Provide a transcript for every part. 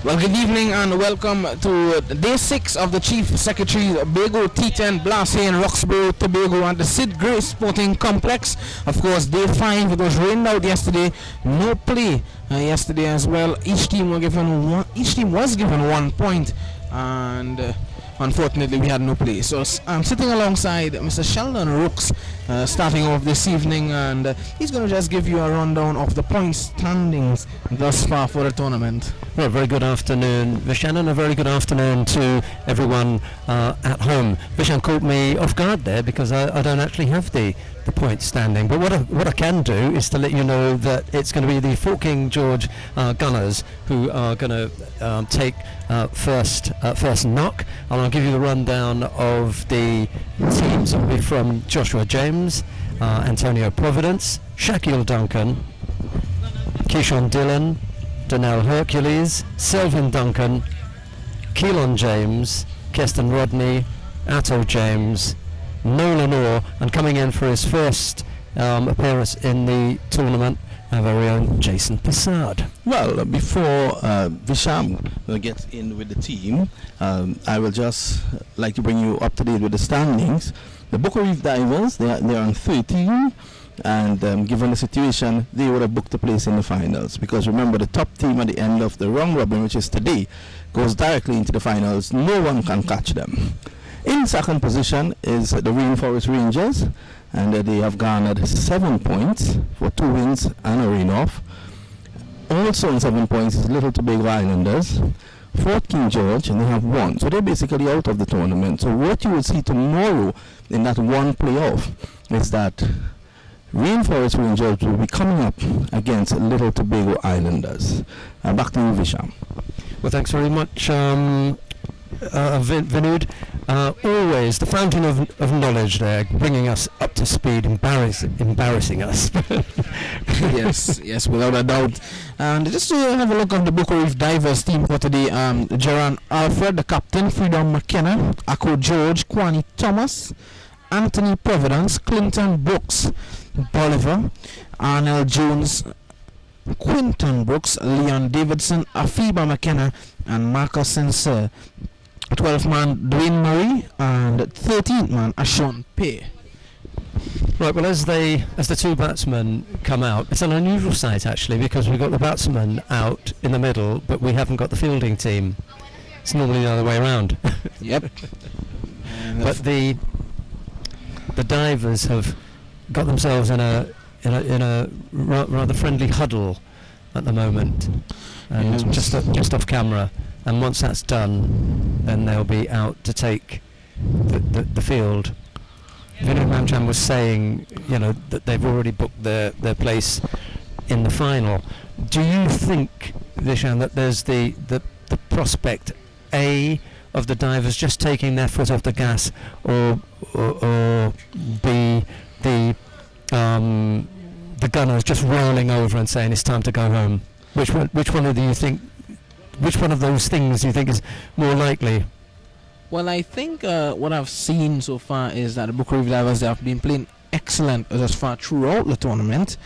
Well, good evening and welcome to day 6 of the Chief Secretary's Bago T10 Blast here in Roxborough, Tobago at the Cyd Gray Sporting Complex. Of course, day 5, it was rained out yesterday, no play yesterday as well. Each team was given 1 point, and unfortunately we had no play. So I'm sitting alongside Mr. Sheldon Rooks, starting off this evening, and he's going to just give you a rundown of the point standings thus far for the tournament. Well, very good afternoon, Vishan, and a very good afternoon to everyone at home. Vishan caught me off guard there because I don't actually have the point standing. But what I can do is to let you know that it's going to be the Fort King George Gunners who are going to take first knock. And I'll give you the rundown of the teams. It'll be from Joshua James, Antonio Providence, Shaquille Duncan, Keyshawn Dillon, Donnell Hercules, Selvin Duncan, Keelan James, Keston Rodney, Atto James, Nolan Orr, and coming in for his first appearance in the tournament, our very own Jason Passard. Well, before Visham gets in with the team, I will just like to bring you up to date with the standings. The Boca Reef Divers, they are on 13. And given the situation, they would have booked a place in the finals, because remember, the top team at the end of the round robin, which is today, goes directly into the finals. No one can catch them. In second position is the Rainforest Rangers, and they have garnered 7 points for 2 wins and a rain off. Also on 7 points is Little Tobago Islanders, Fort King George, and they have 1. So they're basically out of the tournament. So what you will see tomorrow in that one playoff is that Rainforest Rangers will be coming up against Little Tobago Islanders. Back to you, Visham. Well, thanks very much, Vinud. Always the fountain of knowledge there, bringing us up to speed, embarrassing us. yes, without a doubt. And just to have a look at the Boca Reef Divers team for today, Geron Alfred, the captain, Freedom McKenna, Akko George, Kwani Thomas, Anthony Providence, Clinton Brooks, Bolivar, Arnell Jones, Quinton Brooks, Leon Davidson, Afiba McKenna, and Marcus Sincere. 12th man Dwayne Murray, and 13th man Ashon Pay. Right, well, as the two batsmen come out, it's an unusual sight actually, because we've got the batsmen out in the middle, but we haven't got the fielding team. It's normally the other way around. Yep. But the divers have got themselves in a rather friendly huddle at the moment, and just off camera. And once that's done, then they'll be out to take the field. Vinod Mamchan was saying, that they've already booked their place in the final. Do you think, Vishan, that there's the prospect A of the divers just taking their foot off the gas, or B, the gunners just rolling over and saying it's time to go home? Which one of those things do you think is more likely? Well, I think what I've seen so far is that the Boca Reef Divers, they have been playing excellent as far throughout the tournament,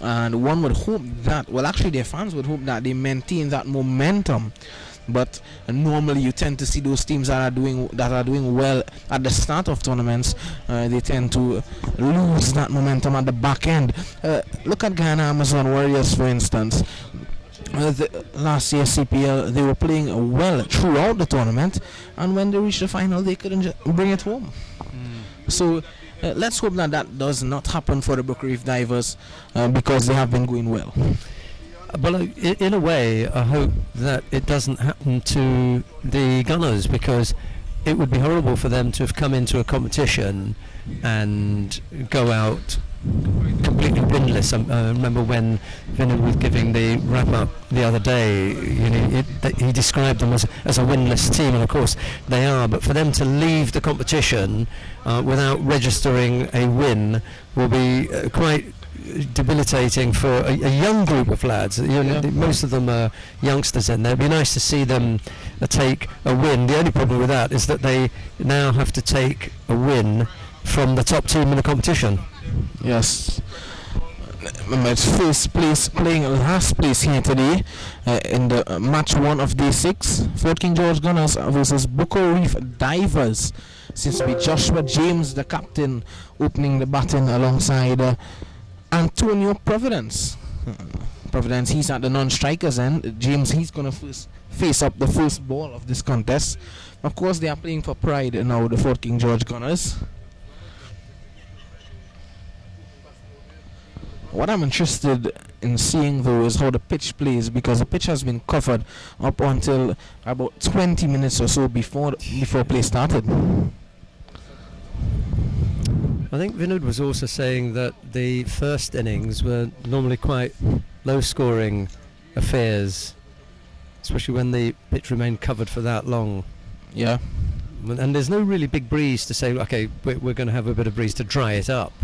and one would hope that, well, actually their fans would hope that they maintain that momentum. But normally you tend to see those teams that are doing well at the start of tournaments, they tend to lose that momentum at the back end. Look at Guyana Amazon Warriors, for instance. Last year CPL, they were playing well throughout the tournament, and when they reached the final, they couldn't bring it home. So let's hope that does not happen for the Boca Reef Divers, because they have been going well. Well, in a way, I hope that it doesn't happen to the Gunners, because it would be horrible for them to have come into a competition and go out completely winless. I remember when Vinod was giving the wrap-up the other day, he described them as a winless team, and of course they are, but for them to leave the competition without registering a win will be quite debilitating for a young group of lads. Most of them are youngsters in there. It'd be nice to see them take a win. The only problem with that is that they now have to take a win from the top team in the competition. Yes. It's first place playing last place here today in the match 1 of day 6. Fort King George Gunners versus Bago Reef Divers. Seems to be Joshua James, the captain, opening the batting alongside Antonio Providence. Providence, he's at the non-strikers end. James, he's going to face up the first ball of this contest. Of course, they are playing for pride now, the Fort King George Gunners. What I'm interested in seeing though is how the pitch plays, because the pitch has been covered up until about 20 minutes or so before play started. I think Vinod was also saying that the first innings were normally quite low-scoring affairs, especially when the pitch remained covered for that long. Yeah. And there's no really big breeze to say, okay, we're going to have a bit of breeze to dry it up.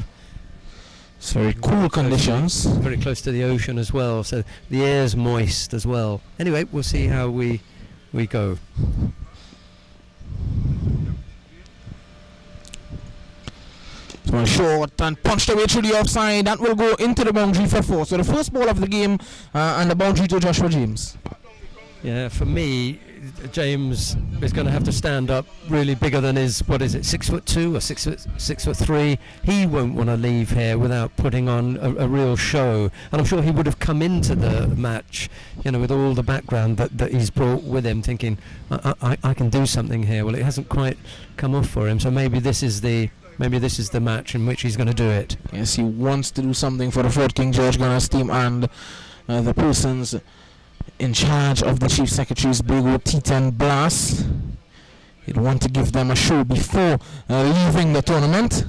It's very cool conditions. Very close to the ocean as well, so the air's moist as well. Anyway, we'll see how we go. So short and punched away through the offside. That will go into the boundary for 4. So the first ball of the game and the boundary to Joshua James. Yeah, for me, James is going to have to stand up really bigger than his, 6'2" or 6'3". He won't want to leave here without putting on a real show. And I'm sure he would have come into the match, with all the background that he's brought with him, thinking, I can do something here. Well, it hasn't quite come off for him, so maybe this is the match in which he's going to do it. Yes, he wants to do something for the Fort King George Gunners team, and the persons in charge of the Chief Secretary's Bago T10 blast. He'd want to give them a show before leaving the tournament.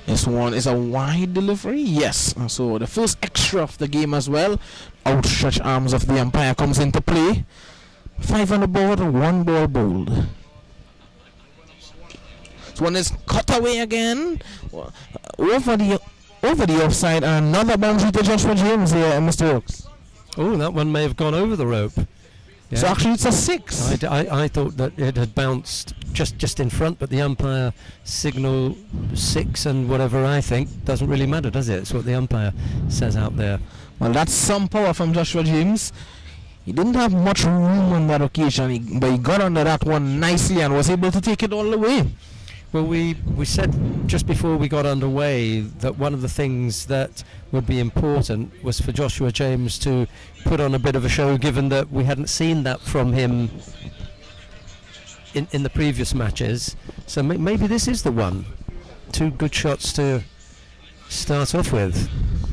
This one is a wide delivery. Yes, so the first extra of the game as well. Outstretched arms of the umpire comes into play. 5 on the board, 1 ball bowled. This one is cut away again. Over the offside, and another boundary to Joshua James here, Mr. Oaks. Oh, that one may have gone over the rope. Yeah. So actually it's a 6. I thought that it had bounced just in front, but the umpire signal 6 and whatever. I think doesn't really matter, does it? It's what the umpire says out there. Well, that's some power from Joshua James. He didn't have much room on that occasion, but he got under that one nicely and was able to take it all the way. Well, we said just before we got underway that one of the things that would be important was for Joshua James to put on a bit of a show, given that we hadn't seen that from him in the previous matches. So maybe this is the one. 2 good shots to start off with.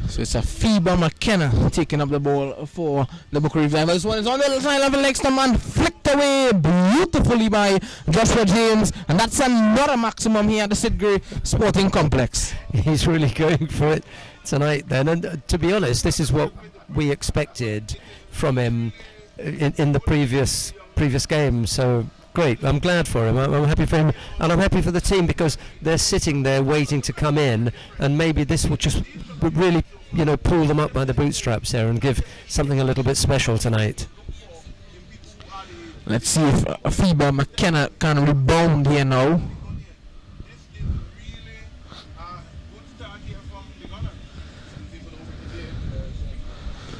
So it's a Phoebe McKenna taking up the ball for the Bago Reef Divers. This one is on the side level next to man, flicked away beautifully by Joshua James, and that's another maximum here at the Cyd Gray Sporting Complex. He's really going for it tonight then, and to be honest, this is what we expected from him in the previous game, so great. I'm glad for him. I'm happy for him, and I'm happy for the team, because they're sitting there waiting to come in, and maybe this will just really pull them up by the bootstraps here and give something a little bit special tonight. Let's see if Phoebe McKenna can rebound here now.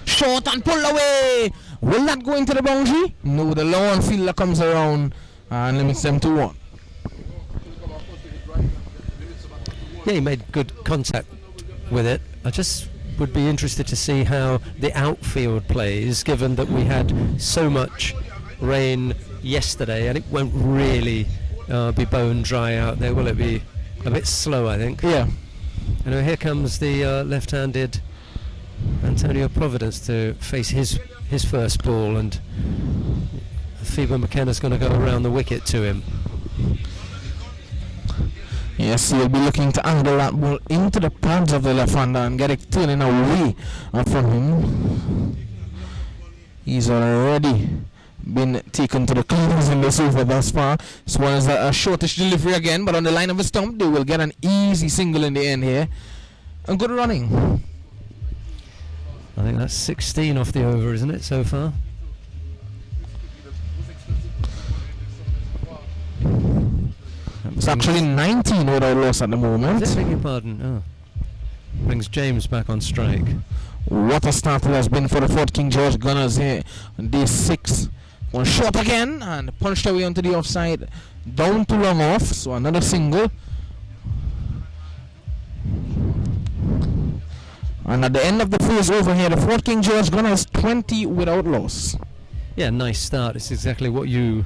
Short and pull away. Will that go into the boundary? No, the long fielder comes around and limits them to 1. Yeah, he made good contact with it. I just would be interested to see how the outfield plays, given that we had so much rain yesterday, and it won't really be bone dry out there. Will it be a bit slow, I think? Yeah. And here comes the left-handed Antonio Providence to face his first ball, and Phoebe McKenna's going to go around the wicket to him. Yes, he'll be looking to angle that ball into the pads of the left-hander and get it turning away from him. He's already been taken to the cleaners in this over thus far. This one is a shortish delivery again, but on the line of a stump, they will get an easy single in the end here. And good running. I think that's 16 off the over, isn't it, so far? It's actually 19 without loss at the moment. Beg your pardon. Oh. Brings James back on strike. What a start it has been for the Fort King George Gunners here on day 6. One shot again and punched away onto the offside. Down too long off, so another single. And at the end of the phase over here, the Fort King George Gunners 20 without loss. Yeah, nice start. It's exactly what you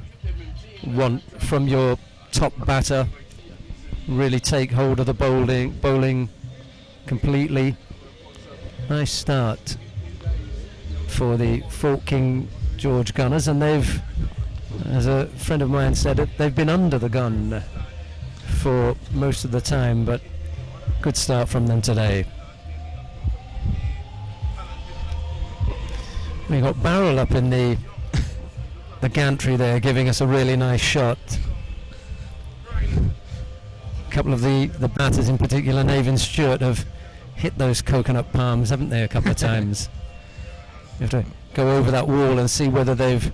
want from your top batter. Really take hold of the bowling completely. Nice start for the Fort King George Gunners, and they've, as a friend of mine said, they've been under the gun for most of the time, but good start from them today. We got Barrel up in the gantry there, giving us a really nice shot. A couple of the batters, in particular Nave and Stewart, have hit those coconut palms, haven't they, a couple of times? You have to go over that wall and see whether they've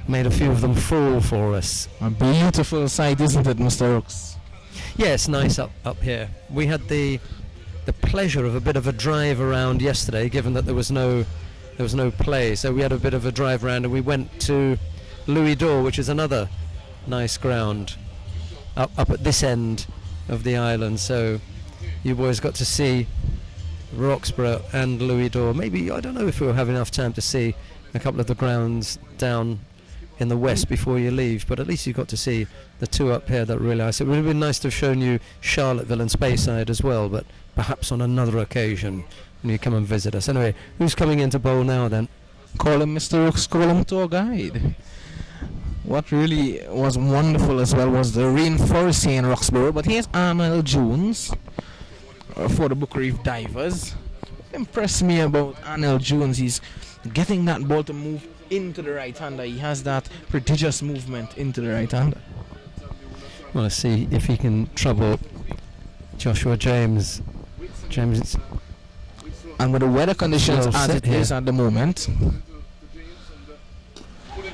made a few of them fall for us. A beautiful sight, isn't it, Mr. Rooks? Yeah, it's nice up here. We had the pleasure of a bit of a drive around yesterday, given that there was no play, so we had a bit of a drive around, and we went to Louis d'Or, which is another nice ground up at this end of the island. So you boys got to see Roxborough and Louis d'Or. Maybe, I don't know if we'll have enough time to see a couple of the grounds down in the west before you leave, but at least you got to see the two up here that really nice. It would have been nice to have shown you Charlotteville and Speyside as well, but perhaps on another occasion when you come and visit us. Anyway, who's coming into bowl now then? Call him Mr. Rooks, call him tour guide. What really was wonderful as well was the rainforest here in Roxborough. But here's Arnold Jones for the Book Reef Divers. What impressed me about Arnold Jones is getting that ball to move into the right-hander. He has that prodigious movement into the right-hander. Well, let's see if he can trouble Joshua James. And with the weather conditions as it is at the moment,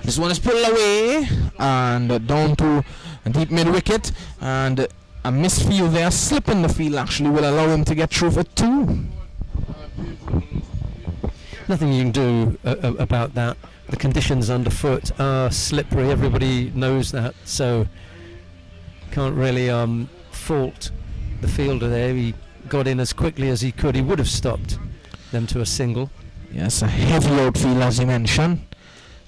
this one is pulled away and down to deep mid-wicket, and a misfield there, slip in the field actually will allow him to get through for 2. Nothing you can do about that. The conditions underfoot are slippery, everybody knows that, so can't really fault the fielder there. He got in as quickly as he could. He would have stopped them to a single. Yes, a heavy outfield as you mentioned.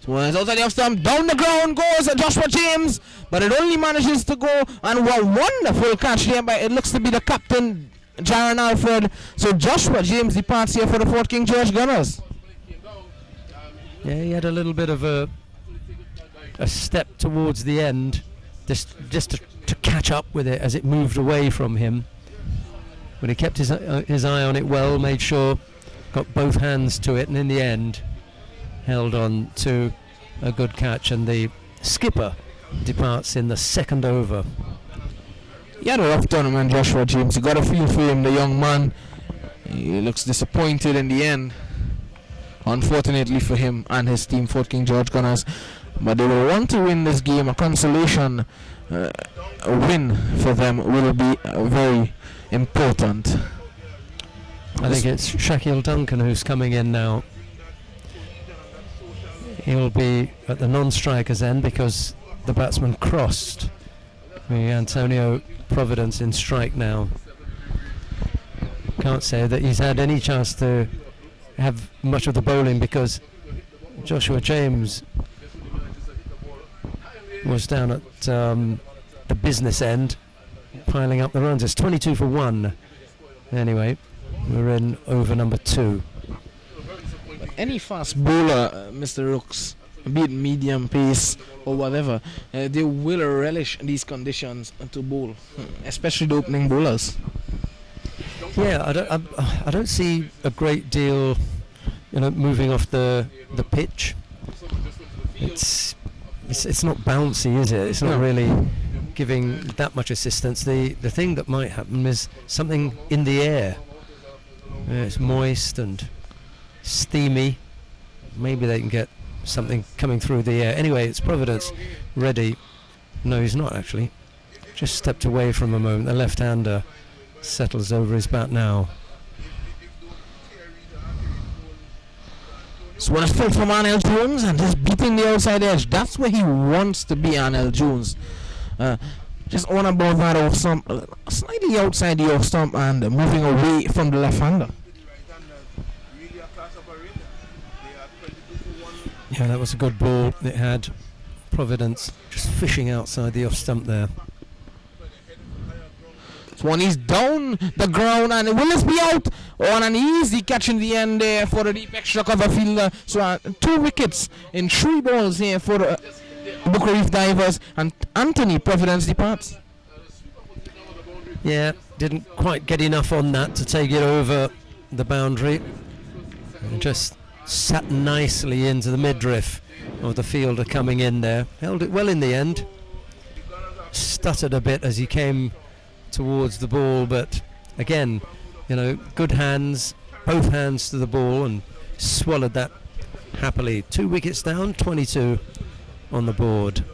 So it's out of the off stump, down the ground goes Joshua James, but it only manages to go, and what wonderful catch there by, it looks to be the captain, Jaron Alfred. So Joshua James departs here for the Fort King George Gunners. Yeah, he had a little bit of a step towards the end, just to catch up with it as it moved away from him. But he kept his eye on it well, made sure, got both hands to it, and in the end held on to a good catch, and the skipper departs in the second over. He had a rough tournament, Joshua James. You got a feel for him, the young man. He looks disappointed in the end, unfortunately for him and his team, Fort King George Gunners. But they will want to win this game. A consolation win for them will be very important. I think it's Shaquille Duncan who's coming in now. He'll be at the non-striker's end because the batsman crossed. Antonio Providence in strike now. Can't say that he's had any chance to have much of the bowling because Joshua James was down at the business end piling up the runs. It's 22 for 1. Anyway, we're in over number 2. Any fast bowler, Mr. Rooks, be it medium pace or whatever, they will relish these conditions to bowl, especially the opening bowlers. Yeah, I don't see a great deal, moving off the pitch. It's not bouncy, is it? It's not really giving that much assistance. The thing that might happen is something in the air. It's moist and steamy. Maybe they can get something coming through the air. Anyway, it's Providence ready. No, he's not actually. just stepped away from a moment. The left-hander settles over his bat now. So what is filled from Arnell Jones and just beating the outside edge. That's where he wants to be, Arnell Jones. Just on about that off stump, slightly outside the off stump and moving away from the left-hander. Yeah, that was a good ball. It had Providence just fishing outside the off stump there. So when he's down the ground, and will this be out on an easy catch in the end there for the deep extra cover fielder. So 2 wickets in 3 balls here for the Booker Reef Divers, and Anthony Providence departs. Yeah, didn't quite get enough on that to take it over the boundary. And just sat nicely into the midriff of the fielder coming in there. Held it well in the end. Stuttered a bit as he came towards the ball, but again, you know, good hands, both hands to the ball, and swallowed that happily. 2 wickets down, 22 on the board.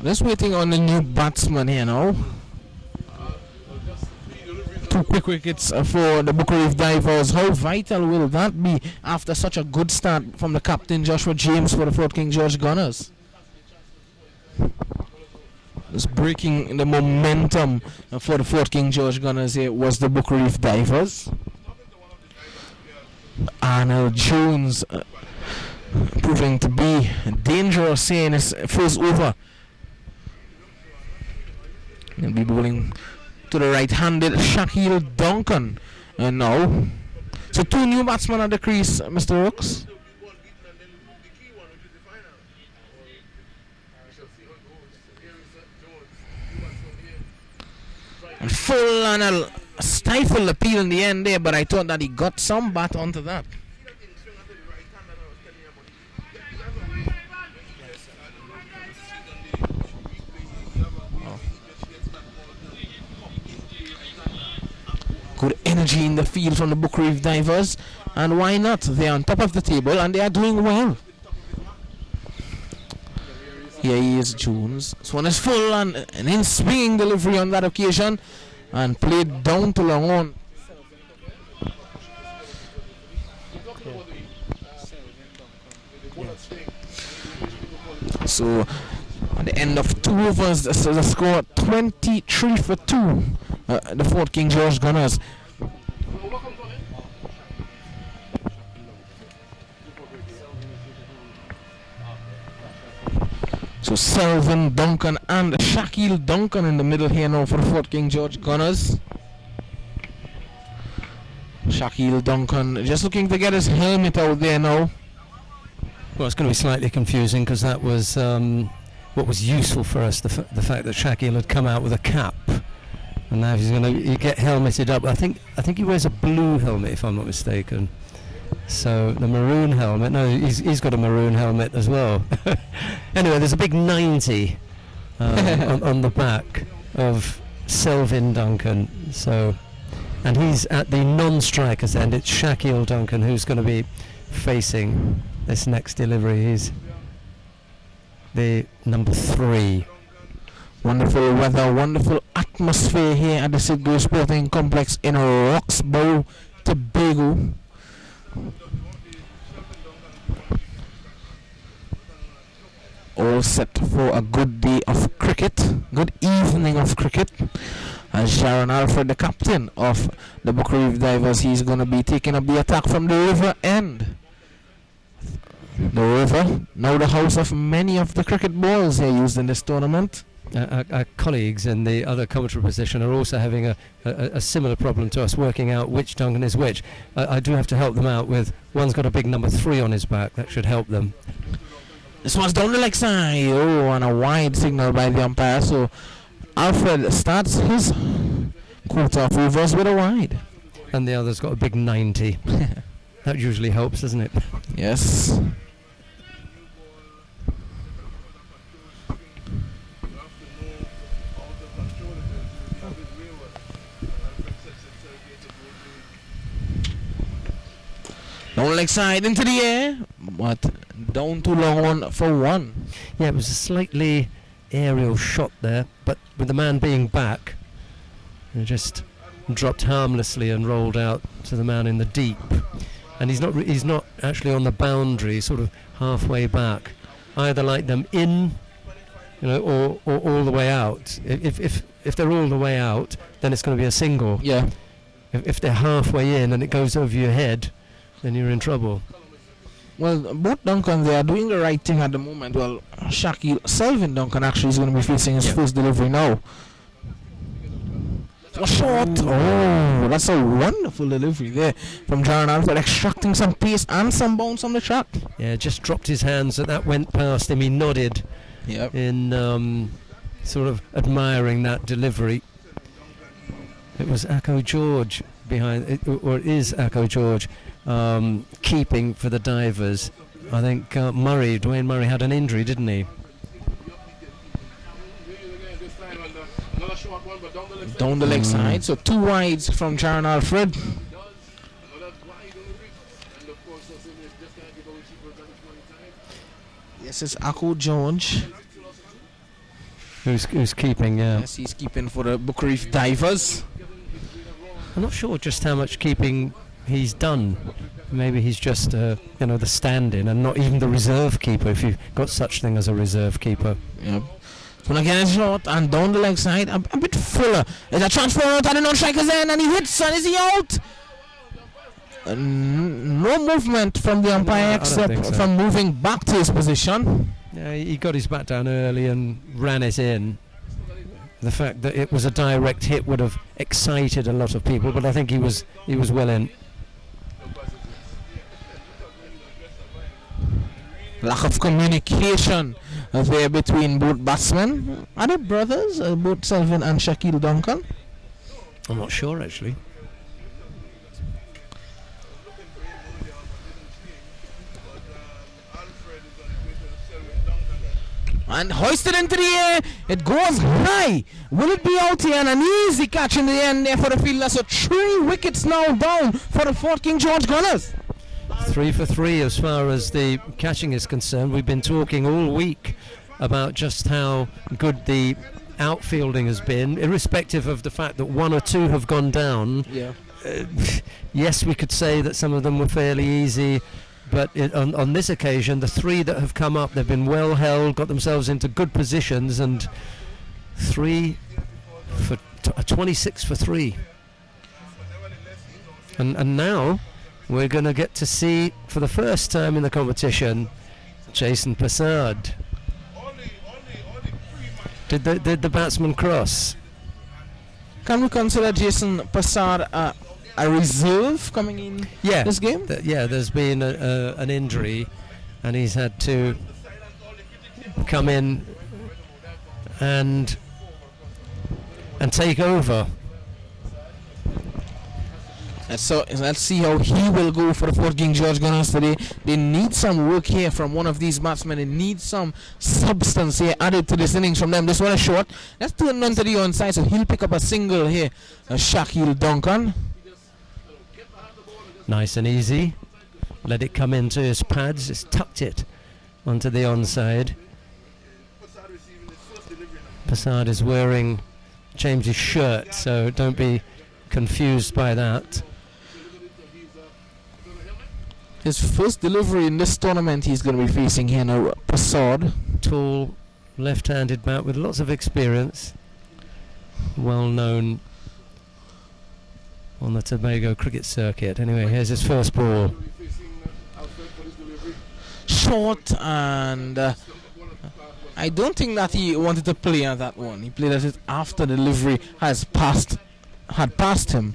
Just waiting on the new batsman here now. 2 quick wickets for the Booker Reef Divers. How vital will that be after such a good start from the captain Joshua James for the Fort King George Gunners? Just breaking the momentum for the Fort King George Gunners here was the Booker Reef Divers. Arnell Jones proving to be dangerous here in his first over. He'll be bowling to the right-handed Shaquille Duncan now. So 2 new batsmen at the crease, Mr. Rooks. And full and a stifled appeal in the end there, but I thought that he got some bat onto that. Good energy in the field from the Booker Reef Divers, and why not? They're on top of the table and they are doing well. Here he is, Jones. This one is full and an in-swinging delivery on that occasion, and played down to long on. So at the end of 2 overs, the score 23 for 2. The Fort King George Gunners. So Selvin Duncan and Shaquille Duncan in the middle here now for the Fort King George Gunners. Shaquille Duncan just looking to get his helmet out there now. Well, it's going to be slightly confusing because that was what was useful for us, the fact that Shaquille had come out with a cap. And now he's going to get helmeted up. I think he wears a blue helmet, if I'm not mistaken. So the maroon helmet. No, he's got a maroon helmet as well. Anyway, there's a big 90 on the back of Selvin Duncan. So, and he's at the non-strikers end. It's Shaquille Duncan who's going to be facing this next delivery. He's the number 3. Wonderful weather, wonderful atmosphere here at the Cyd Gray Complex in Roxborough, Tobago. All set for a good day of cricket, good evening of cricket. As Sharon Alfred, the captain of the Booker Reef Divers, he's going to be taking up the attack from the river end. The river, now the house of many of the cricket balls here used in this tournament. Our colleagues in the other commentary position are also having a similar problem to us, working out which Duncan is which. I do have to help them out with, one's got a big number 3 on his back, that should help them. This one's down the leg side, and a wide signal by the umpire, so Alfred starts his quarter of overs with a wide. And the other's got a big 90. That usually helps, doesn't it? Yes. Down leg side into the air, but Down too long on for 1. Yeah, it was a slightly aerial shot there, but with the man being back, it just dropped harmlessly and rolled out to the man in the deep. And he's not actually on the boundary, sort of halfway back, either like them in, or all the way out. If they're all the way out, then it's going to be a single. Yeah. If they're halfway in and it goes over your head, then you're in trouble. Well, both Duncan, they are doing the right thing at the moment. Well, Selvin Duncan actually is going to be facing his first delivery now. A short. Oh, that's a wonderful delivery there from Jaron Alfred, extracting some pace and some bounce on the track. Yeah, just dropped his hands and that went past him. He nodded in sort of admiring that delivery. It was Akko George behind it, or it is Akko George keeping for the divers. I think Dwayne Murray had an injury, didn't he? Down the leg side, so 2 wides from Jaron Alfred. Yes, it's Akko George. Who's keeping, yeah. Yes, he's keeping for the Book Reef Divers. I'm not sure just how much keeping he's done. Maybe he's just, the stand-in and not even the reserve keeper, if you've got such thing as a reserve keeper. Yep. So again, it's short and down the leg side, a bit fuller. There's a transfer out at the non-striker's end, and he hits, and is he out? No movement from the umpire except from moving back to his position. Yeah, he got his bat down early and ran it in. The fact that it was a direct hit would have excited a lot of people, but I think he was well in. Lack of communication there between both batsmen. Are they brothers, both Selvin and Shaquille Duncan? I'm not sure actually. And hoisted into the air, it goes high. Will it be out here? And an easy catch in the end there for the fielder. So 3 wickets now down for the Fort King George Gunners. 3 for 3 as far as the catching is concerned. We've been talking all week about just how good the outfielding has been, irrespective of the fact that 1 or 2 have gone down. Yeah. Yes, we could say that some of them were fairly easy, but on this occasion, the 3 that have come up, they've been well held, got themselves into good positions, and 26 for 3. And now we're going to get to see, for the first time in the competition, Jason Passard. Did the batsman cross? Can we consider Jason Passard a reserve coming in this game? There's been an injury, and he's had to come in and take over. So let's see how he will go for the Fort King George Gunners today. They need some work here from one of these batsmen. They need some substance here added to this innings from them. This one is short. Let's turn on to the onside, so he'll pick up a single here. Shaquille Duncan. Nice and easy. Let it come into his pads. Just tucked it onto the onside. Passard is wearing James's shirt, so don't be confused by that. His first delivery in this tournament he's going to be facing here now, Passard. Tall, left-handed bat with lots of experience. Well known on the Tobago cricket circuit. Anyway, here's his first ball. Short, and I don't think that he wanted to play at that one. He played at it after the delivery had passed him.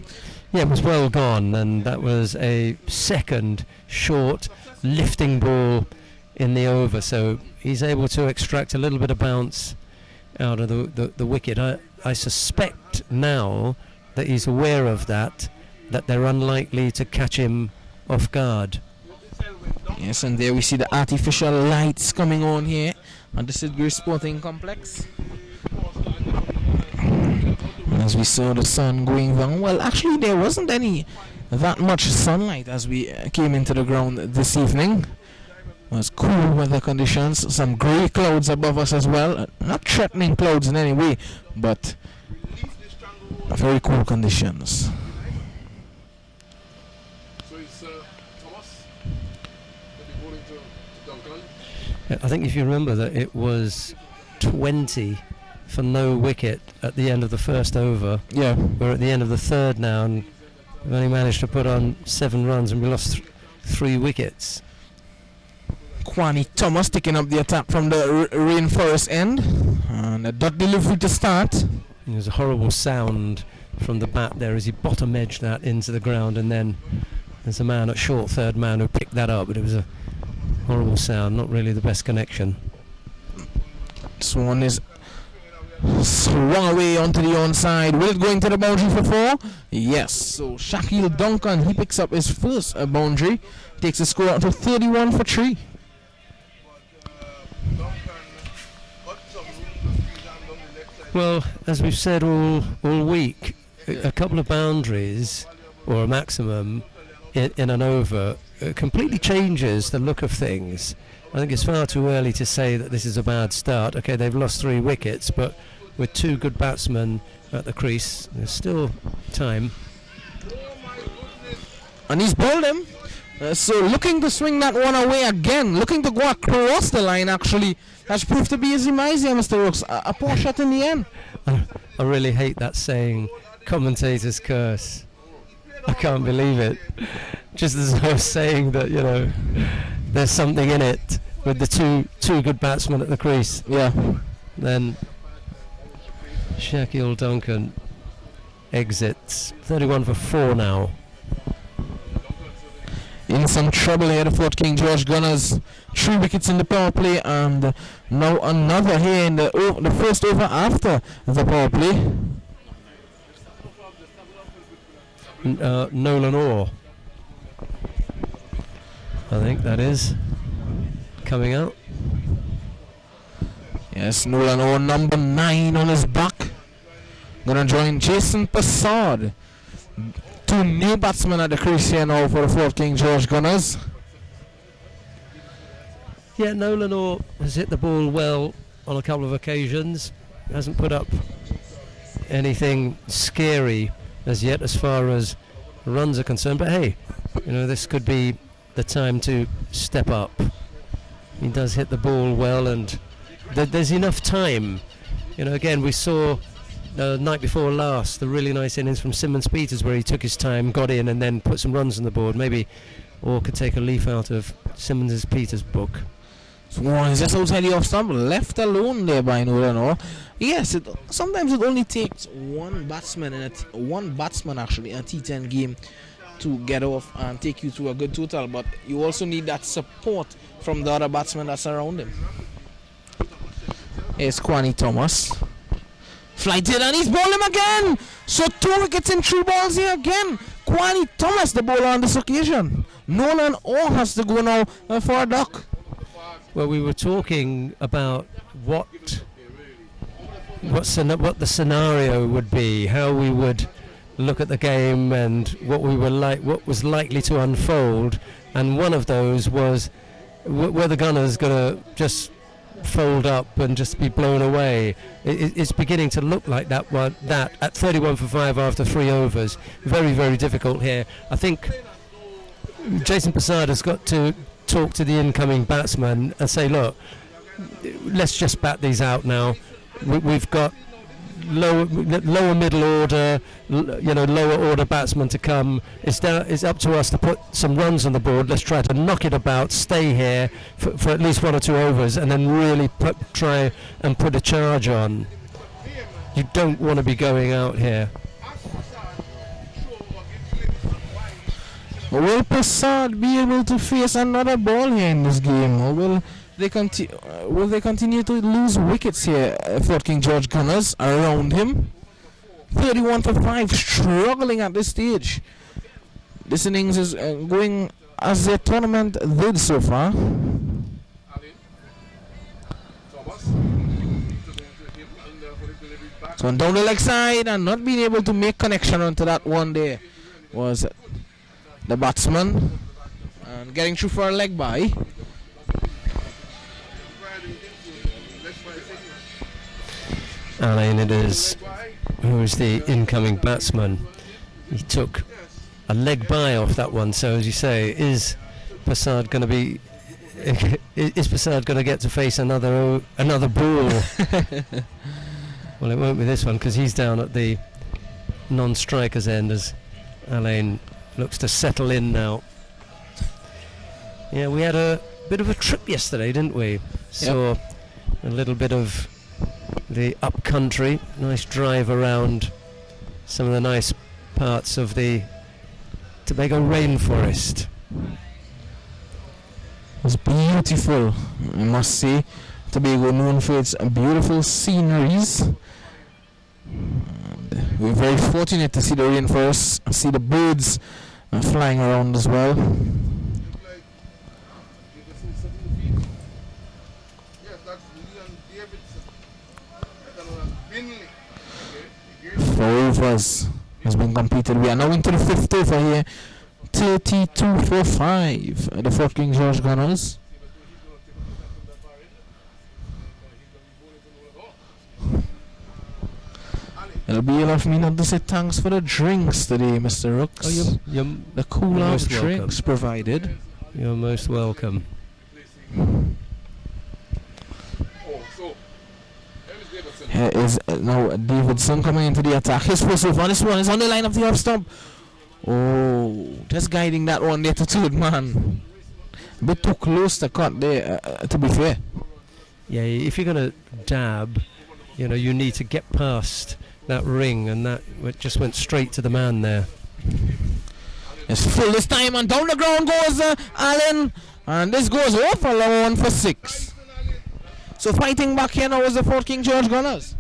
Yeah, it was well gone, and that was a second short lifting ball in the over, so he's able to extract a little bit of bounce out of the wicket. I suspect now that he's aware of that they're unlikely to catch him off guard. Yes, and there we see the artificial lights coming on here on the Cyd Gray Sporting Complex. As we saw the sun going down, well, actually there wasn't that much sunlight as we came into the ground this evening. was cool weather conditions, some grey clouds above us as well. Not threatening clouds in any way, but very cool conditions. So it's Thomas bowling to Duncan. I think if you remember that it was 20 for no wicket at the end of the first over. Yeah. We're at the end of the third now, and we've only managed to put on 7 runs, and we lost 3 wickets. Kwani Thomas taking up the attack from the rainforest end, and a dot delivery to start. There's a horrible sound from the bat there as he bottom edged that into the ground, and then there's a man at short third man who picked that up, but it was a horrible sound, not really the best connection. This one is swung away onto the onside. Will it go into the boundary for 4? Yes. So Shaquille Duncan, he picks up his first boundary, takes the score out to 31 for 3. Well, as we've said all week, a couple of boundaries or a maximum in an over completely changes the look of things. I think it's far too early to say that this is a bad start. Okay, they've lost 3 wickets, but with 2 good batsmen at the crease, there's still time. And he's bowled him. So looking to swing that one away again, looking to go across the line actually, has proved to be his demise here, Mr. Rooks. A poor shot in the end. I really hate that saying, commentator's curse. I can't believe it. Just as I was saying that, you know, there's something in it with the two good batsmen at the crease. Yeah. Then Shaquille Duncan exits. 31 for 4 now. In some trouble here, the Fort King George Gunners. 3 wickets in the power play, and now another here in the first over after the power play. Nolan Orr, I think that is coming out. Yes, Nolan Orr, number 9 on his back. Gonna join Jason Passard. 2 new batsmen at the crease here now for the Fort King George Gunners. Yeah, Nolan Orr has hit the ball well on a couple of occasions. Hasn't put up anything scary as yet as far as runs are concerned. But hey, you know, this could be the time to step up. He does hit the ball well, and there's enough time. You know, again, we saw night before last the really nice innings from Simmons Peters where he took his time, got in, and then put some runs on the board. Maybe Orr could take a leaf out of Simmons Peters' book. So he's just outside the off stump, left alone there by Nolan Orr. Yes, sometimes it only takes one batsman in actually in a T10 game to get off and take you to a good total, but you also need that support from the other batsmen that's around him. Here's Kwani Thomas. Flighted, and he's bowled him again. So 2 wickets in 3 balls here again. Kwani Thomas the bowler on this occasion. Nolan Orr has to go now for a duck. Well, we were talking about what the scenario would be, how we would look at the game, and what was likely to unfold. And one of those was were the Gunners going to just fold up and just be blown away. It's beginning to look like that at 31 for 5 after 3 overs. Very, very difficult here. I think Jason Passard has got to talk to the incoming batsman and say, look, let's just bat these out now. We've got lower middle order, lower order batsmen to come. It's up to us to put some runs on the board. Let's try to knock it about, stay here for at least 1 or 2 overs, and then really try and put a charge on. You don't want to be going out here. Will Passard be able to face another ball here in this game, or will they continue to lose wickets here? Fort King George Gunners around him. 31 for 5, struggling at this stage. This innings is going as the tournament did so far. So down the leg side, and not being able to make connection onto that one there was the batsman, and getting through for a leg by. Alain it is, who is the incoming batsman. He took a leg by off that one, so as you say, is Prasad going to be... is Prasad going to get to face another ball? Well, it won't be this one, because he's down at the non-striker's end as Alain looks to settle in now. Yeah, we had a bit of a trip yesterday, didn't we? Saw a little bit of the up-country, nice drive around some of the nice parts of the Tobago rainforest. It was beautiful, I must say. Tobago known for its beautiful sceneries. And we're very fortunate to see the rainforest, see the birds flying around as well. Four overs has been completed. We are now into the fifth over here. 32 for 5. The Fort King George Gunners. It'll be enough for me not to say thanks for the drinks today, Mr. Rooks. Oh, the cool off drinks provided. You're most welcome. Here is now Davidson coming into the attack. His first over. This one is on the line of the off stump. Oh, just guiding that one there to third man. A bit too close to cut there, to be fair. Yeah, if you're going to dab, you know, you need to get past that ring, and that just went straight to the man there. It's full this time, and down the ground goes Allen, and this goes off a long one for 6. So fighting back here now is the Fort King George Gunners.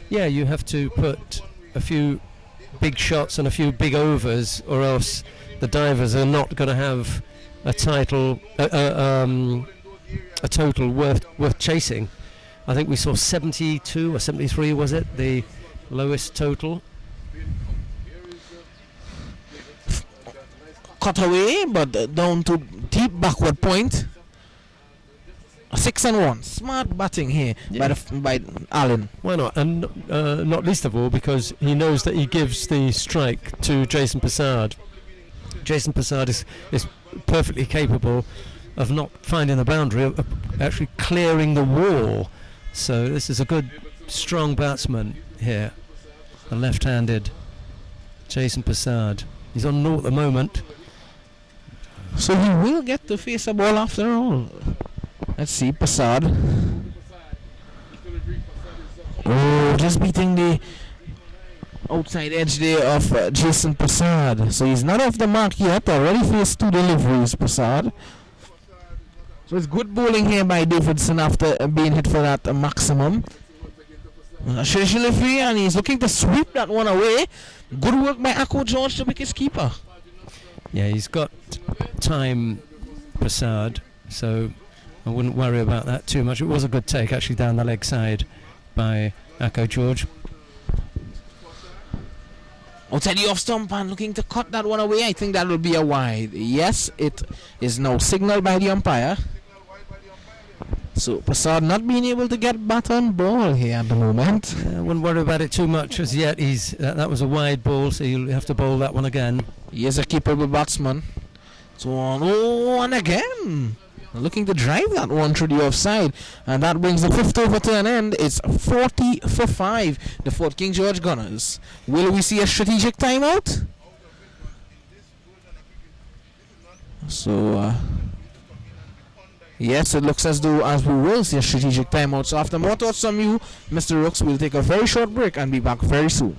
Yeah, you have to put a few big shots and a few big overs, or else the divers are not going to have a total worth chasing. I think we saw 72 or 73, was it, the lowest total? Cut away, but down to deep backward point. 6 and 1. Smart batting here by Allen. Why not? And not least of all because he knows that he gives the strike to Jason Prasad. Jason Prasad is perfectly capable of not finding the boundary, of actually clearing the wall. So this is a good, strong batsman here, the left-handed Jason Prasad. He's on 0 at the moment. So he will get to face a ball after all. Let's see, Prasad. Oh, just beating the outside edge there of Jason Prasad. So he's not off the mark yet. Already faced 2 deliveries, Prasad. So it's good bowling here by Davidson after being hit for that maximum. Traditionally free, and he's looking to sweep that one away. Good work by Akko George to pick his keeper. Yeah, he's got time, Prasad, so I wouldn't worry about that too much. It was a good take actually down the leg side by Akko George. Outside the off stump and looking to cut that one away. I think that will be a wide. Yes, it is now signaled by the umpire. So Prasad not being able to get bat on ball here at the moment. I wouldn't worry about it too much as yet. That was a wide ball, so you'll have to bowl that one again. He is a capable batsman. So and again. Looking to drive that one through the offside, and that brings the 5th over to an end. It's 40 for 5, the Fort King George Gunners. Will we see a strategic timeout? So yes, it looks as though we will see a strategic timeout. So after more thoughts from you, Mr. Rooks, we'll take a very short break and be back very soon.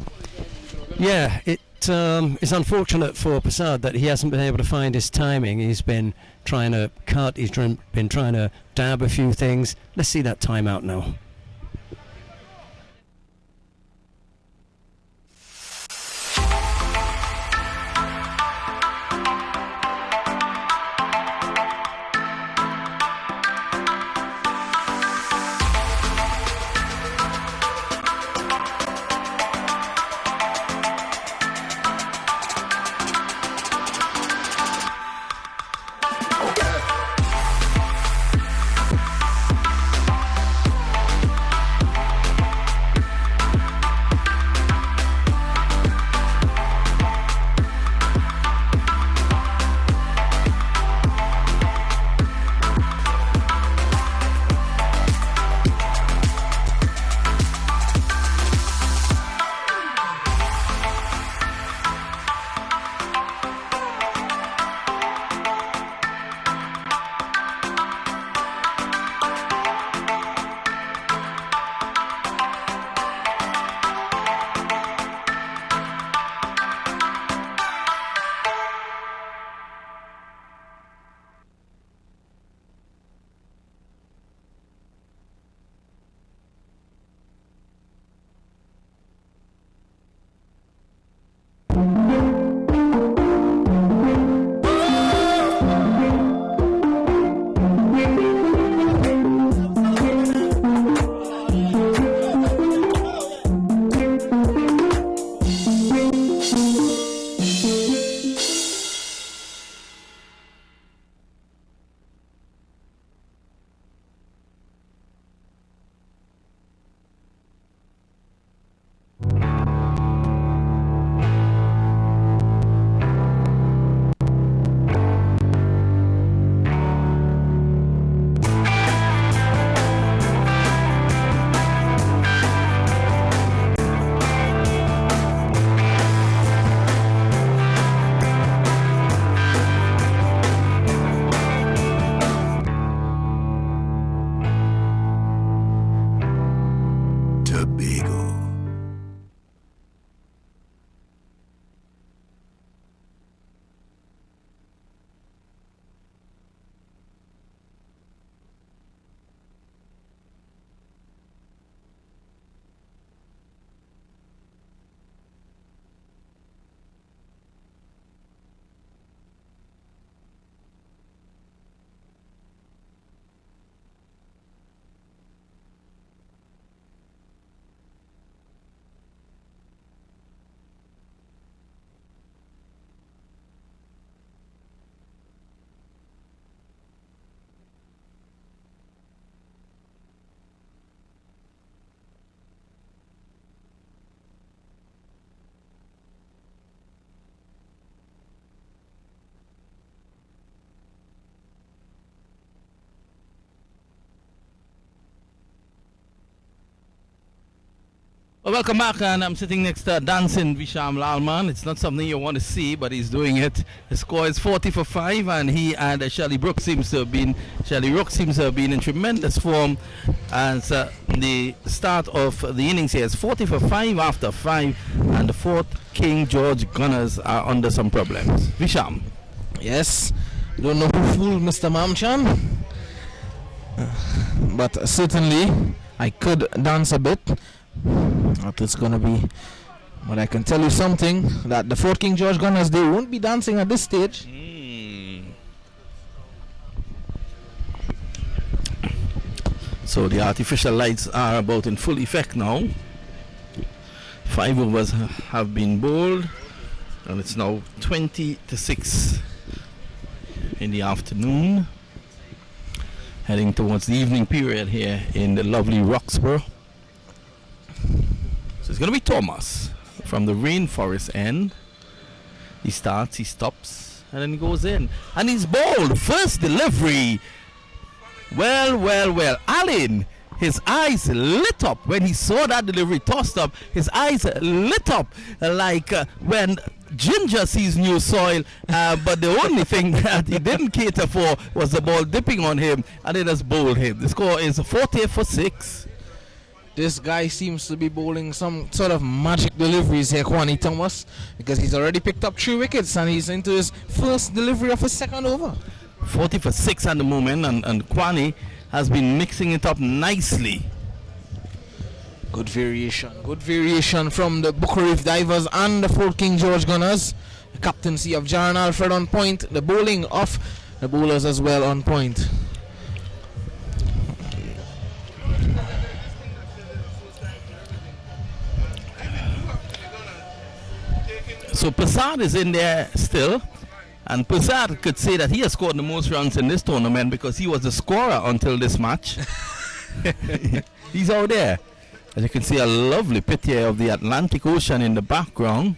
Yeah, it's unfortunate for Prasad that he hasn't been able to find his timing. He's been trying to cut, he's been trying to dab a few things. Let's see that timeout now. welcome back, and I'm sitting next to dancing Visham Lalman. It's not something you want to see, but he's doing it. The score is 40 for 5, and he and Shelley Rooks seems to have been in tremendous form as the start of the innings here is 40 for 5 after 5, and the fourth King George Gunners are under some problems. Visham. Yes, don't know who fooled Mr. Mamchan, but certainly I could dance a bit. But it's gonna be. But I can tell you something, that the Fort King George Gunners, they won't be dancing at this stage. So the artificial lights are about in full effect now. 5 overs have been bowled, and it's now 20-6 in the afternoon, heading towards the evening period here in the lovely Roxborough. So it's going to be Thomas from the rainforest end. He starts, he stops, and then he goes in. And he's bowled. First delivery. Well. Alan, his eyes lit up when he saw that delivery tossed up. His eyes lit up like when Ginger sees new soil. But the only thing that he didn't cater for was the ball dipping on him, and it has bowled him. The score is 40 for 6. This guy seems to be bowling some sort of magic deliveries here, Kwani Thomas, because he's already picked up 3 wickets and he's into his first delivery of his second over. 40 for 6 at the moment, and Kwani has been mixing it up nicely. Good variation from the Booker Reef Divers and the Fort King George Gunners. The captaincy of Jaron Alfred on point, the bowling of the bowlers as well on point. So Prasad is in there still, and Prasad could say that he has scored the most runs in this tournament because he was the scorer until this match. He's out there. As you can see, a lovely picture of the Atlantic Ocean in the background,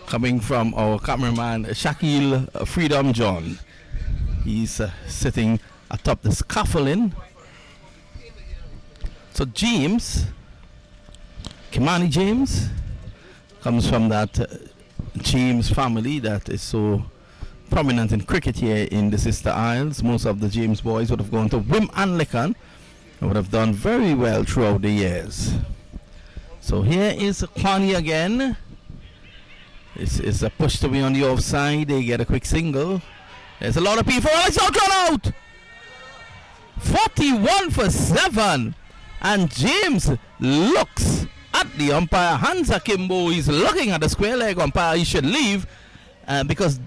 coming from our cameraman Shakil Freedom John. He's sitting atop the scaffolding. So James, Kimani James, comes from that James family that is so prominent in cricket here in the Sister Isles. Most of the James boys would have gone to Wim and Lickan and would have done very well throughout the years. So here is Kwani again. This is a push to be on the offside. They get a quick single. There's a lot of people. It's out, run out! 41 for 7. And James looks at the umpire. Hans Akimbo is looking at the square leg umpire. He should leave because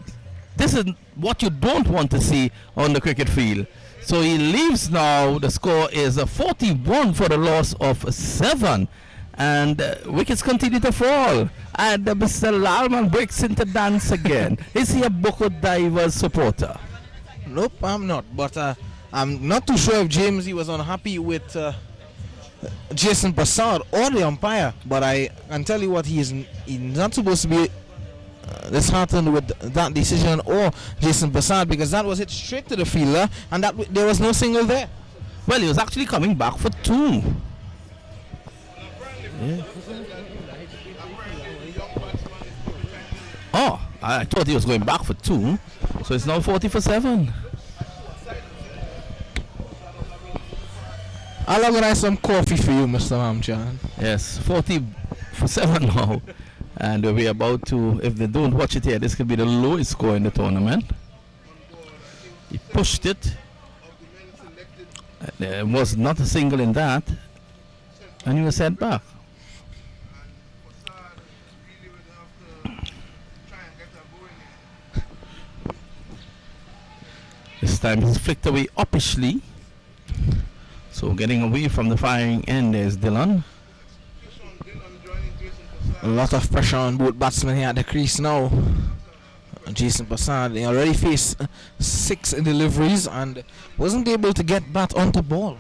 this is what you don't want to see on the cricket field. So he leaves now. The score is 41 for the loss of 7. And wickets continue to fall. And Mr. Lalman breaks into dance again. Is he a Boko Divers supporter? Nope, I'm not. But I'm not too sure if James he was unhappy with Jason Prasad or the umpire, but I can tell you what, he's not supposed to be disheartened with that decision or Jason Prasad, because that was hit straight to the fielder and that there was no single there. Well, he was actually coming back for 2. Yeah. Oh, I thought he was going back for 2, so it's now 40 for 7. I'll organize some coffee for you, Mr. Mamchan. Yes, 40 for 7 now. And we're about to, if they don't watch it here, this could be the lowest score in the tournament. He pushed it. There was not a single in that. And he was sent back. This time he's flicked away uppishly. So getting away from the firing end is Dylan. A lot of pressure on both batsmen here at the crease now. Jason Prasad, they already faced 6 deliveries and wasn't able to get bat onto ball.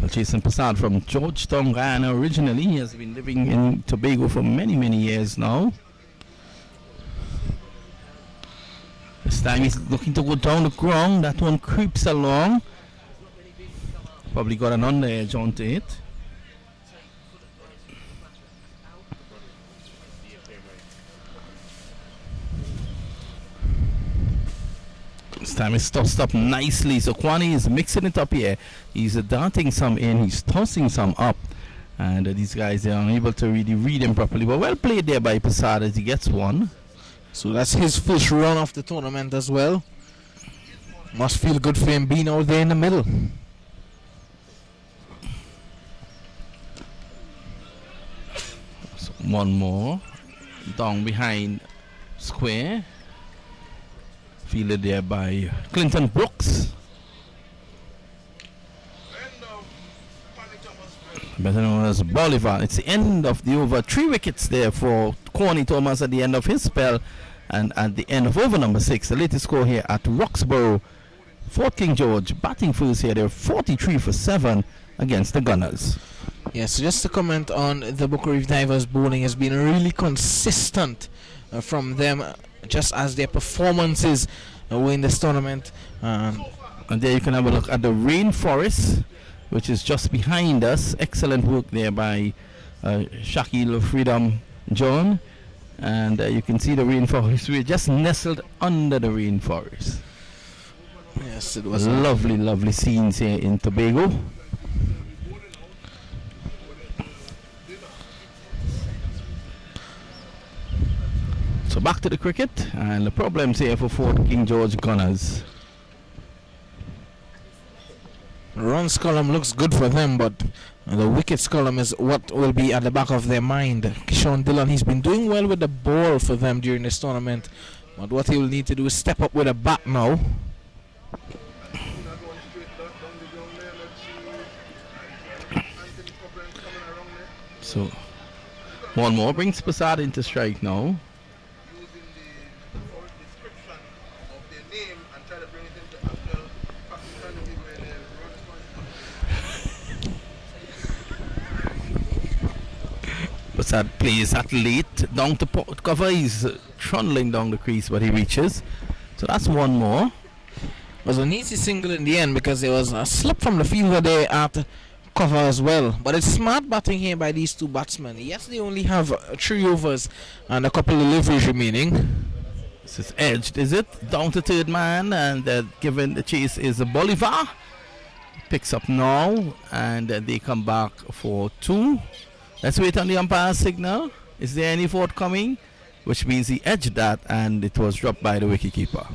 Well, Jason Prasad from Georgetown, Guyana originally. He has been living in Tobago for many, many years now. This time he's looking to go down the ground. That one creeps along. Probably got an under edge onto it. This time it's tossed up nicely. So Kwani is mixing it up here. He's darting some in, he's tossing some up. And these guys are unable to really read him properly. But well played there by Prasad as he gets one. So that's his first run of the tournament as well. Must feel good for him being out there in the middle. So one more. Down behind square. Fielded there by Clinton Brooks. Better known as Bolivar. It's the end of the over. 3 wickets there for Corny Thomas at the end of his spell. And at the end of over number 6, the latest score here at Roxborough. Fort King George batting first here. They're 43 for 7 against the Gunners. Yes, just to comment on the Booker Reef Divers bowling has been really consistent from them, just as their performances were in this tournament. And there you can have a look at the rainforest, which is just behind us. Excellent work there by Shakil Freedom John. And you can see the rainforest. We're just nestled under the rainforest. Yes, it was lovely, lovely scenes here in Tobago. So back to the cricket, and the problems here for Fort King George Gunners. Runs column looks good for them, but the wickets column is what will be at the back of their mind. Kishan Dillon, he's been doing well with the ball for them during this tournament, but what he will need to do is step up with a bat now. So one more brings Prasad into strike now. Prasad plays that late down to cover. He's trundling down the crease, but he reaches. So that's one more. It was an easy single in the end because there was a slip from the fielder there at cover as well. But it's smart batting here by these two batsmen. Yes, they only have 3 overs and a couple of deliveries remaining. This is edged, is it? Down to third man, and given the chase is a Bolivar. Picks up now, and they come back for 2. Let's wait on the umpire's signal. Is there any forthcoming? Which means he edged that, and it was dropped by the wicketkeeper.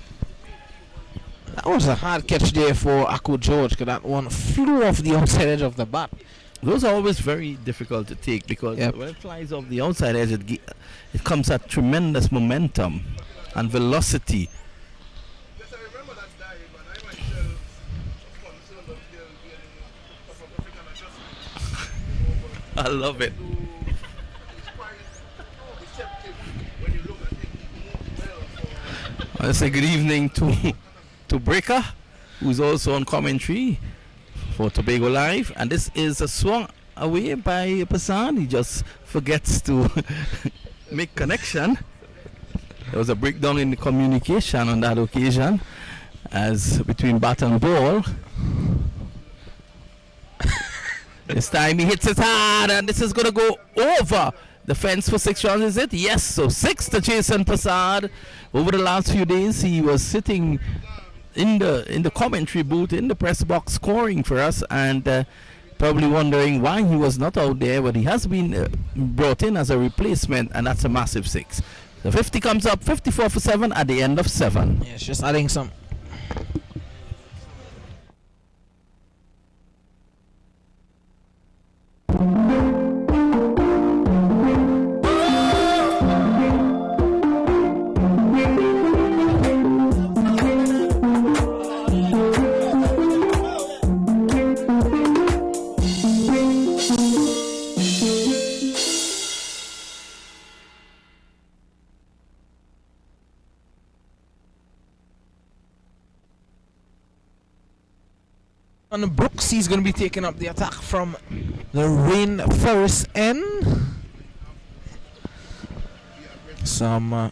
That was a hard catch there for Akko George, because that one flew off the outside edge of the bat. Those are always very difficult to take because when it flies off the outside edge, it comes at tremendous momentum and velocity. Yes, I remember that dive, and I myself was concerned of there being a South African adjustment. I love it. It's quite deceptive when you look at it. It moves well. I say good evening to Breaker, who's also on commentary for Tobago Live, and this is a swung away by Prasad. He just forgets to make connection. There was a breakdown in the communication on that occasion, as between bat and ball. This time he hits it hard, and this is going to go over the fence for 6 runs, is it? Yes, so 6 to Jason Prasad. Over the last few days, he was sitting in the commentary booth, in the press box, scoring for us, and probably wondering why he was not out there, but he has been brought in as a replacement, and that's a massive 6. The 50 comes up, 54 for 7 at the end of 7. Yes, just adding some. On Brooks, he's going to be taking up the attack from the rainforest end. Some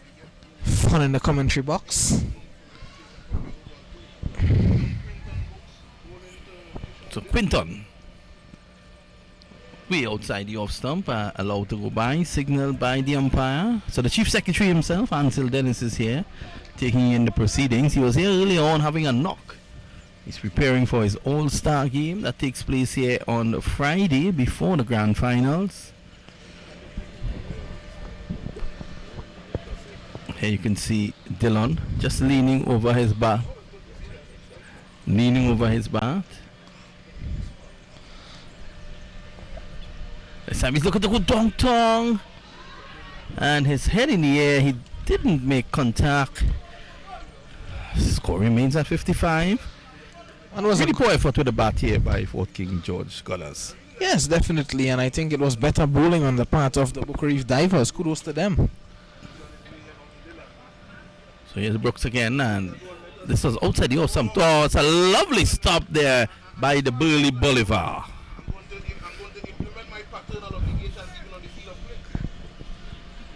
fun in the commentary box. So Quinton. Way outside the off stump, allowed to go by, signaled by the umpire. So the Chief Secretary himself, Ansel Dennis, is here, taking in the proceedings. He was here early on having a knock. He's preparing for his All-Star game that takes place here on Friday before the Grand Finals. Here you can see Dillon just leaning over his bat. This time he's looking to go dong-tong. And his head in the air, he didn't make contact. Score remains at 55. And it was really poor effort with the bat here by Fort King George Gunners. Yes, definitely, and I think it was better bowling on the part of the Booker Reef Divers. Kudos to them. So here's Brooks again, and this was outside the awesome. Oh, it's a lovely stop there by the Burley Bolivar. I'm going to implement my paternal obligations even on the field of play.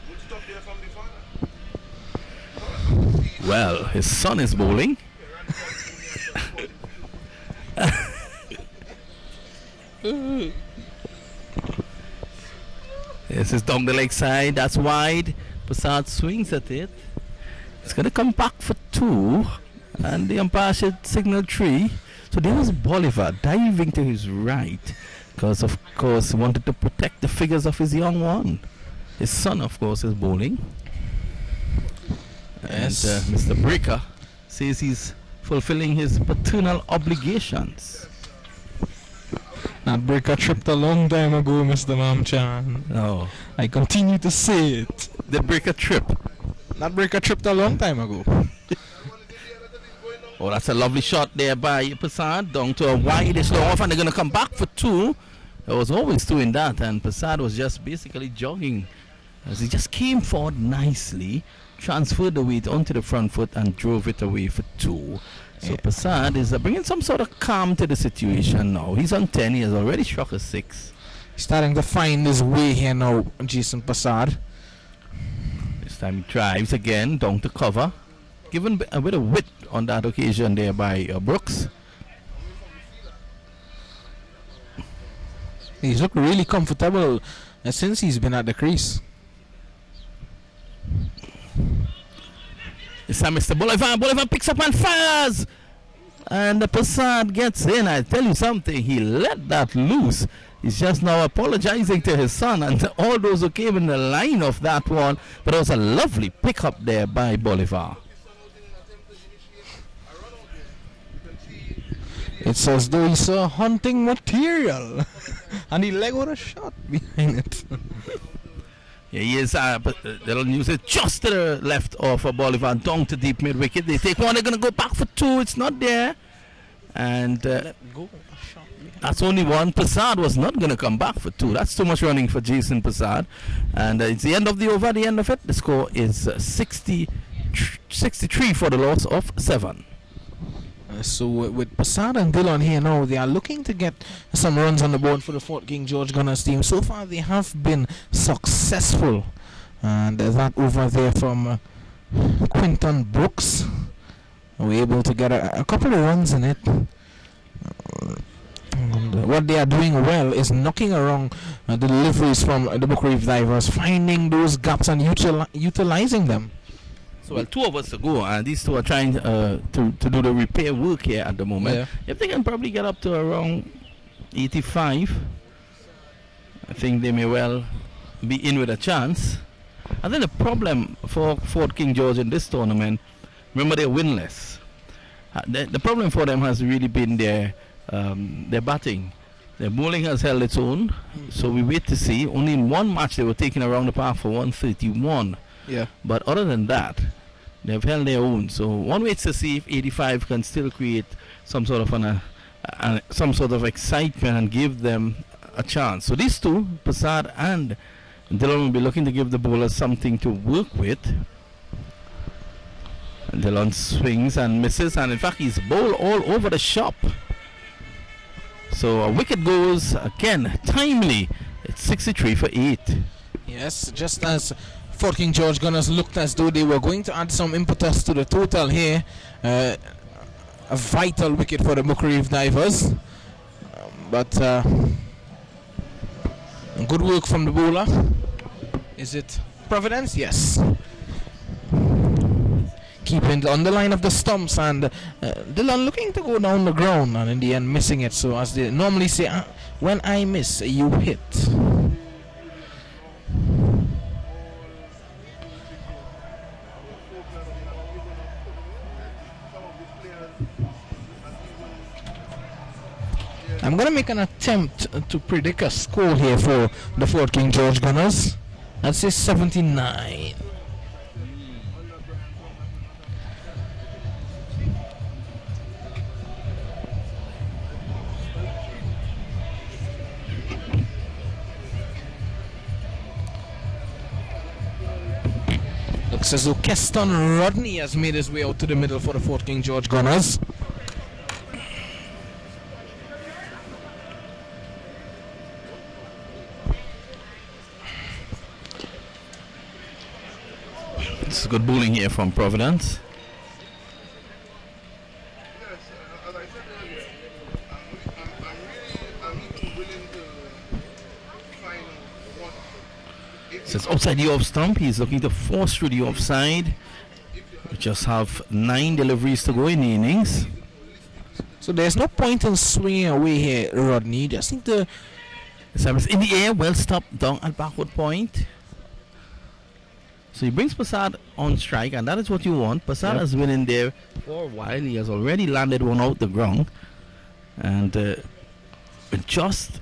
Good stop there from the father. Well, his son is bowling. This is down the leg side. That's wide. Passat swings at it. It's going to come back for 2. And the umpire should signal 3. So there was Bolivar diving to his right. Because, of course, he wanted to protect the figures of his young one. His son, of course, is bowling. Yes. And Mr. Breaker says he's fulfilling his paternal obligations. That breaker tripped a long time ago, Mr. Mamchan. Oh, I continue to say it. the Breaker trip. That breaker tripped a long time ago. Oh, that's a lovely shot there by Passad down to a wide-ish off, and they're going to come back for 2. There was always 2 in that, and Passad was just basically jogging as he just came forward nicely, transferred the weight onto the front foot and drove it away for 2. So Passad is bringing some sort of calm to the situation now. He's on 10. He has already struck a 6. Starting to find his way here now, Jason Passad. This time he drives again down to cover. Given a bit of width on that occasion there by Brooks. He's looked really comfortable since he's been at the crease. This time Mr. Bolivar picks up and fires, and the Passad gets in. I tell you something, he let that loose. He's just now apologizing to his son and to all those who came in the line of that one. But it was a lovely pickup there by Bolivar. It's as though he saw hunting material and he let out a shot behind it. Yeah, he is. They'll use it just to the left of Bolivar, down to deep mid wicket. They take 1. They're going to go back for 2. It's not there, and that's only 1. Passad was not going to come back for 2. That's too much running for Jason Passad, and it's the end of the over. The end of it, the score is 63 for the loss of 7. So with Passad and Dillon here now, they are looking to get some runs on the board for the Fort King George Gunners team. So far they have been successful, and that over there from Quinton Brooks, we're able to get a couple of runs in it. And what they are doing well is knocking around the deliveries from the Booker Reef Divers, finding those gaps and utilizing them. So, well, 2 of us to go, and these 2 are trying to do the repair work here at the moment. Yeah. If they can probably get up to around 85, I think they may well be in with a chance. I think the problem for Fort King George in this tournament, remember they're winless. The problem for them has really been their batting. Their bowling has held its own, so we wait to see. Only in 1 match they were taken around the park for 131. Yeah. But other than that, they've held their own. So one waits to see if 85 can still create some sort of some sort of excitement and give them a chance. So these 2, Passad and Dillon, will be looking to give the bowlers something to work with. And Dillon swings and misses, and in fact he's bowled all over the shop. So a wicket goes again, timely. It's 63 for 8. Yes, just as Fort King George Gunners looked as though they were going to add some impetus to the total here. A vital wicket for the Booker Reef Divers. But good work from the bowler. Is it Providence? Yes. Keeping on the line of the stumps, and Dylan looking to go down the ground and in the end missing it. So as they normally say, when I miss, you hit. I'm going to make an attempt to predict a score here for the Fort King George Gunners. I'd say 79. Looks as though Keston Rodney has made his way out to the middle for the Fort King George Gunners. This is good bowling here from Providence. Yes, as I said earlier, I'm even willing to find out what. So it's outside the off stump. He's looking to force through the offside. We just have 9 deliveries to go in the innings. So there's no point in swinging away here, Rodney. Just need to. The service in the air, well stopped down at backward point. So he brings Passad on strike, and that is what you want. Passad has been in there for a while. He has already landed one out the ground. And just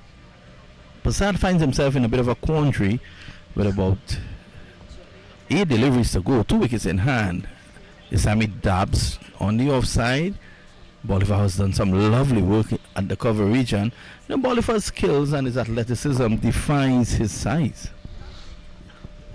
Passad finds himself in a bit of a quandary with about 8 deliveries to go, 2 wickets in hand. Isami dabs on the offside. Bolivar has done some lovely work at the cover region. Now Bolivar's skills and his athleticism defies his size.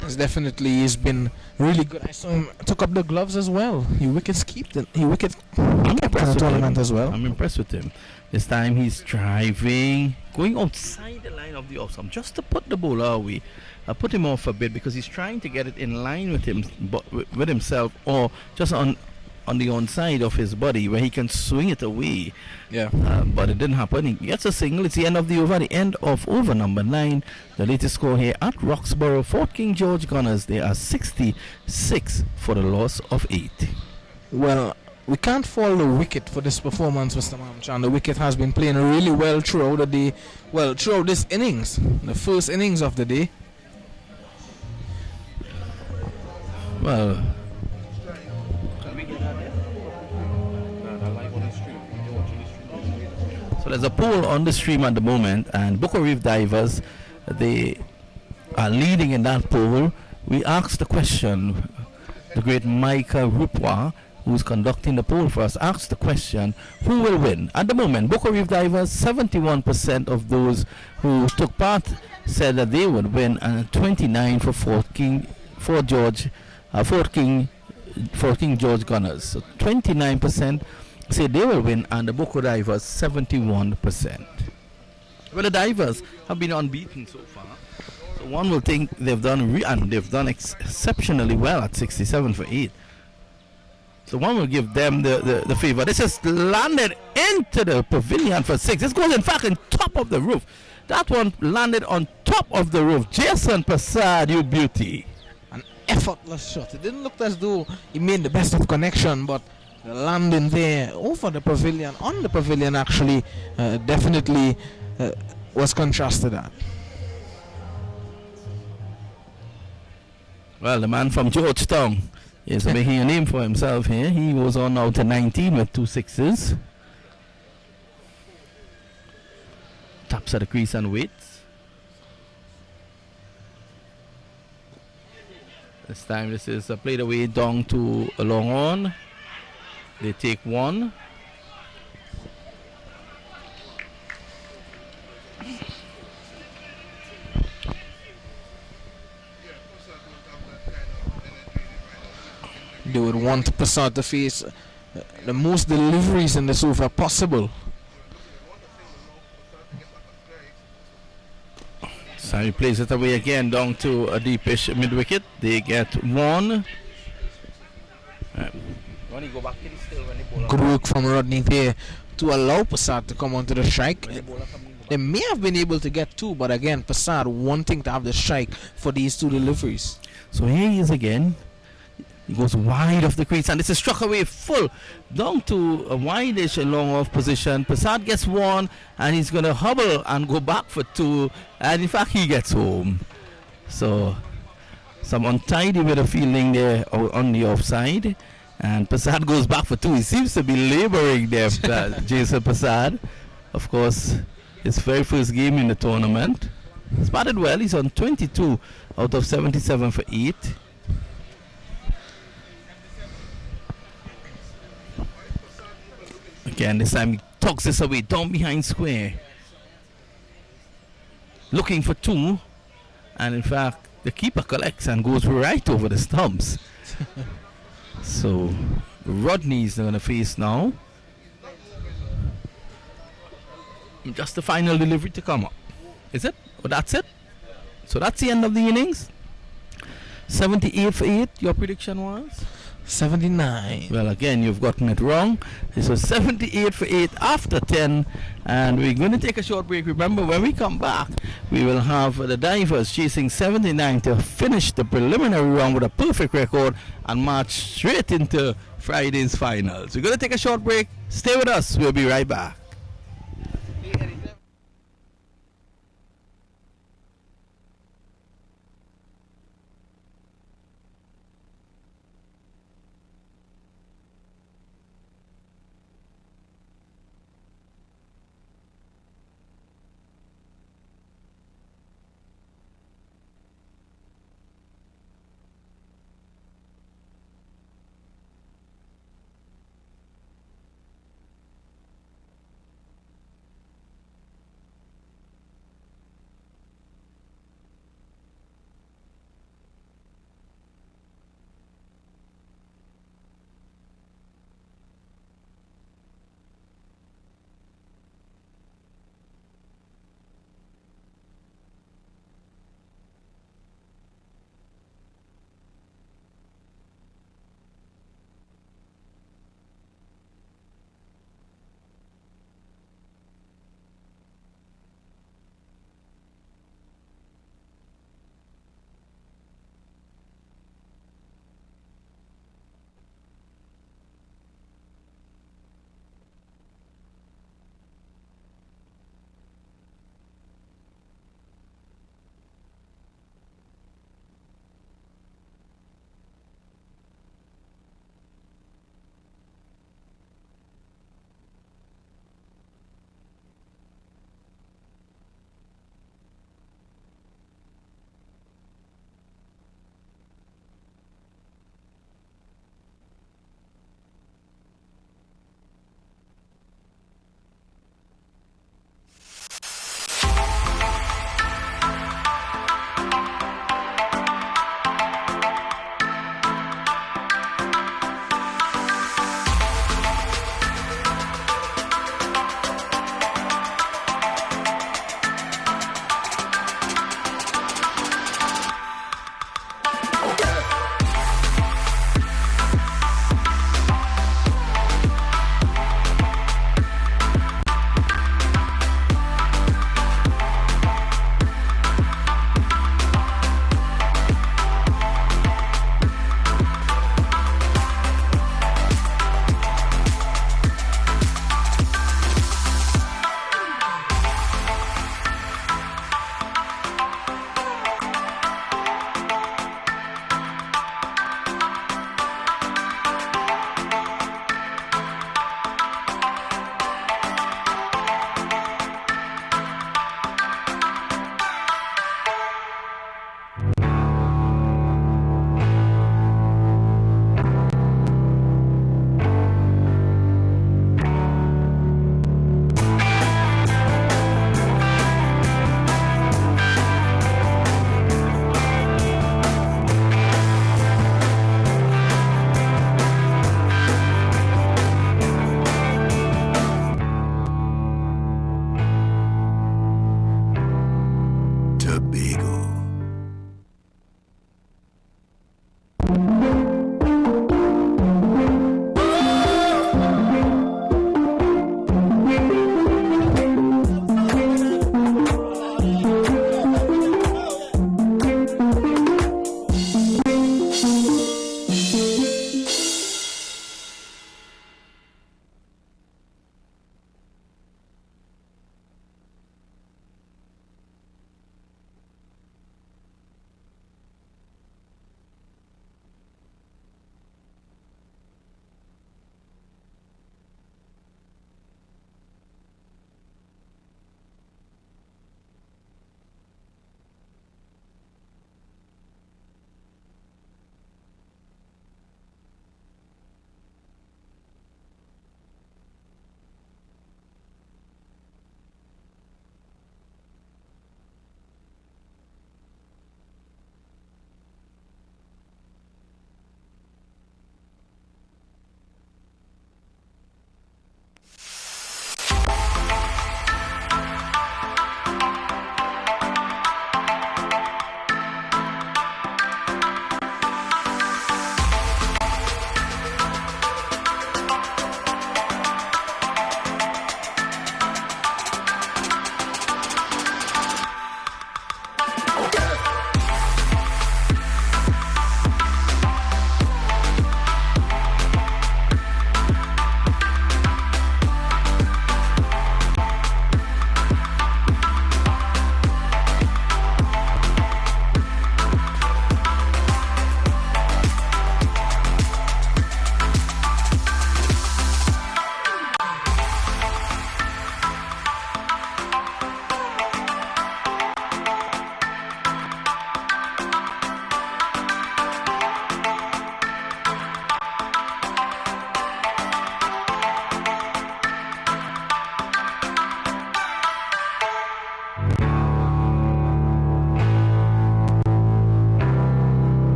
Yes, definitely, he's been really good. I saw him took up the gloves as well. He wickets kept it. He wicket kept in the tournament as well. I'm impressed with him. This time he's driving, going outside the line of the off stump just to put the bowler away. I put him off a bit because he's trying to get it in line with him, with himself, or just on the onside of his body where he can swing it away. Yeah. But it didn't happen. He gets a single. It's the end of the over. The end of over number 9. The latest score here at Roxborough. Fort King George Gunners. They are 66 for the loss of 8. Well, we can't fault the wicket for this performance, Mr. Mamchan. The wicket has been playing really well throughout the day. Well, throughout this innings, the first innings of the day. Well, so there's a poll on the stream at the moment, and Bucko Reef Divers, they are leading in that poll. We asked the question, the great Micah Rupwa, who's conducting the poll for us, asked the question, who will win? At the moment, Bucko Reef Divers, 71% of those who took part said that they would win, and 29 for Fort King George Gunners. So 29% say they will win, and the Bucko Divers 71%. Well, the Divers have been unbeaten so far, so one will think they've done exceptionally well at 67 for 8. So one will give them the favor. This has landed into the pavilion for 6. This goes in fact on top of the roof. That one landed on top of the roof. Jason Passad, you beauty. An effortless shot. It didn't look as though he made the best of connection, but the landing there over the pavilion, on the pavilion actually, definitely was contrasted at. Well, the man from Georgetown is making a name for himself here. He goes on now to 19 with 2 sixes. Taps at the crease and waits. This time this is played away down to a long on. They take 1. They would want Passad to face the most deliveries in this over possible. So he plays it away again down to a deepish mid wicket. They get 1. Good work from Rodney there to allow Passad to come onto the strike. They may have been able to get 2, but again, Prasad wanting to have the strike for these 2 deliveries. So here he is again. He goes wide of the crease, and this is struck away full down to a wide-ish long off position. Prasad gets 1, and he's going to hobble and go back for 2, and in fact he gets home. So some untidy bit of fielding there on the offside, and Prasad goes back for 2. He seems to be laboring there, Jason Prasad. Of course, his very first game in the tournament. He's batted well. He's on 22 out of 77 for 8. Again, this time he tucks this away down behind square, looking for 2, and in fact the keeper collects and goes right over the stumps. So Rodney's going to face now. Just the final delivery to come up. Is it? Oh, that's it. So that's the end of the innings. 78 for 8. Your prediction was? 79. Well, again, you've gotten it wrong. This was 78 for 8 after 10, and we're going to take a short break. Remember, when we come back, we will have the Divers chasing 79 to finish the preliminary round with a perfect record and march straight into Friday's finals. We're going to take a short break. Stay with us. We'll be right back.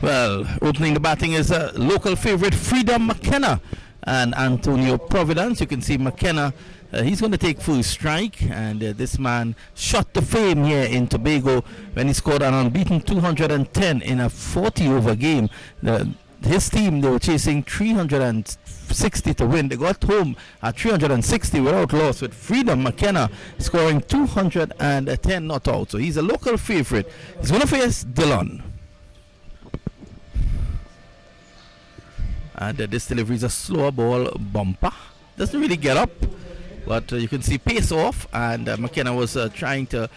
Well, opening the batting is a local favorite, Freedom McKenna and Antonio Providence. You can see McKenna, he's going to take full strike, and this man shot to fame here in Tobago when he scored an unbeaten 210 in a 40-over game. His team, they were chasing 360 to win. They got home at 360 without loss, with Freedom McKenna scoring 210 not out. So he's a local favorite. He's going to face Dillon. And this delivery is a slower ball bumper. Doesn't really get up, but you can see pace off, and McKenna was trying to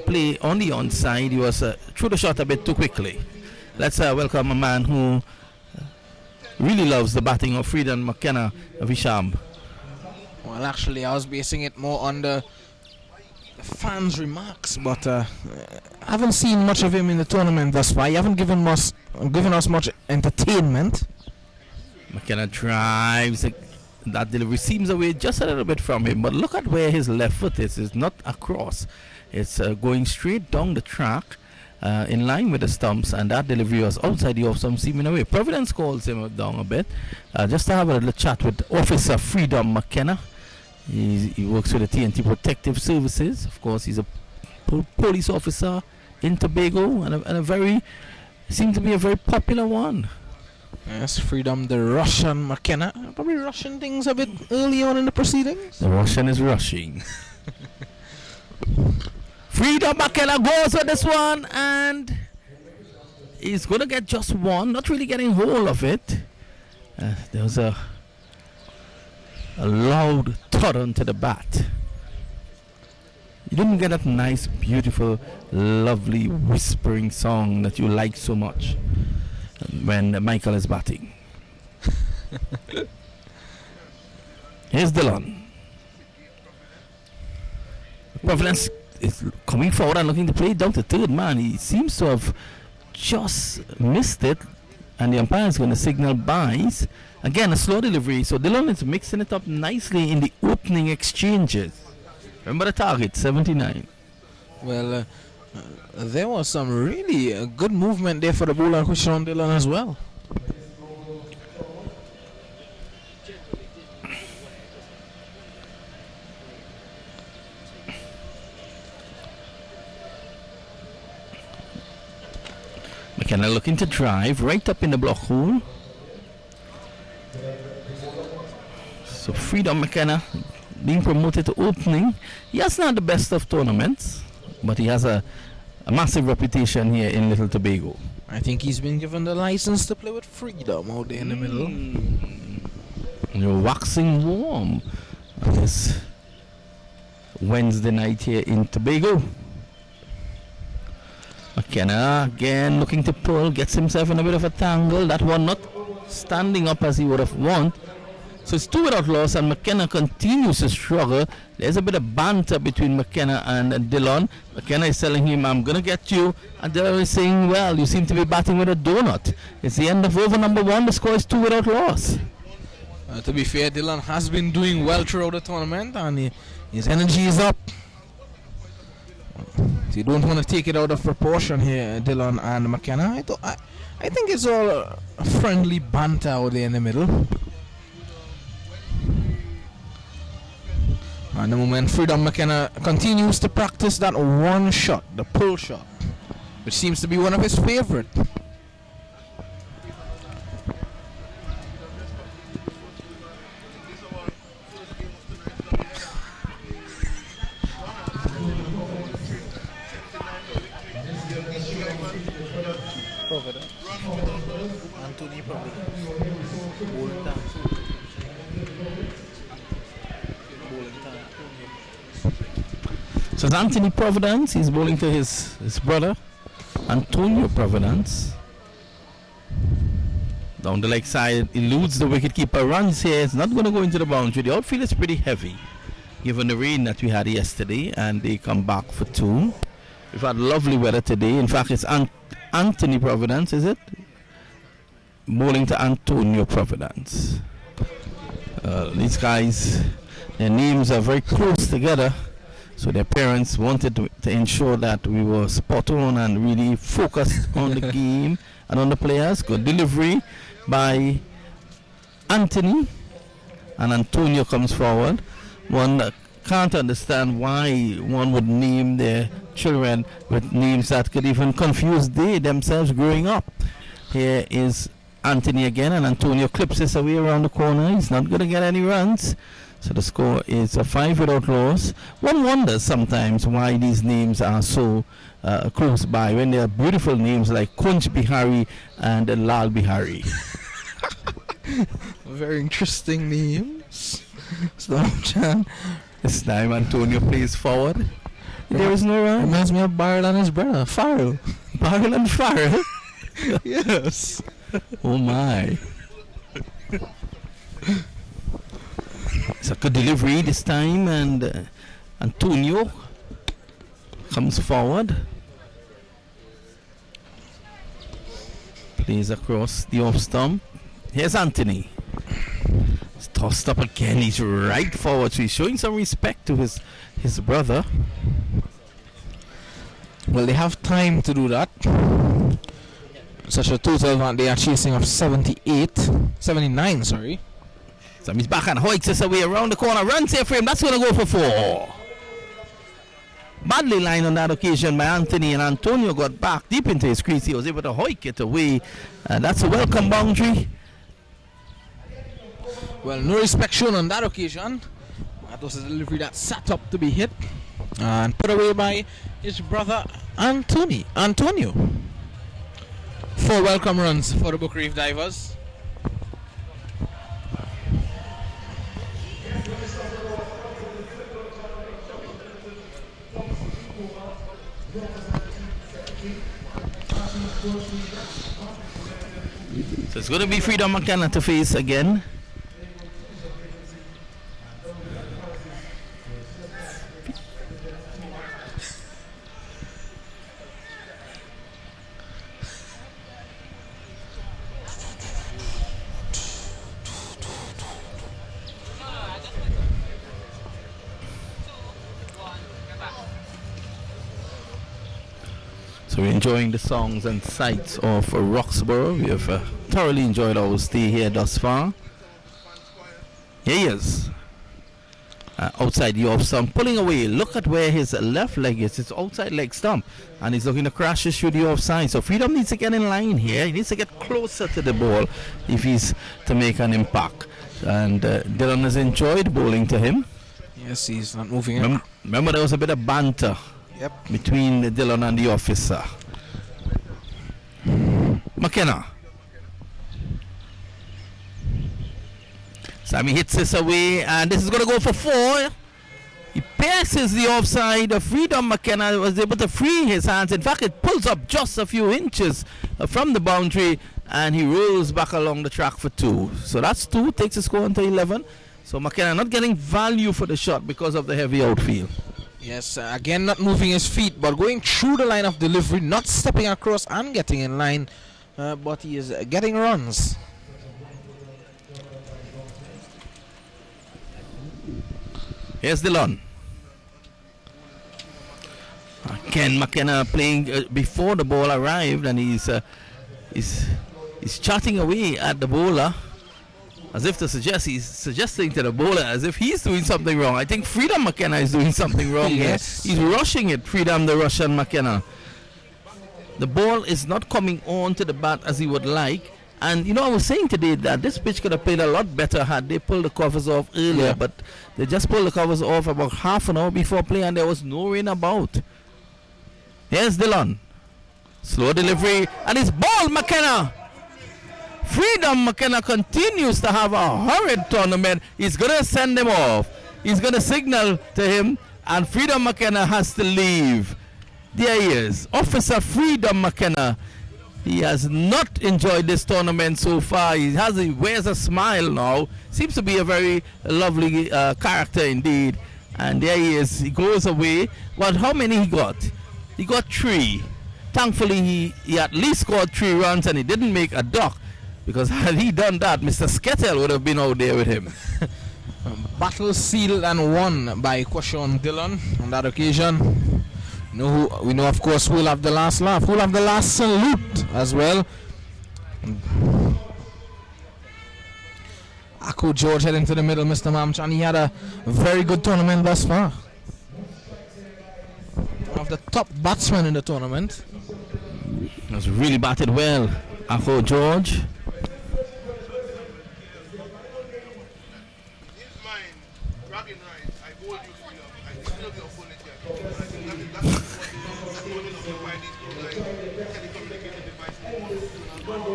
play on the onside. He was threw the shot a bit too quickly. Let's welcome a man who really loves the batting of Freedom McKenna, Visham. Well, actually, I was basing it more on the fans' remarks, but I haven't seen much of him in the tournament thus far. He haven't given us much entertainment. McKenna drives. That delivery seems away just a little bit from him, but look at where his left foot is. It's not across. It's going straight down the track in line with the stumps, and that delivery was outside the off stump, seeming away. Providence calls him down a bit just to have a little chat with Officer Freedom McKenna. He works with the TNT Protective Services. Of course, he's a police officer in Tobago, and a very, seems to be a very popular one. Yes, Freedom, the Russian McKenna. Probably rushing things a bit early on in the proceedings. The Russian is rushing. Freedom McKenna goes with this one, and he's going to get just one. Not really getting hold of it. There was a loud thud onto the bat. You didn't get that nice, beautiful, lovely whispering song that you like so much when Michael is batting. Here's Dillon. Providence is coming forward and looking to play down to third man. He seems to have just missed it, and the umpire is going to signal byes. Again, a slow delivery, so Dillon is mixing it up nicely in the opening exchanges. Remember the target, 79. Well, there was some really good movement there for the bowler, Christian Dillon, as well. McKenna looking to drive right up in the block hole. So Freedom McKenna being promoted to opening. He has not the best of tournaments, but he has a massive reputation here in Little Tobago. I think he's been given the license to play with Freedom out there in the middle. You're waxing warm on this Wednesday night here in Tobago. McKenna again looking to pull, gets himself in a bit of a tangle. That one not standing up as he would have wanted. So it's 2 without loss, and McKenna continues to struggle. There's a bit of banter between McKenna and Dillon. McKenna is telling him, I'm going to get you. And Dillon is saying, well, you seem to be batting with a donut. It's the end of over number 1. The score is 2 without loss. To be fair, Dillon has been doing well throughout the tournament, and his energy is up. So you don't want to take it out of proportion here, Dillon and McKenna. I think it's all a friendly banter out there in the middle. And the moment Freedom McKenna continues to practice that one shot, the pull shot, which seems to be one of his favorite. So it's Anthony Providence. He's bowling to his brother, Antonio Providence. Down the leg side, eludes the wicketkeeper, runs here. It's not going to go into the boundary. The outfield is pretty heavy, given the rain that we had yesterday, and they come back for 2. We've had lovely weather today. In fact, it's Anthony Providence, is it? Bowling to Antonio Providence. These guys, their names are very close together. So their parents wanted to ensure that we were spot on and really focused on the game and on the players. Good delivery by Anthony, and Antonio comes forward. One can't understand why one would name their children with names that could even confuse they themselves growing up. Here is Anthony again, and Antonio clips this away around the corner. He's not going to get any runs. So the score is a 5 without loss. One wonders sometimes why these names are so close by when they are beautiful names like Kunj Bihari and Lal Bihari. Very interesting names. Chan. This time Antonio plays forward. There is no run. Reminds me of Barrel and his brother, Farrell. Barrel and Farrell? Yes. Oh my. It's a good delivery this time, and Antonio comes forward. Plays across the off stump. Here's Anthony. It's tossed up again. He's right forward. So he's showing some respect to his brother. Well, they have time to do that. Such a total that they are chasing of 79, sorry. So he's back and hoiks this away around the corner. Runs here for him. That's going to go for 4. Badly lined on that occasion by Anthony, and Antonio got back deep into his crease. He was able to hoik it away. That's a welcome boundary. Well, no respect shown on that occasion. That was a delivery that sat up to be hit and put away by his brother Antonio. 4 welcome runs for the Book Reef Divers. So it's going to be Freedom McKenna to face again. So we're enjoying the songs and sights of Roxborough. We have thoroughly enjoyed our stay here thus far. Here he is. Outside the off stump, pulling away. Look at where his left leg is. It's outside leg stump. And he's looking to crash it through the offside. So Freedom needs to get in line here. He needs to get closer to the ball if he's to make an impact. And Dylan has enjoyed bowling to him. Yes, he's not moving in. Remember there was a bit of banter. Yep. Between Dylan and the officer. McKenna. Sammy hits this away, and this is going to go for 4. He passes the offside. Freedom McKenna was able to free his hands. In fact, it pulls up just a few inches from the boundary, and he rolls back along the track for 2. So that's 2, takes the score into 11. So McKenna not getting value for the shot because of the heavy outfield. Yes, again not moving his feet, but going through the line of delivery, not stepping across and getting in line, but he is getting runs. Here's Dylan. Again, McKenna playing before the ball arrived, and he's chatting away at the bowler. As if to suggest, he's suggesting to the bowler as if he's doing something wrong. I think Freedom McKenna is doing something wrong yes. here. He's rushing it, Freedom the Russian McKenna. The ball is not coming on to the bat as he would like. And, you know, I was saying today that this pitch could have played a lot better had they pulled the covers off earlier. Yeah. But they just pulled the covers off about half an hour before play, and there was no rain about. Here's Dylan. Slow delivery, and it's ball, McKenna. Freedom McKenna continues to have a horrid tournament. He's going to send him off. He's going to signal to him, and Freedom McKenna has to leave. There he is, Officer Freedom McKenna. He has not enjoyed this tournament so far. He wears a smile now. Seems to be a very lovely character indeed. And there he is. He goes away. Well, how many he got? He got 3. Thankfully, he at least scored 3 runs, and he didn't make a duck. Because had he done that, Mr. Skettel would have been out there with him. Battle sealed and won by Quashon Dillon on that occasion. We know, of course, who will have the last laugh, who will have the last salute as well. Ako George heading to the middle, Mr. Mamchan. He had a very good tournament thus far. One of the top batsmen in the tournament. Has really batted well, Ako George.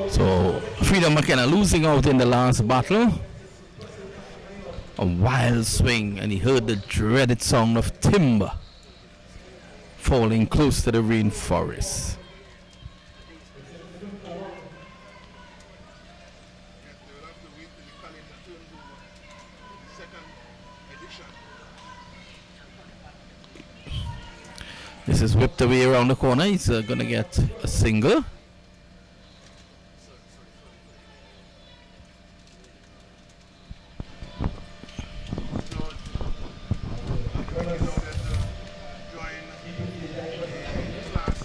So Freedom McKenna losing out in the last battle. A wild swing, and he heard the dreaded sound of timber falling close to the rainforest. This is whipped away around the corner. He's going to get a single.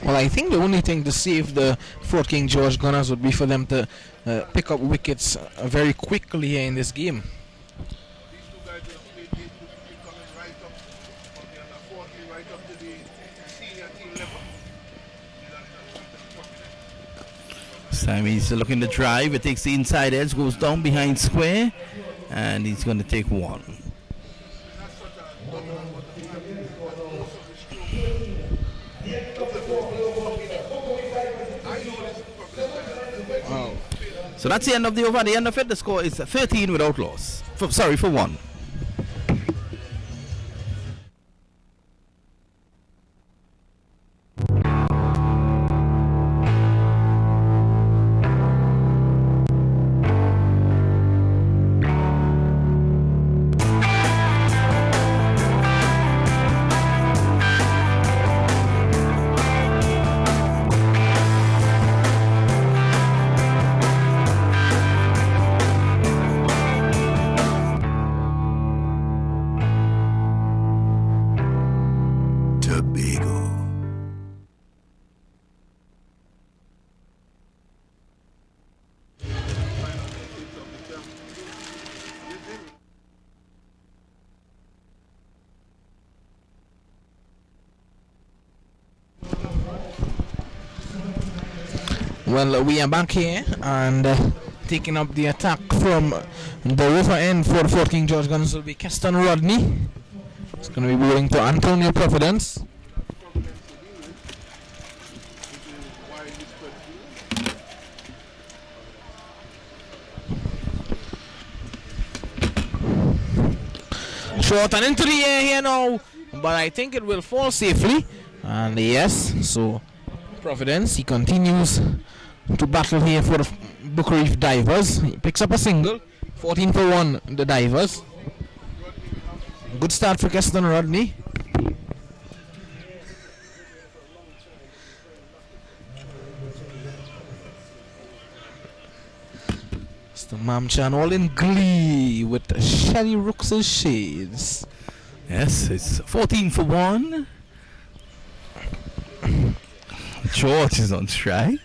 Well, I think the only thing to save the Fort King George Gunners would be for them to pick up wickets very quickly here in this game. This time he's looking to drive. It takes the inside edge, goes down behind square, and he's going to take one. So that's the end of the over. At the end of it, the score is 13 without loss. For 1. Well, we are back here and taking up the attack from the river end for the Fort King George Gunners will be Keston Rodney. It's going to be bowling to Antonio Providence. Short and into the air here now, but I think it will fall safely. And yes, so Providence, he continues to battle here for the Booker Reef Divers. He picks up a single, 14 for 1, the Divers. Good start for Keston Rodney. Mr. Mamchan all in glee with Shelly Rooks' shades. Yes, it's 14 for 1. George is on strike.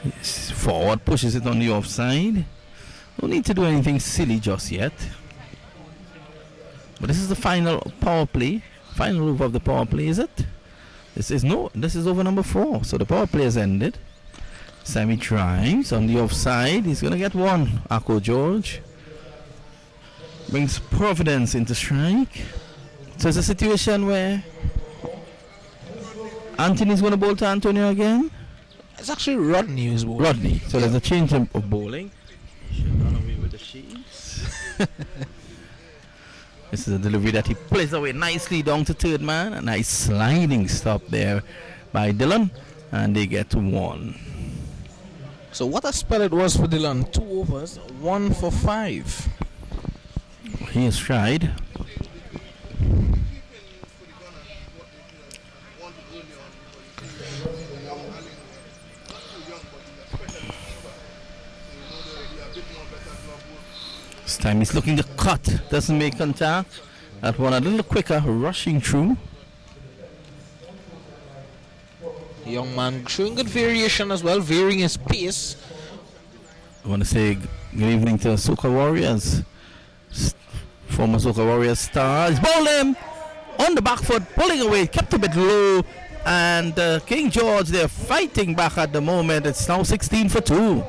Yes, forward pushes it on the offside. No need to do anything silly just yet. But this is the final power play. Final over of the power play, is it? This is over number 4. So the power play has ended. Sammy drives on the offside. He's going to get one. Ako George brings Providence into strike. So it's a situation where Anthony's going to bowl to Antonio again. It's actually Rodney who's bowling. Rodney. So there's a change of bowling. Should run away with the sheets. This is a delivery that he plays away nicely down to third man. A nice sliding stop there by Dillon. And they get to 1. So what a spell it was for Dillon. 2 overs, 1 for 5. He has tried. time he's looking to cut, doesn't make contact. That one a little quicker, rushing through. The young man showing good variation as well, varying his pace. I want to say good evening to Soca Warriors. Former Soca Warriors star. He's bowled him on the back foot, pulling away, kept a bit low. And King George, they're fighting back at the moment. It's now 16 for 2.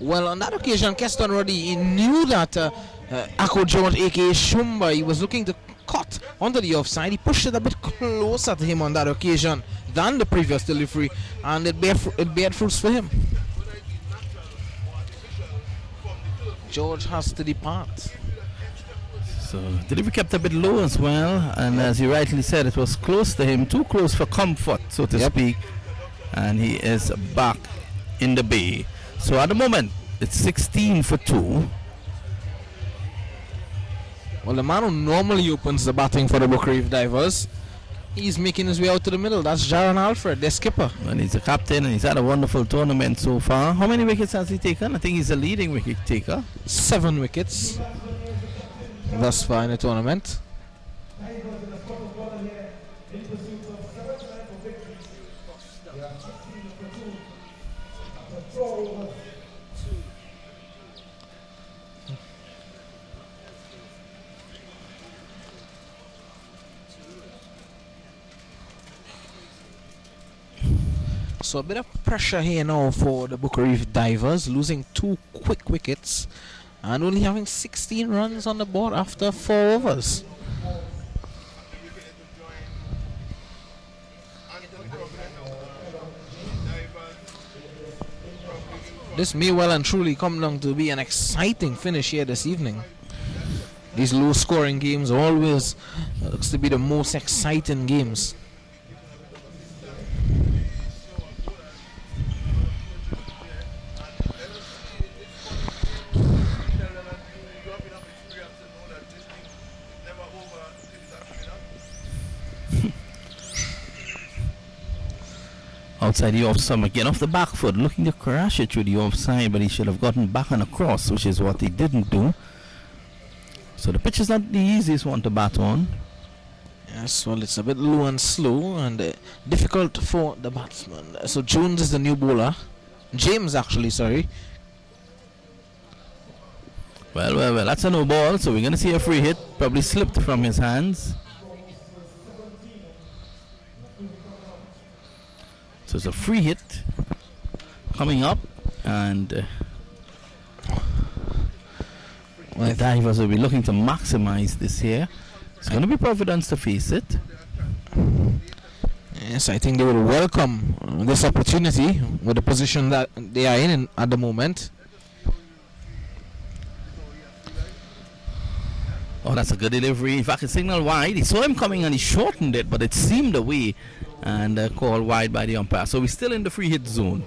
Well, on that occasion, Keston Roddy, he knew that Akko George, aka Shumba, he was looking to cut onto the offside. He pushed it a bit closer to him on that occasion than the previous delivery, and it bear fruits for him. George has to depart. So delivery kept a bit low as well, and as you rightly said, it was close to him, too close for comfort, so to speak. And he is back in the bay. So at the moment, it's 16 for 2. Well, the man who normally opens the batting for the Booker Reef Divers, he's making his way out to the middle. That's Jaron Alfred, their skipper. And he's a captain, and he's had a wonderful tournament so far. How many wickets has he taken? I think he's a leading wicket taker. 7 wickets thus far in the tournament. So a bit of pressure here now for the Booker Reef Divers, losing 2 quick wickets and only having 16 runs on the board after 4 overs. This may well and truly come down to be an exciting finish here this evening. These low scoring games always looks to be the most exciting games. Outside the offside again, off the back foot, looking to crash it through the offside, but he should have gotten back and across, which is what he didn't do. So the pitch is not the easiest one to bat on. Yes, well, it's a bit low and slow and difficult for the batsman. So Jones is the new bowler. James, actually, sorry. Well, that's a no ball, so we're going to see a free hit, probably slipped from his hands. So it's a free hit coming up, and the divers will be looking to maximize this here. It's going to be Providence to face it. Yes, I think they will welcome this opportunity with the position that they are in at the moment. Oh, that's a good delivery. In fact, it's signal wide. He saw him coming and he shortened it, but it seemed away and called wide by the umpire. So we're still in the free hit zone.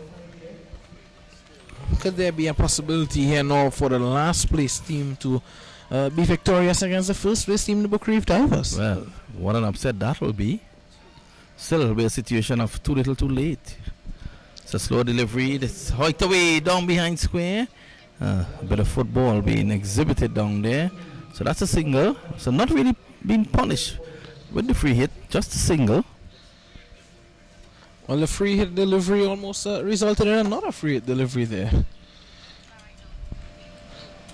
Could there be a possibility here now for the last place team to be victorious against the first place team, the Booker Reef Divers? Well, what an upset that will be. Still, it'll be a situation of too little too late. It's a slow delivery. It's hoiked away down behind square. A bit of football being exhibited down there. So that's a single. So not really being punished with the free hit, just a single. Well, the free hit delivery almost resulted in another free hit delivery there.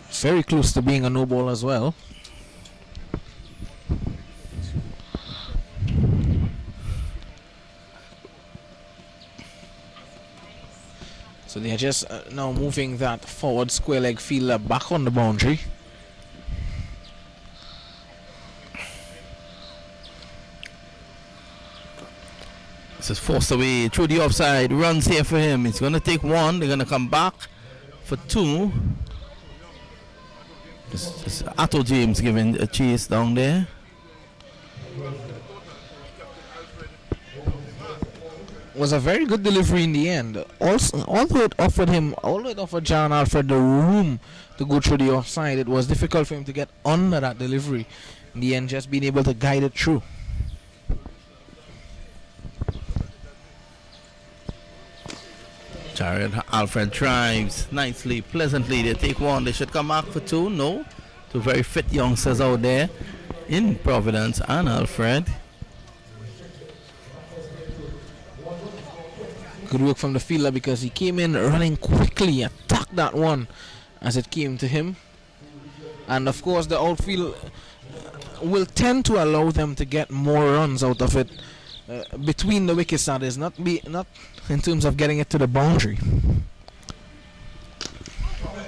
Very close to being a no ball as well. So they are just now moving that forward square leg fielder back on the boundary. This is forced away through the offside. Runs here for him. He's going to take 1. They're going to come back for 2. This is Atto James giving a chase down there. Was a very good delivery in the end. Also, although it offered John Alfred the room to go through the offside, it was difficult for him to get under that delivery. In the end, just being able to guide it through. Jared Alfred drives nicely, pleasantly. They take 1. They should come back for 2. No. Two very fit youngsters out there in Providence and Alfred. Good work from the fielder because he came in running quickly, attacked that one as it came to him. And of course the outfield will tend to allow them to get more runs out of it between the wickets, that is, not in terms of getting it to the boundary.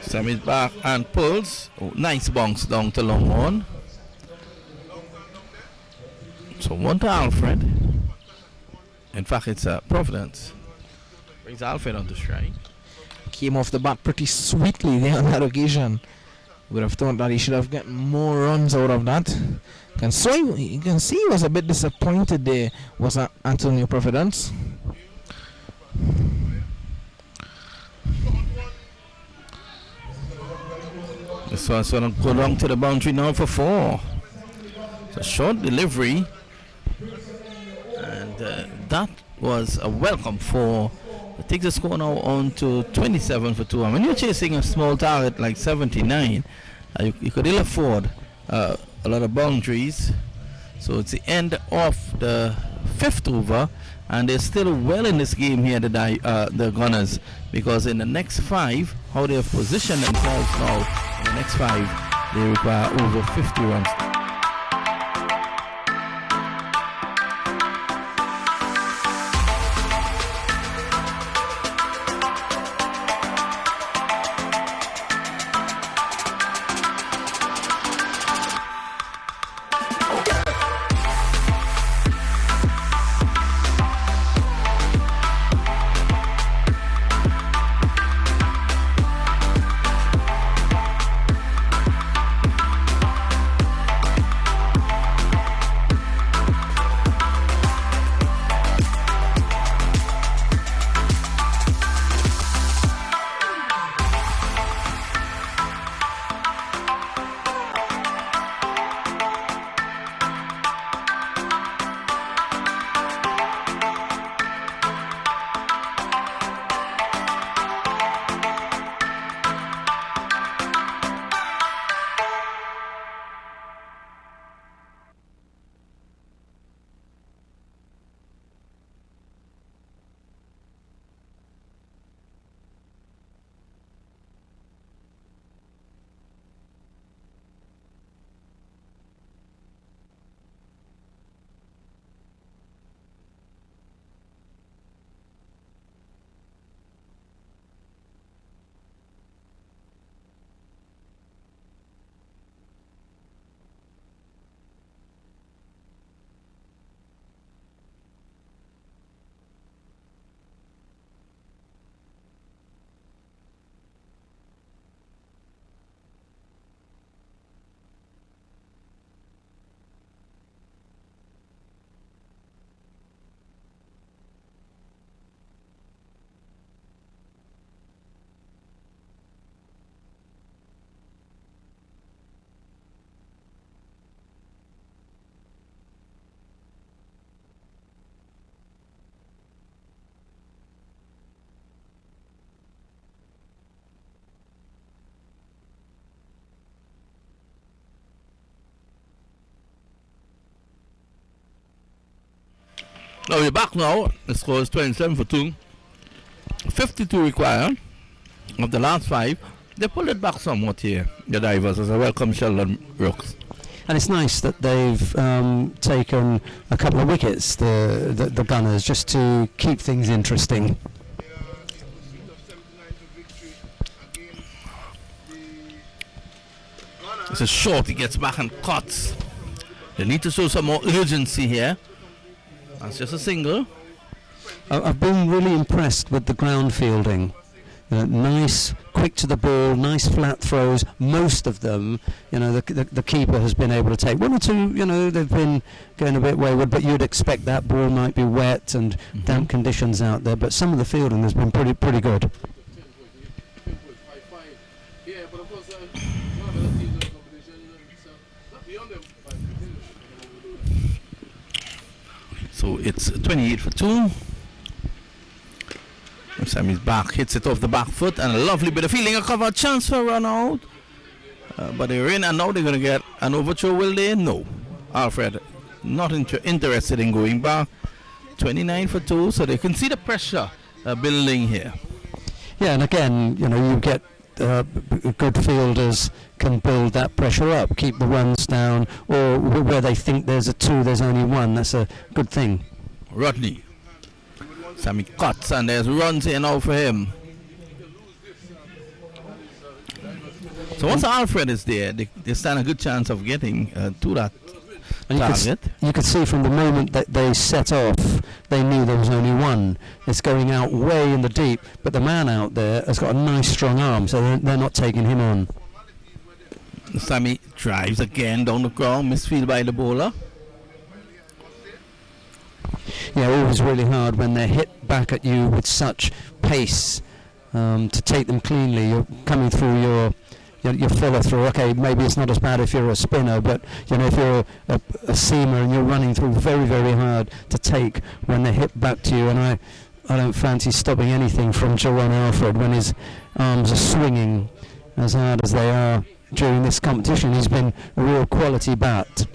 Sammy's back and pulls. Oh, nice bounce down to long on. So 1 to Alfred. In fact, it's Providence. Brings Alfred on to strike. Came off the bat pretty sweetly there on that occasion. Would have thought that he should have gotten more runs out of that. You can see he was a bit disappointed there, was Antonio Providence. This one's going to go long to the boundary now for 4. It's a short delivery. And that was a welcome 4. It takes the score now on to 27 for 2. And when you're chasing a small target like 79, you could ill afford a lot of boundaries. So it's the end of the 5th over, and they're still well in this game here, the Gunners, because in the next 5, how they have positioned themselves now, in the next 5, they require over 50 runs. Now we're back now. The score is 27 for 2. 52 required of the last 5. They pulled it back somewhat here, the divers, as a welcome Sheldon Brooks. And it's nice that they've taken a couple of wickets, the Gunners, just to keep things interesting. It's a short, he gets back and cuts. They need to show some more urgency here. That's just a single. I've been really impressed with the ground fielding. Nice, quick to the ball, nice flat throws. Most of them, the keeper has been able to take. 1 or 2, they've been going a bit wayward, but you'd expect that ball might be wet and damp conditions out there. But some of the fielding has been pretty good. So it's 28 for 2. Sammy's back, hits it off the back foot, and a lovely bit of fielding, a cover chance for a run out. But they're in, and now they're going to get an overthrow, will they? No. Alfred, not interested in going back. 29 for 2, so they can see the pressure building here. Yeah, and again, you get good fielders can build that pressure up, keep the runs down, or where they think there's a 2, there's only 1. That's a good thing. Rodney. Sammy cuts, and there's runs here now for him. So once Alfred is there, they stand a good chance of getting to that target. You could see from the moment that they set off, they knew there was only 1. It's going out way in the deep, but the man out there has got a nice strong arm, so they're not taking him on. Sammy drives again down the ground, misfield by the bowler. Yeah, always really hard when they're hit back at you with such pace to take them cleanly. You're coming through your follow through. Okay, maybe it's not as bad if you're a spinner, but if you're a seamer and you're running through very, very hard to take when they hit back to you. And I don't fancy stopping anything from Jerron Alfred when his arms are swinging as hard as they are during this competition. He's been a real quality bat.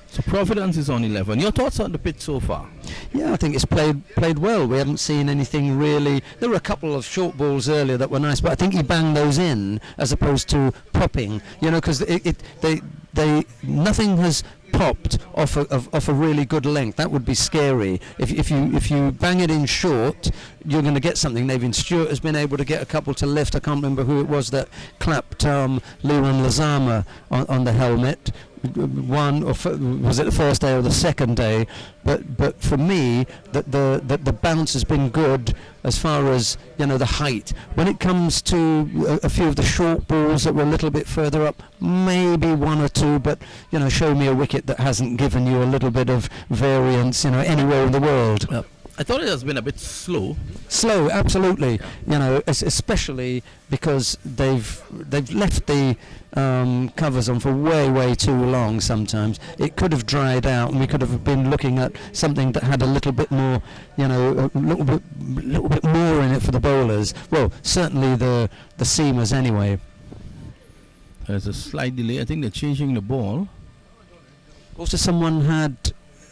So Providence is on 11. Your thoughts on the pitch so far? Yeah, I think it's played well. We haven't seen anything really. There were a couple of short balls earlier that were nice, but I think he banged those in as opposed to popping. Because nothing has popped off a really good length. That would be scary. If you bang it in short, you're going to get something. Nathan Stewart has been able to get a couple to lift. I can't remember who it was that clapped Liran Lazama on the helmet. One, or was it the first day or the second day? But for me, the bounce has been good as far as the height. When it comes to a few of the short balls that were a little bit further up, maybe 1 or 2. But show me a wicket that hasn't given you a little bit of variance, anywhere in the world. I thought it has been a bit slow. Slow, absolutely. Especially because they've left the covers on for way too long. Sometimes it could have dried out, and we could have been looking at something that had a little bit more, a little bit more in it for the bowlers. Well, certainly the seamers anyway. There's a slight delay. I think they're changing the ball. Also, someone had.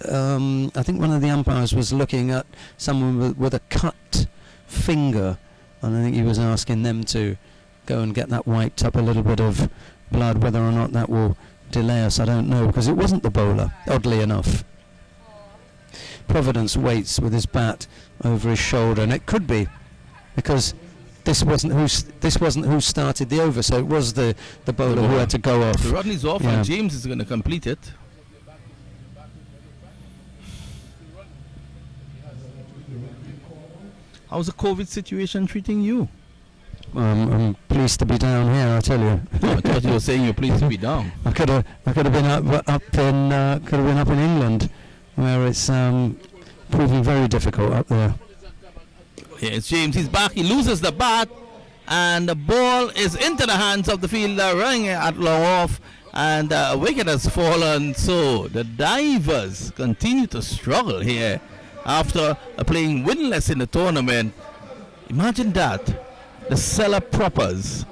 I think one of the umpires was looking at someone with a cut finger, and I think he was asking them to go and get that wiped up, a little bit of blood. Whether or not that will delay us, I don't know, because it wasn't the bowler, oddly enough. Providence waits with his bat over his shoulder, and it could be because this wasn't who started the over, so it was the bowler who had to go off. So Rodney's off, and James is going to complete it. How's the COVID situation treating you? I'm pleased to be down here, I tell you. I thought you were saying you're pleased to be down. I could have been up in England, where it's proving very difficult up there. Here's James. He's back. He loses the bat, and the ball is into the hands of the fielder, running at long off, and a wicket has fallen. So the Divers continue to struggle here after playing winless in the tournament. Imagine that. The Cellar Proppers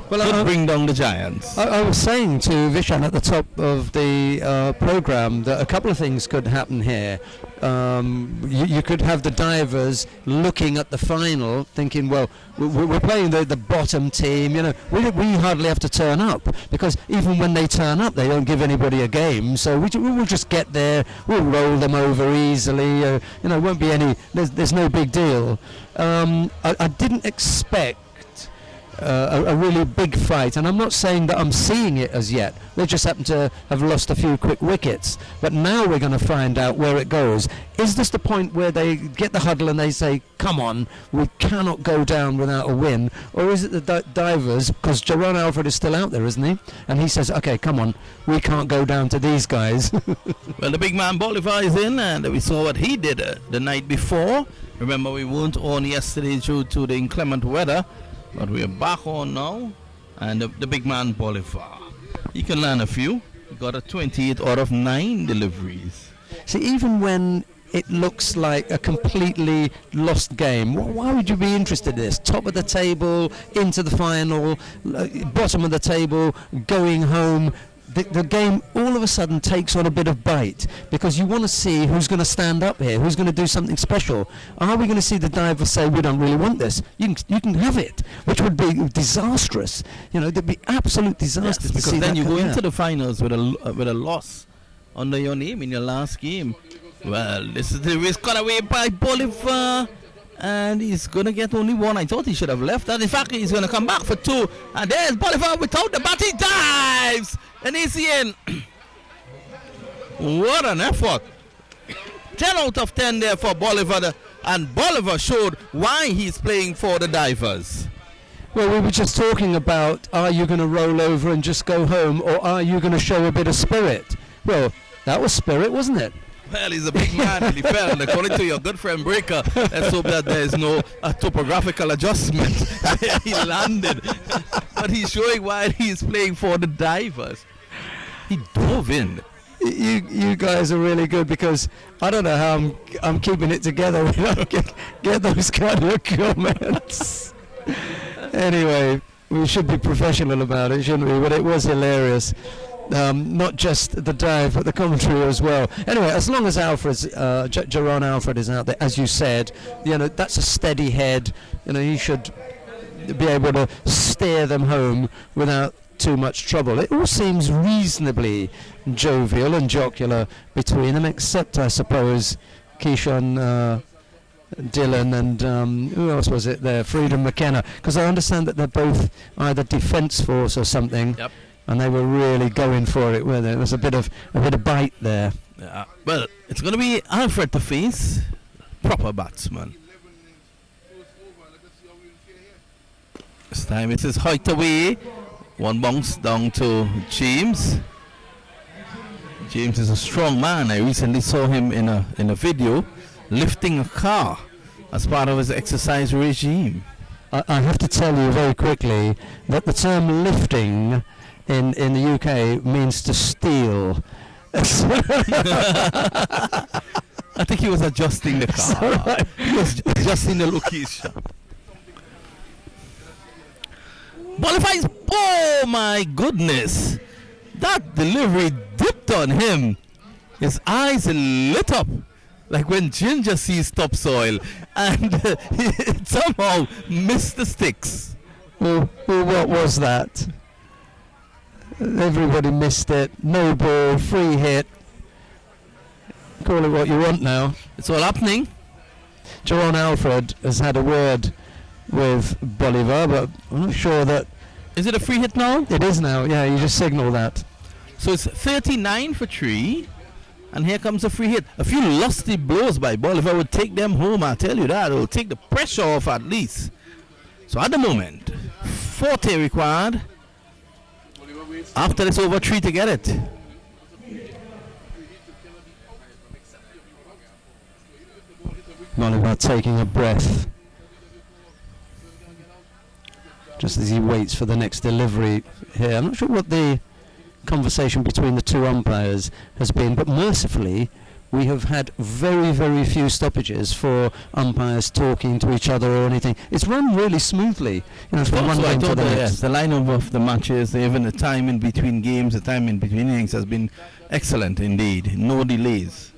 could bring down the Giants. I was saying to Vishan at the top of the program that a couple of things could happen here. You could have the Divers looking at the final, thinking, well, we're playing the bottom team. We hardly have to turn up, because even when they turn up, they don't give anybody a game. So we'll just get there. We'll roll them over easily. Won't be any. There's no big deal. I didn't expect a really big fight, and I'm not saying that I'm seeing it as yet. They just happen to have lost a few quick wickets, but now we're going to find out where it goes. Is this the point where they get the huddle and they say, come on, we cannot go down without a win? Or is it the Divers, because Jerron Alfred is still out there, isn't he? And he says, okay, come on, we can't go down to these guys. Well, the big man Bolivar is in, and we saw what he did the night before. Remember, we weren't on yesterday due to the inclement weather, but we are back on now, and the big man Bolivar, he can land a few. He got a 28 out of 9 deliveries. See, even when it looks like a completely lost game. Why would you be interested in this? Top of the table, into the final, bottom of the table, going home. The game all of a sudden takes on a bit of bite because you want to see who's going to stand up here, who's going to do something special. Are we going to see the divers say, we don't really want this? You can have it, which would be disastrous. You know, it'd be absolute disaster. Yes, to because see then that you come go out. into the finals with a loss under your name in your last game. Well, this is the risk cut away by Bolivar. And he's going to get only one. I thought he should have left. And in fact, he's going to come back for two. And there's Bolivar without the bat. He dives. And he's in. What an effort. 10 out of 10 there for Bolivar. And Bolivar showed why he's playing for the Divers. Well, we were just talking about, are you going to roll over and just go home, or are you going to show a bit of spirit? Well, that was spirit, wasn't it? Well, he's a big man and he fell. And according to your good friend Breaker, let's hope that there is no topographical adjustment where he landed. But he's showing why he's playing for the Divers. He dove in. You guys are really good because I don't know how I'm keeping it together when I get those kind of comments. Anyway, we should be professional about it, shouldn't we? But it was hilarious. Not just the dive, but the commentary as well. Anyway, as long as Jerron Alfred is out there, as you said, you know, that's a steady head. You know, he should be able to steer them home without too much trouble. It all seems reasonably jovial and jocular between them, except, I suppose, Keyshawn Dillon and who else was it there? Freedom McKenna. Because I understand that they're both either Defence Force or something. Yep. And they were really going for it, weren't they? There was a bit of bite there. Yeah. Well, it's going to be Alfred to face. Proper batsman. This time it is height away. One bounce down to James. James is a strong man. I recently saw him in a video lifting a car as part of his exercise regime. I have to tell you very quickly that the term lifting in the UK means to steal. I think he was adjusting the car. Right. He was adjusting the location. Bolivar, oh my goodness, that delivery dipped on him. His eyes lit up like when ginger sees topsoil, and he somehow missed the sticks. Well, what was that? Everybody missed it. No ball, free hit. Call it what you want now. It's all happening. Jerron Alfred has had a word with Bolivar, but I'm not sure that Is it a free hit now? it is now. Yeah, you just signal that. So it's 39 for 3. And here comes a free hit. A few lusty blows by Bolivar would take them home, I tell you that. It will take the pressure off at least. So at the moment, 40 required. After this over 3 to get it. Bolivar taking a breath just as he waits for the next delivery here. I'm not sure what the conversation between the two umpires has been, but mercifully we have had very, very few stoppages for umpires talking to each other or anything. It's run really smoothly, you know, from one game to the next. Yes, the lineup of the matches, even the time in between games, the time in between innings has been excellent indeed. No delays.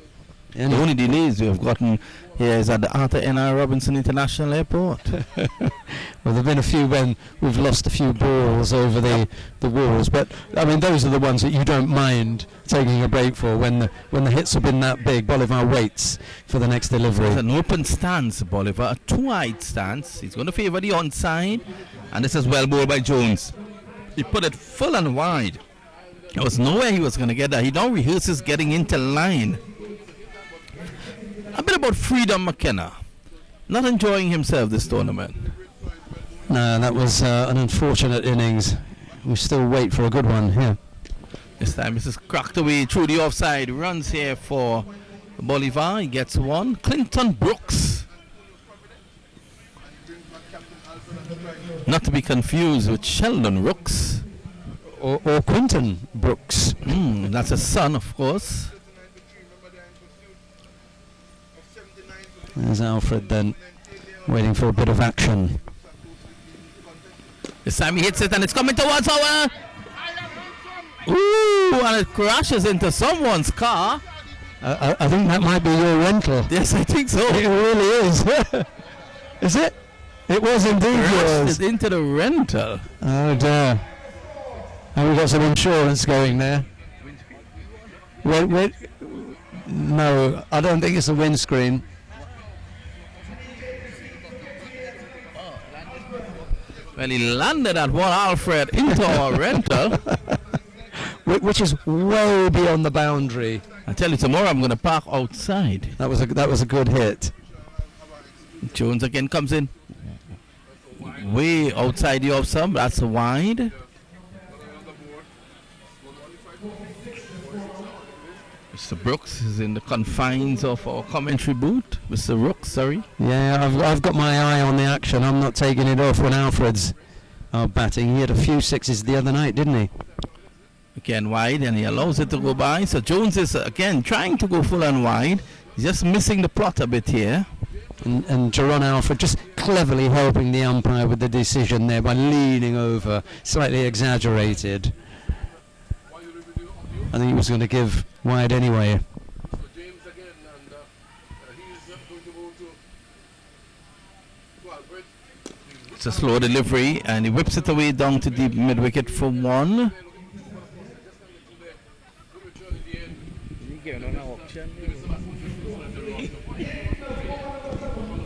The only delays we have gotten here is at the Arthur N.R. Robinson International Airport. Well, there have been a few when we've lost a few balls over the walls, but I mean those are the ones that you don't mind taking a break for when the hits have been that big. Bolivar waits for the next delivery. It's an open stance, Bolivar, a two-eyed stance. He's going to favour the onside, and this is well bowled by Jones. He put it full and wide. There was nowhere he was going to get that. He now rehearses getting into line. A bit about Freedom McKenna. Not enjoying himself this tournament. No, that was an unfortunate innings. We still wait for a good one here. This time this is cracked away through the offside. Runs here for Bolivar. He gets one. Clinton Brooks. Not to be confused with Sheldon Rooks. Or Quinton Brooks. That's a son, of course. There's Alfred then, waiting for a bit of action. This time he hits it and it's coming towards our... Ooh, and it crashes into someone's car. I think that might be your rental. Yes, I think so. It really is. Is it? It was indeed yours. Crashed into the rental. Oh dear. And we've got some insurance going there. Wait. No, I don't think it's a windscreen. Well, he landed that one Alfred into our rental. Which is way beyond the boundary. I tell you, tomorrow I'm going to park outside. That was a good hit. Jones again comes in. Way outside the off stump. That's wide. Mr. Brooks is in the confines of our commentary booth. Mr. Brooks, sorry. Yeah, I've got my eye on the action. I'm not taking it off when Alfred's batting. He had a few sixes the other night, didn't he? Again wide, and he allows it to go by. So Jones is again trying to go full and wide. He's just missing the plot a bit here. And Jerron Alfred just cleverly helping the umpire with the decision there by leaning over, slightly exaggerated. I think he was going to give wide anyway. So James again, and he's going to go to Alfred. It's a slow delivery, and he whips it away down to deep mid wicket for one.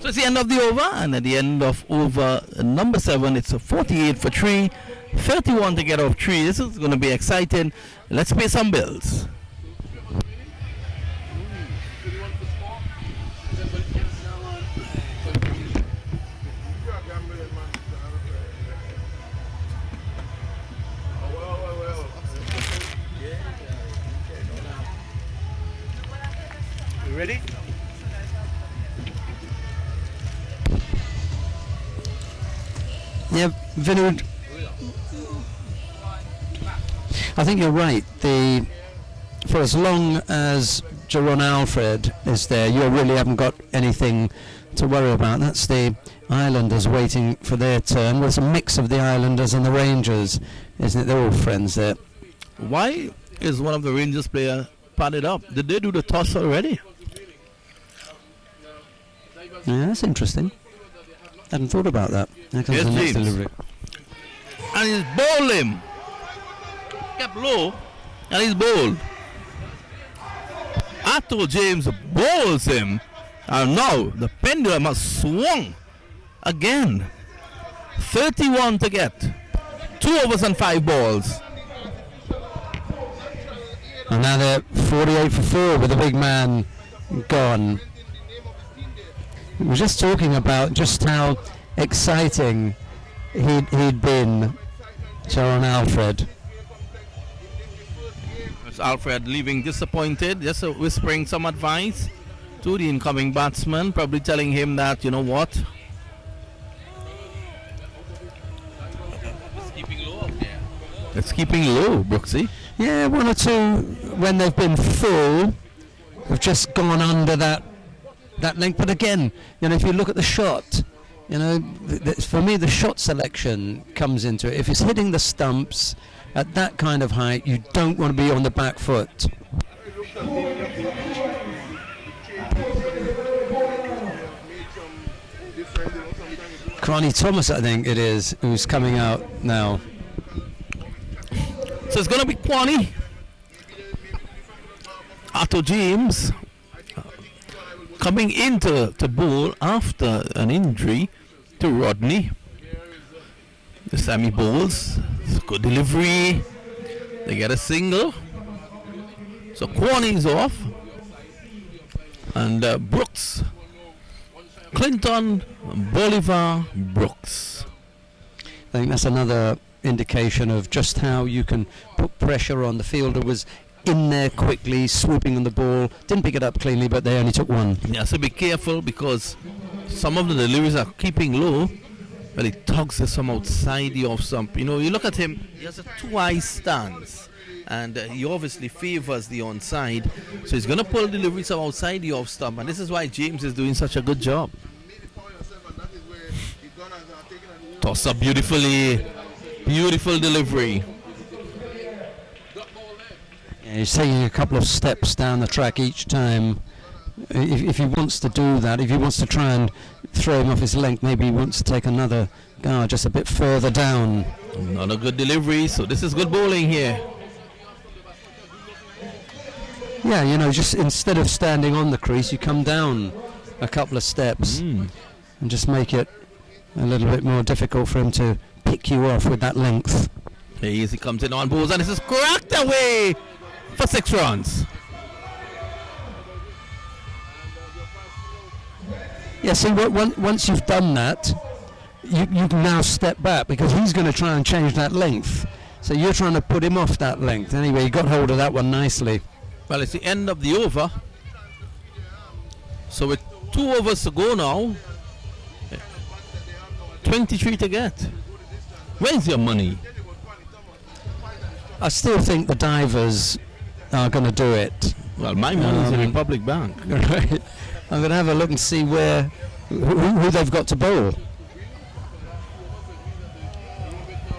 So it's the end of the over, and at the end of over number 7, it's a 48 for 3, 31 to get off 3. This is going to be exciting. Let's pay some bills. You ready? Yeah, Vinod. I think you're right. For as long as Jerron Alfred is there, you really haven't got anything to worry about. That's the Islanders waiting for their turn. Well, it's a mix of the Islanders and the Rangers, isn't it? They're all friends there. Why is one of the Rangers players padded up? Did they do the toss already? Yeah, that's interesting. Hadn't thought about that. There comes Here's the next James. delivery. And he's bowled him. Kept low, and he's bowled. Atto James bowls him, and now the pendulum has swung again. 31 to get. 2 overs and 5 balls. And now they're 48 for 4 with the big man gone. We were just talking about just how exciting he'd been, Jerron Alfred. It's Alfred leaving disappointed, just whispering some advice to the incoming batsman, probably telling him that, you know what? It's keeping low up there. It's keeping low, Brooksy. Yeah, 1 or 2 when they've been full have just gone under that length. But again, if you look at the shot, for me the shot selection comes into it. If it's hitting the stumps at that kind of height, you don't want to be on the back foot. Cronny Thomas, I think it is, who's coming out now. So it's going to be Kwani. Atto James coming into bowl after an injury to Rodney. The Sammy bowls. Good delivery. They get a single. So Kwani's off. And Brooks. Clinton Bolivar Brooks. I think that's another indication of just how you can put pressure on. The fielder was in there quickly, swooping on the ball, didn't pick it up cleanly, but they only took 1. Yeah, so be careful because some of the deliveries are keeping low, but it tugs us from outside the off stump. You look at him, he has a 2-eye stance. and he obviously favors the onside. So he's going to pull deliveries from outside the off stump, and this is why James is doing such a good job. Toss up beautifully. Beautiful delivery. Yeah, he's taking a couple of steps down the track each time. If he wants to do that, if he wants to try and throw him off his length, maybe he wants to take another guard just a bit further down. Not a good delivery, so this is good bowling here. Yeah, you know, just instead of standing on the crease, you come down a couple of steps and just make it a little bit more difficult for him to pick you off with that length. Here he comes in on balls, and this is cracked away for 6 runs. Yeah, see, once you've done that, you can now step back because he's going to try and change that length. So you're trying to put him off that length. Anyway, he got hold of that one nicely. Well, it's the end of the over. So with 2 overs to go now, 23 to get. Where's your money? I still think the divers are going to do it. Well, my money's in Republic Bank. Right. I'm going to have a look and see who they've got to bowl.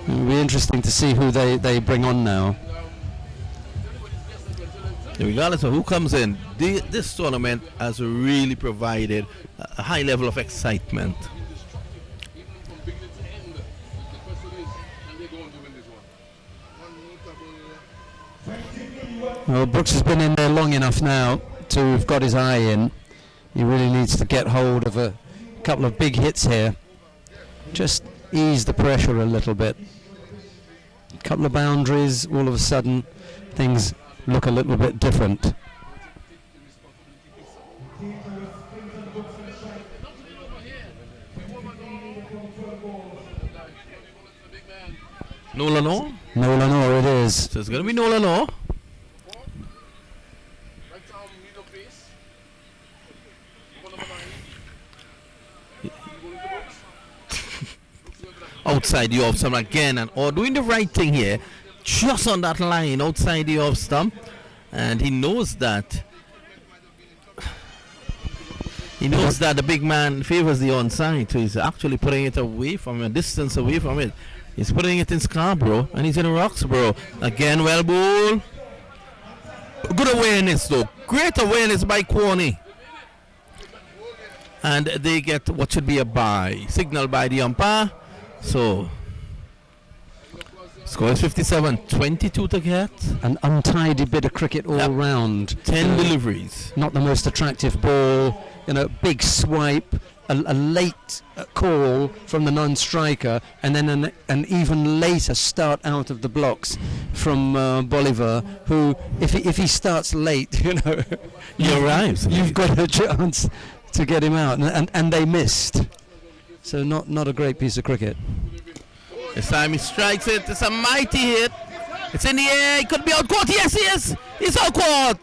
It'll be interesting to see who they bring on now. Regardless of who comes in, this tournament has really provided a high level of excitement. Well, Brooks has been in there long enough now to have got his eye in. He really needs to get hold of a couple of big hits here. Just ease the pressure a little bit. A couple of boundaries, all of a sudden things look a little bit different. Nolan Nolan it is. So it's going to be Nolan outside the off stump again, and doing the right thing here, just on that line outside the off stump, and he knows that the big man favors the onside, so he's actually putting it away from a distance away from it. He's putting it in Scarborough, and he's in Roxborough again. Well ball, good awareness though, great awareness by Quoney, and they get what should be a bye signal by the umpire. So, score is 57, 22 to get. An untidy bit of cricket all round. 10 deliveries. Not the most attractive ball, big swipe, a late call from the non-striker, and then an even later start out of the blocks from Bolivar, who, if he starts late, he arrives. You've got a chance to get him out, and they missed. So not a great piece of cricket. This time he strikes it. It's a mighty hit. It's in the air. He could be out caught. Yes, he is. He's out caught.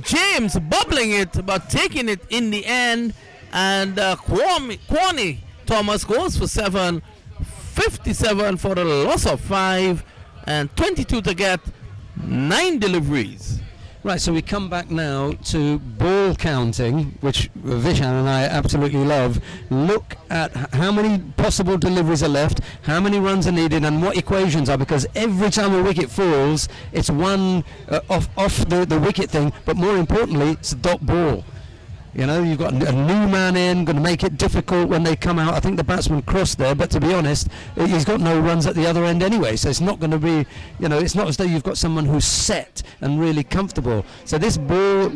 James bubbling it, but taking it in the end. And Kwame Thomas goes for 7. 57 for the loss of 5. And 22 to get. 9 deliveries. Right, so we come back now to ball counting, which Vishan and I absolutely love. Look at how many possible deliveries are left, how many runs are needed, and what equations are, because every time a wicket falls, it's one off the wicket thing, but more importantly, it's a dot ball. You've got a new man in, going to make it difficult when they come out. I think the batsman crossed there, but to be honest, he's got no runs at the other end anyway, so it's not going to be, it's not as though you've got someone who's set and really comfortable. So this ball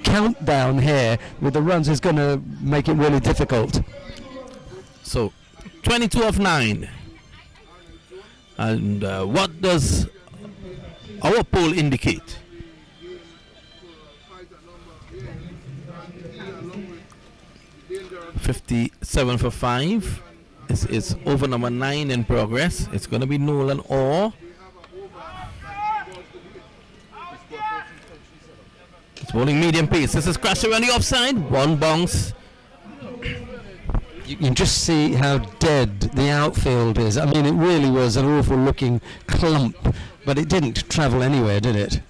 countdown here with the runs is going to make it really difficult. So, 22 of 9. And what does our poll indicate? 57 for 5. This is over number 9 in progress. It's going to be Nolan Orr. It's bowling medium pace. This is crashing on the offside. One bounce. You can just see how dead the outfield is. I mean, it really was an awful looking clump. but it didn't travel anywhere, did it?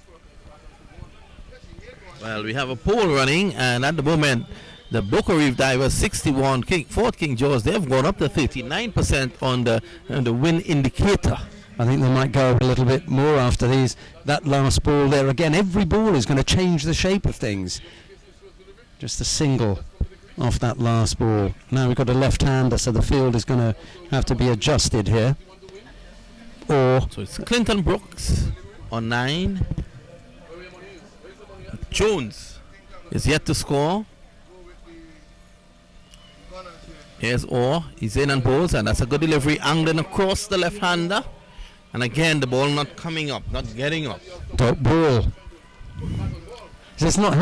Well, we have a poll running, and at the moment, the Boca Reef Divers 61, Fort King George, they've gone up to 39% on the win indicator. I think they might go a little bit more after that last ball there. Again, every ball is going to change the shape of things. Just a single off that last ball. Now we've got a left-hander, so the field is going to have to be adjusted here. So it's Clinton Brooks on 9. Jones is yet to score. Here's Orr. He's in and bowls, and that's a good delivery, angling across the left-hander. And again, the ball not coming up, not getting up. Dot ball. It's not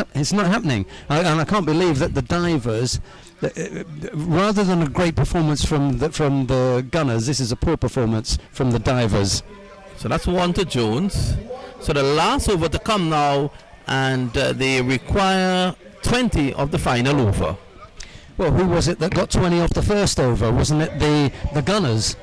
happening. And I can't believe that the divers, rather than a great performance from the gunners, this is a poor performance from the divers. So that's 1 to Jones. So the last over to come now, and they require 20 of the final over. Well, who was it that got 20 off the first over? Wasn't it the gunners?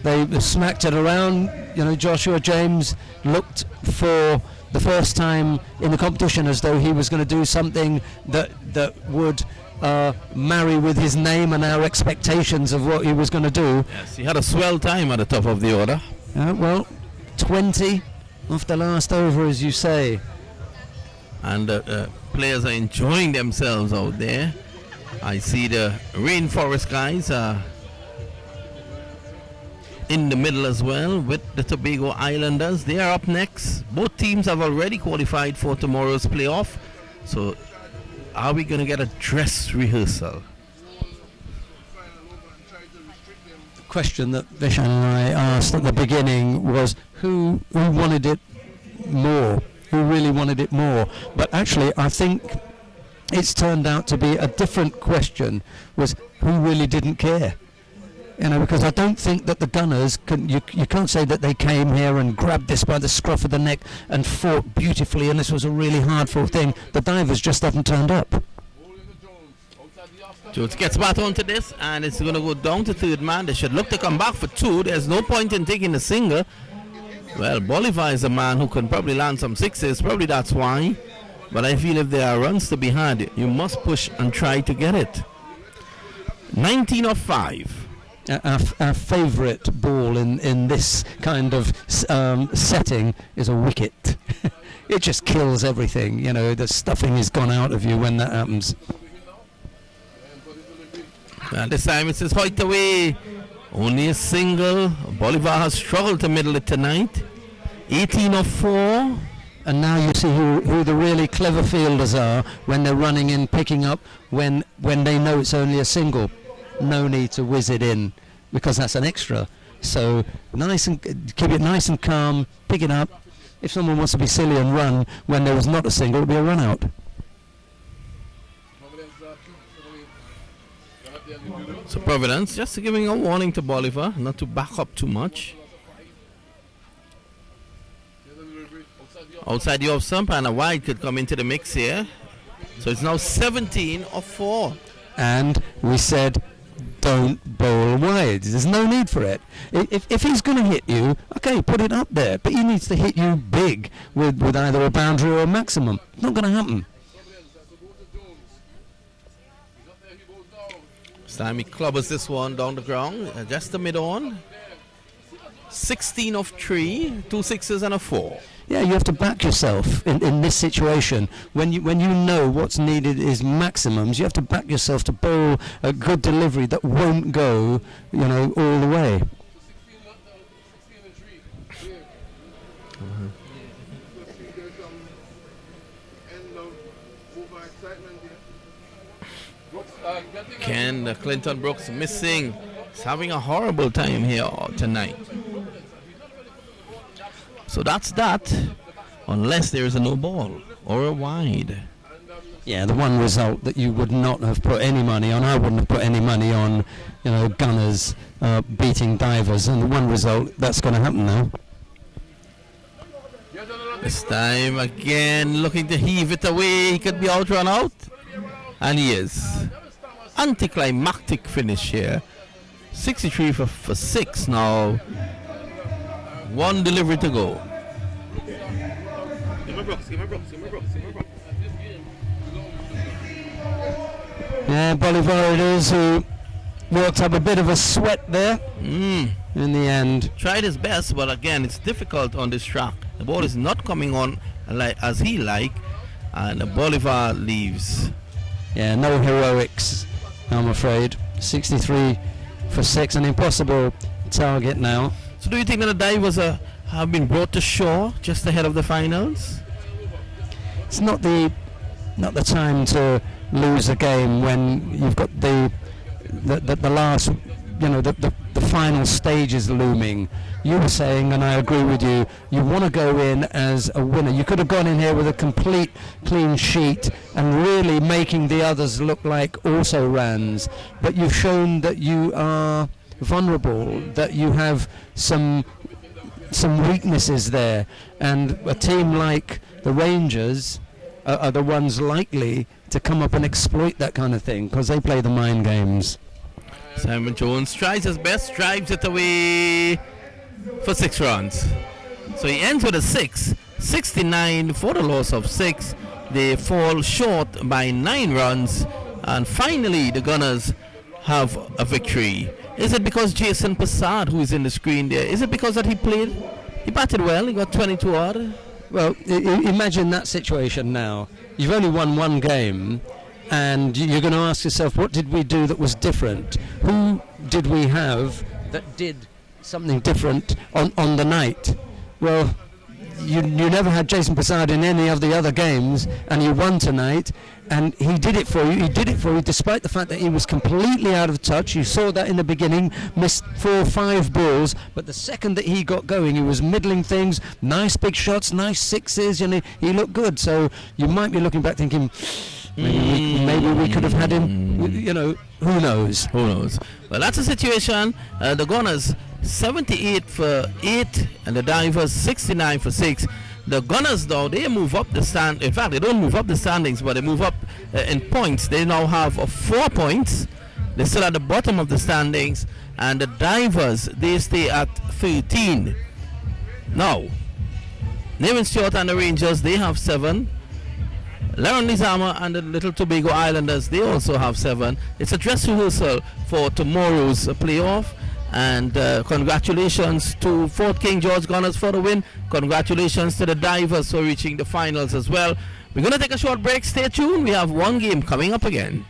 They smacked it around. You know, Joshua James looked for the first time in the competition as though he was going to do something that would marry with his name and our expectations of what he was going to do. Yes, he had a swell time at the top of the order. Well, 20 off the last over, as you say. And players are enjoying themselves out there. I see the Rainforest guys in the middle as well with the Tobago Islanders. They are up next. Both teams have already qualified for tomorrow's playoff. So are we going to get a dress rehearsal? The question that Vishan and I asked at the beginning was who wanted it more? Who really wanted it more? But actually I think it's turned out to be a different question, was who really didn't care. You know, because I don't think that the gunners you can't say that they came here and grabbed this by the scruff of the neck and fought beautifully and this was a really hard fought thing. The divers just haven't turned up. Jones gets back onto this, and it's going to go down to third man. They should look to come back for 2. There's no point in taking a single. Well, Bolivar is a man who can probably land some sixes. Probably that's why. But I feel if there are runs to be had, you must push and try to get it. 19 of 5. Our favourite ball in this kind of setting is a wicket. It just kills everything. You know, the stuffing is gone out of you when that happens. Well, this time it says Hoyt away. Only a single. Bolivar has struggled to middle it tonight. 18 of 4. And now you see who the really clever fielders are when they're running in, picking up, when they know it's only a single. No need to whiz it in because that's an extra. So keep it nice and calm, pick it up. If someone wants to be silly and run when there was not a single, it'll be a run out. So Providence just giving a warning to Bolivar not to back up too much. Outside the off stump, and a wide could come into the mix here. So it's now 17 of 4. And we said don't bowl wide. There's no need for it. If he's going to hit you, okay, put it up there. But he needs to hit you big with either a boundary or a maximum. Not going to happen. This time he clubbers this one down the ground, just the mid-on. 16 of 3, 2 sixes and a 4. Yeah, you have to back yourself in this situation. When you know what's needed is maximums, you have to back yourself to bowl a good delivery that won't go, you know, all the way. Ken Clinton Brooks missing. He's having a horrible time here tonight. So that's that, unless there is a no ball or a wide. Yeah, the one result that you would not have put any money on, I wouldn't have put any money on, you know, gunners beating divers, and the one result that's going to happen now. This time again looking to heave it away. He could be out, run out, and he is. Anticlimactic finish here. 63 for 6 now. One delivery to go. Yeah, Bolivar it is, who worked up a bit of a sweat there in the end. Tried his best, but again, it's difficult on this track. The ball is not coming on as he like, and Bolivar leaves. Yeah, no heroics, I'm afraid. 63 for 6, an impossible target now. So do you think that the divers have been brought to shore just ahead of the finals? It's not the time to lose a game when you've got the last, the final stages looming. You were saying, and I agree with you, you want to go in as a winner. You could have gone in here with a complete clean sheet and really making the others look like also rans, but you've shown that you are vulnerable, that you have some weaknesses there, and a team like the Rangers are the ones likely to come up and exploit that kind of thing because they play the mind games. Simon Jones tries his best, drives it away for 6 runs. So he ends with a 6, 69 for the loss of 6. They fall short by 9 runs, and finally the Gunners have a victory. Is it because Jason Passard, who is in the screen there, is it because that he batted well, he got 22 odd? Well, imagine that situation now. You've only won one game, and you're going to ask yourself, what did we do that was different? Who did we have that did something different on the night? Well, you never had Jason Passard in any of the other games, and you won tonight, and he did it for you. He did it for you despite the fact that he was completely out of touch. You saw that in the beginning, missed 4 or 5 balls, but the second that he got going, he was middling things, nice big shots, nice sixes, and he looked good. So you might be looking back thinking, maybe we could have had him, who knows? Who knows? Well, that's the situation. The Gunners 78 for 8 and the Divers 69 for 6. The Gunners, though, they move up the stand. In fact, they don't move up the standings, but they move up in points. They now have 4 points. They're still at the bottom of the standings, and the Divers, they stay at 13. Now, Nevin Stewart and the Rangers, they have 7. Laron Lizama and the Little Tobago Islanders, they also have 7. It's a dress rehearsal for tomorrow's playoff. And congratulations to Fort King George Gunners for the win. Congratulations to the Divers for reaching the finals as well. We're going to take a short break. Stay tuned. We have one game coming up again.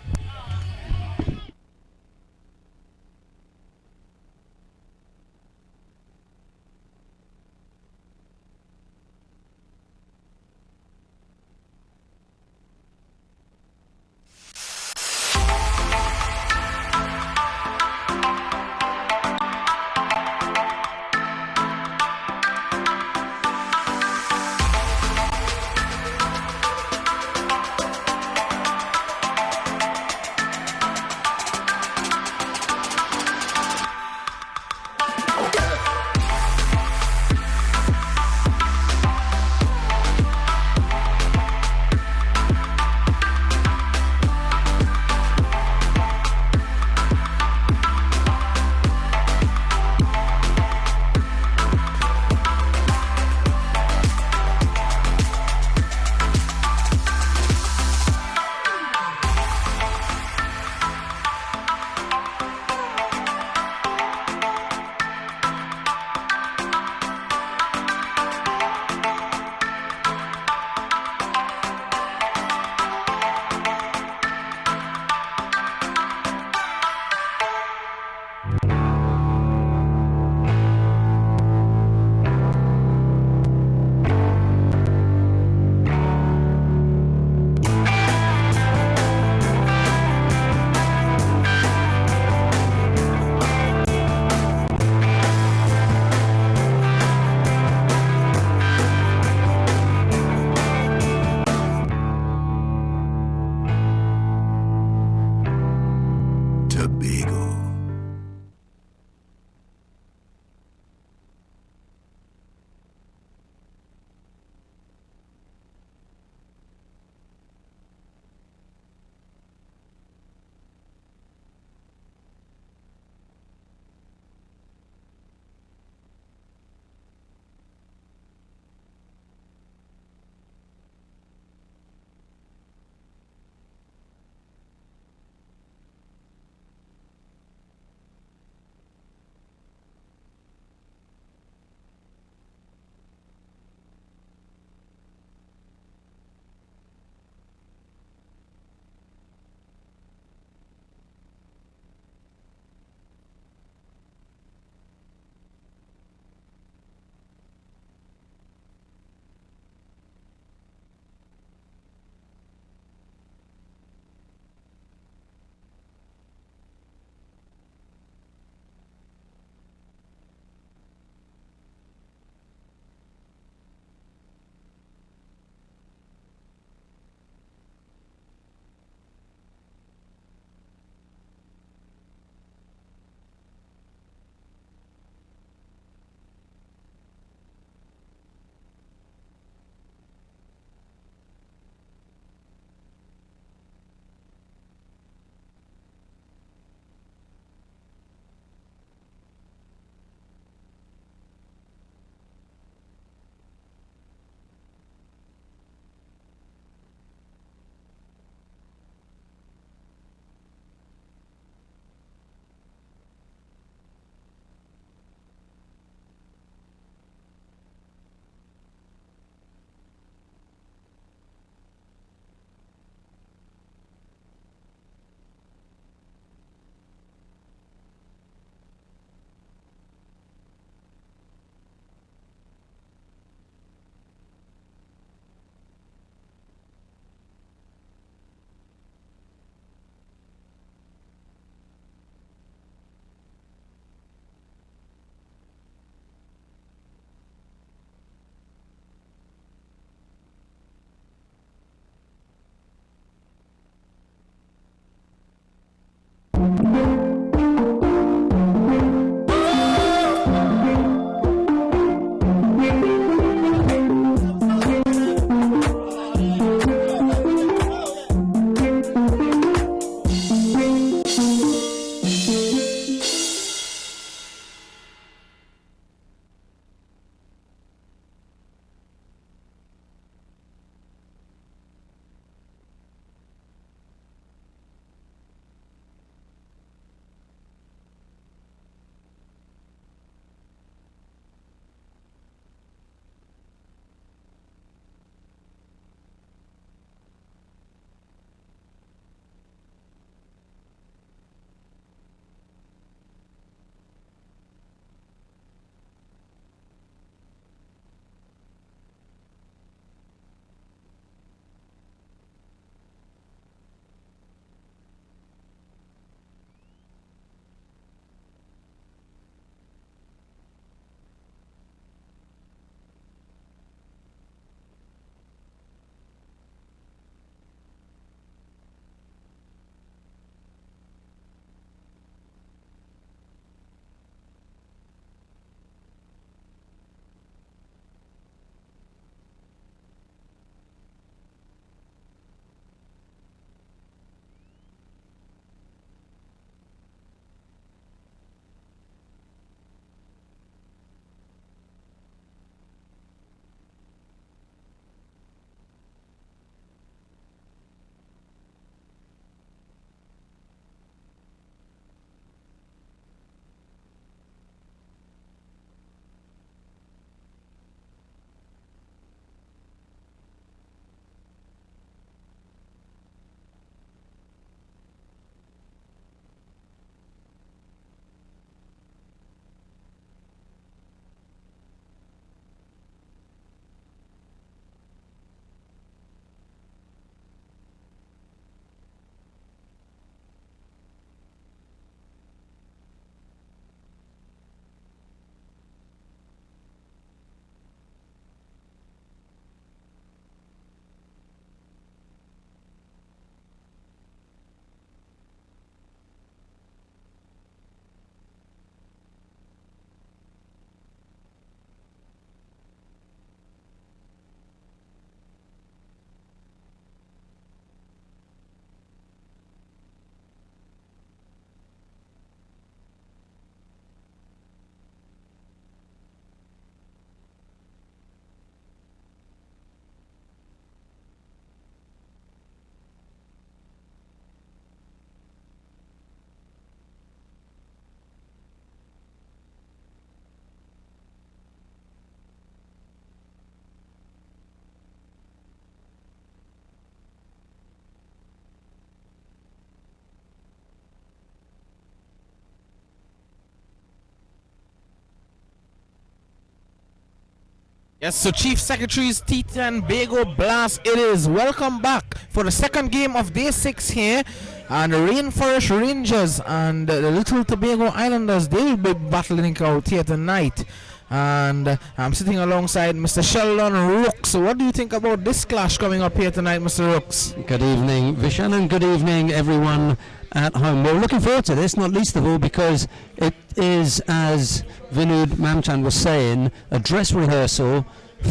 Yes, so Chief Secretary's T10 Bago Blast it is. Welcome back for the second game of day 6 here. And the Rainforest Rangers and the Little Tobago Islanders, they will be battling out here tonight. And I'm sitting alongside Mr. Sheldon Rooks. So what do you think about this clash coming up here tonight, Mr. Rooks? Good evening, Vishan, and good evening, everyone at home. We're looking forward to this, not least of all because it is, as Vinod Mamchan was saying, a dress rehearsal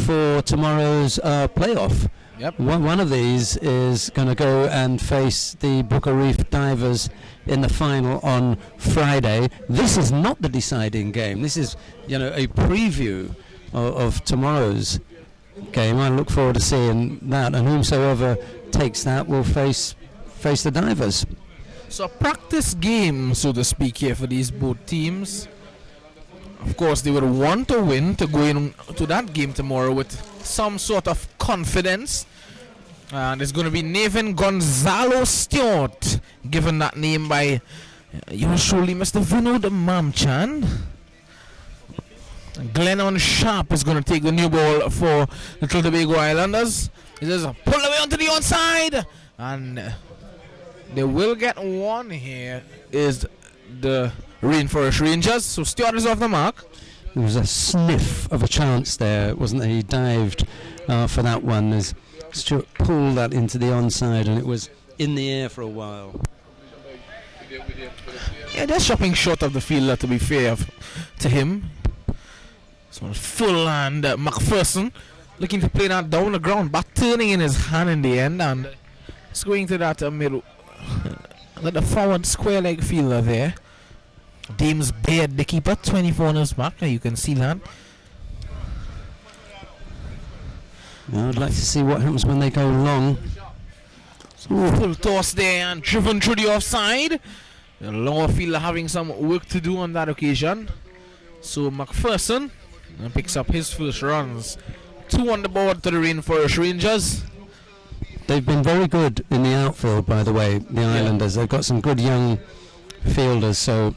for tomorrow's playoff. Yep. One of these is going to go and face the Booker Reef Divers in the final on Friday. This is not the deciding game. This is, a preview of tomorrow's game. I look forward to seeing that, and whomsoever takes that will face the Divers. So a practice game, so to speak, here for these both teams. Of course, they would want to win to go into that game tomorrow with some sort of confidence. And it's going to be Nathan Gonzalo Stewart, given that name by yours truly, Mr. Vinod Mamchan. Glennon Sharp is going to take the new ball for Little Tobago Islanders. He says, pull away onto the onside. And they will get one here, is the Rainforest Rangers. So Stewart is off the mark. There was a sniff of a chance there, wasn't there? He dived for that one as Stewart pulled that into the onside, and it was in the air for a while. Yeah, they're shopping short of the fielder, to be fair to him. So full and McPherson looking to play that down the ground, but turning in his hand in the end, and it's going to that middle, the forward square leg fielder there. James Baird, the keeper, 24 on his back. You can see that. I'd like to see what happens when they go long. Full toss there and driven through the offside. The lower fielder having some work to do on that occasion. So McPherson picks up his first runs. 2 on the board to the Rainforest Rangers. They've been very good in the outfield, by the way, the Islanders. They've got some good young fielders, so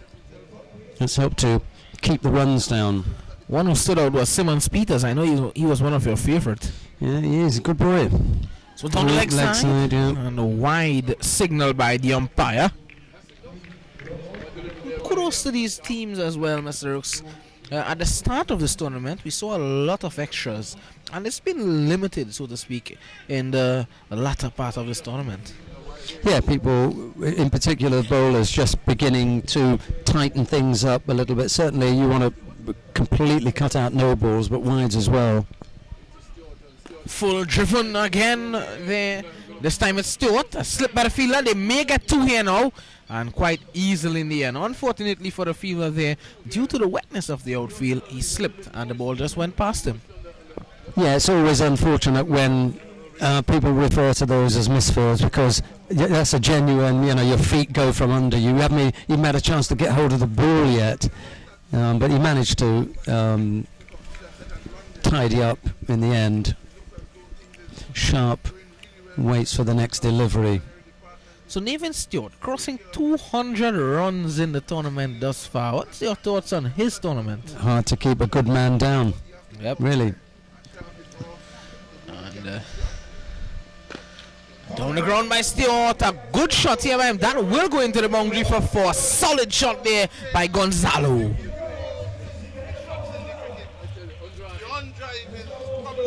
let's hope to keep the runs down. One who stood out was Simmons Peters. I know he was one of your favorite. Yeah, he is a good boy. So down the leg side, yeah. And a wide signal by the umpire. Kudos to these teams as well, Mr. Rooks. At the start of this tournament, we saw a lot of extras, and it's been limited, so to speak, in the latter part of this tournament. Yeah, people, in particular bowlers, just beginning to tighten things up a little bit. Certainly you want to completely cut out no balls, but wides as well. Full driven again there. This time it's Stewart. A slip by the fielder. They may get 2 here now, and quite easily in the end. Unfortunately for the fielder there, due to the wetness of the outfield, he slipped and the ball just went past him. Yeah, it's always unfortunate when people refer to those as misfires, because that's a genuine, your feet go from under you. You haven't had a chance to get hold of the ball yet, but he managed to tidy up in the end. Sharp waits for the next delivery. So Nathan Stewart crossing 200 runs in the tournament thus far. What's your thoughts on his tournament? Hard to keep a good man down. Yep. Really. And down the ground by Stewart. A good shot here by him. That will go into the boundary for 4. Solid shot there by Gonzalo.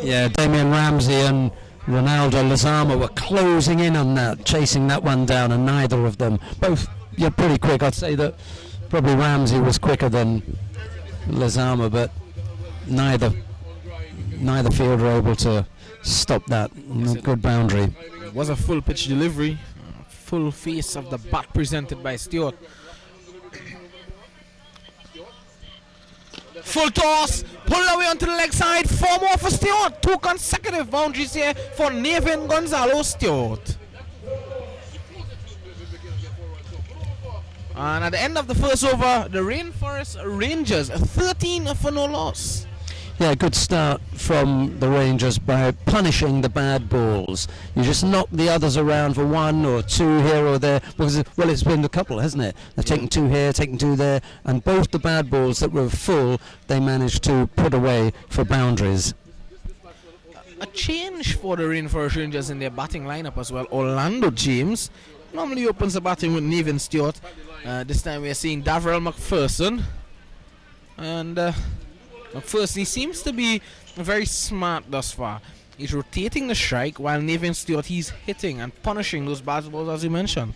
Yeah, Damian Ramsey and Ronaldo Lozama were closing in on that, chasing that one down, and neither of them, both pretty quick. I'd say that probably Ramsey was quicker than Lozama, but neither fielder able to stop that. Good boundary. It was a full pitch delivery, full face of the bat presented by Stewart. Full toss, pull away onto the leg side, 4 more for Stewart. 2 consecutive boundaries here for Nathan Gonzalo Stewart. And at the end of the first over, the Rainforest Rangers 13 for no loss. Yeah, good start from the Rangers by punishing the bad balls. You just knock the others around for 1 or 2 here or there. Because, well, it's been a couple, hasn't it? They've taken 2 here, taken 2 there, and both the bad balls that were full, they managed to put away for boundaries. a change for the Rainforest Rangers in their batting lineup as well. Orlando James normally opens the batting with Nathan Stewart. This time we are seeing Davrell McPherson. And McPherson, he seems to be very smart thus far. He's rotating the strike while Nathan Stewart, he's hitting and punishing those bad balls as you mentioned.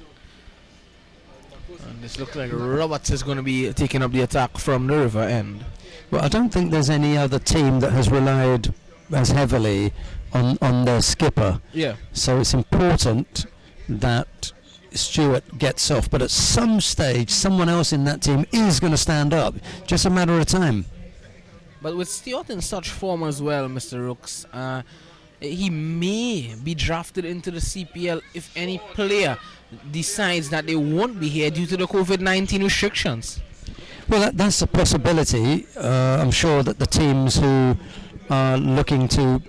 And this looks like Roberts is going to be taking up the attack from the river end. Well, I don't think there's any other team that has relied as heavily on their skipper. Yeah. So it's important that Stewart gets off. But at some stage, someone else in that team is going to stand up. Just a matter of time. But with Stewart in such form as well, Mr. Rooks, he may be drafted into the CPL if any player decides that they won't be here due to the COVID-19 restrictions. Well, that's a possibility. I'm sure that the teams who are looking to,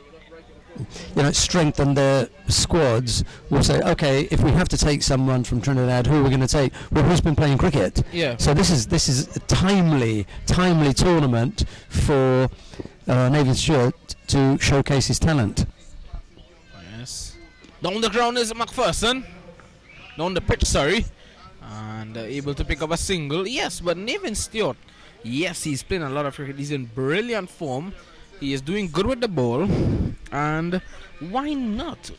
strengthen their squads will say, okay, if we have to take someone from Trinidad, who are we going to take? Well, who's been playing cricket? Yeah. So this is a timely tournament for Nathan Stewart to showcase his talent. Yes. Down the ground is McPherson. Down the pitch, sorry. And able to pick up a single. Yes, but Nathan Stewart, yes, he's playing a lot of cricket. He's in brilliant form. He is doing good with the ball. And why not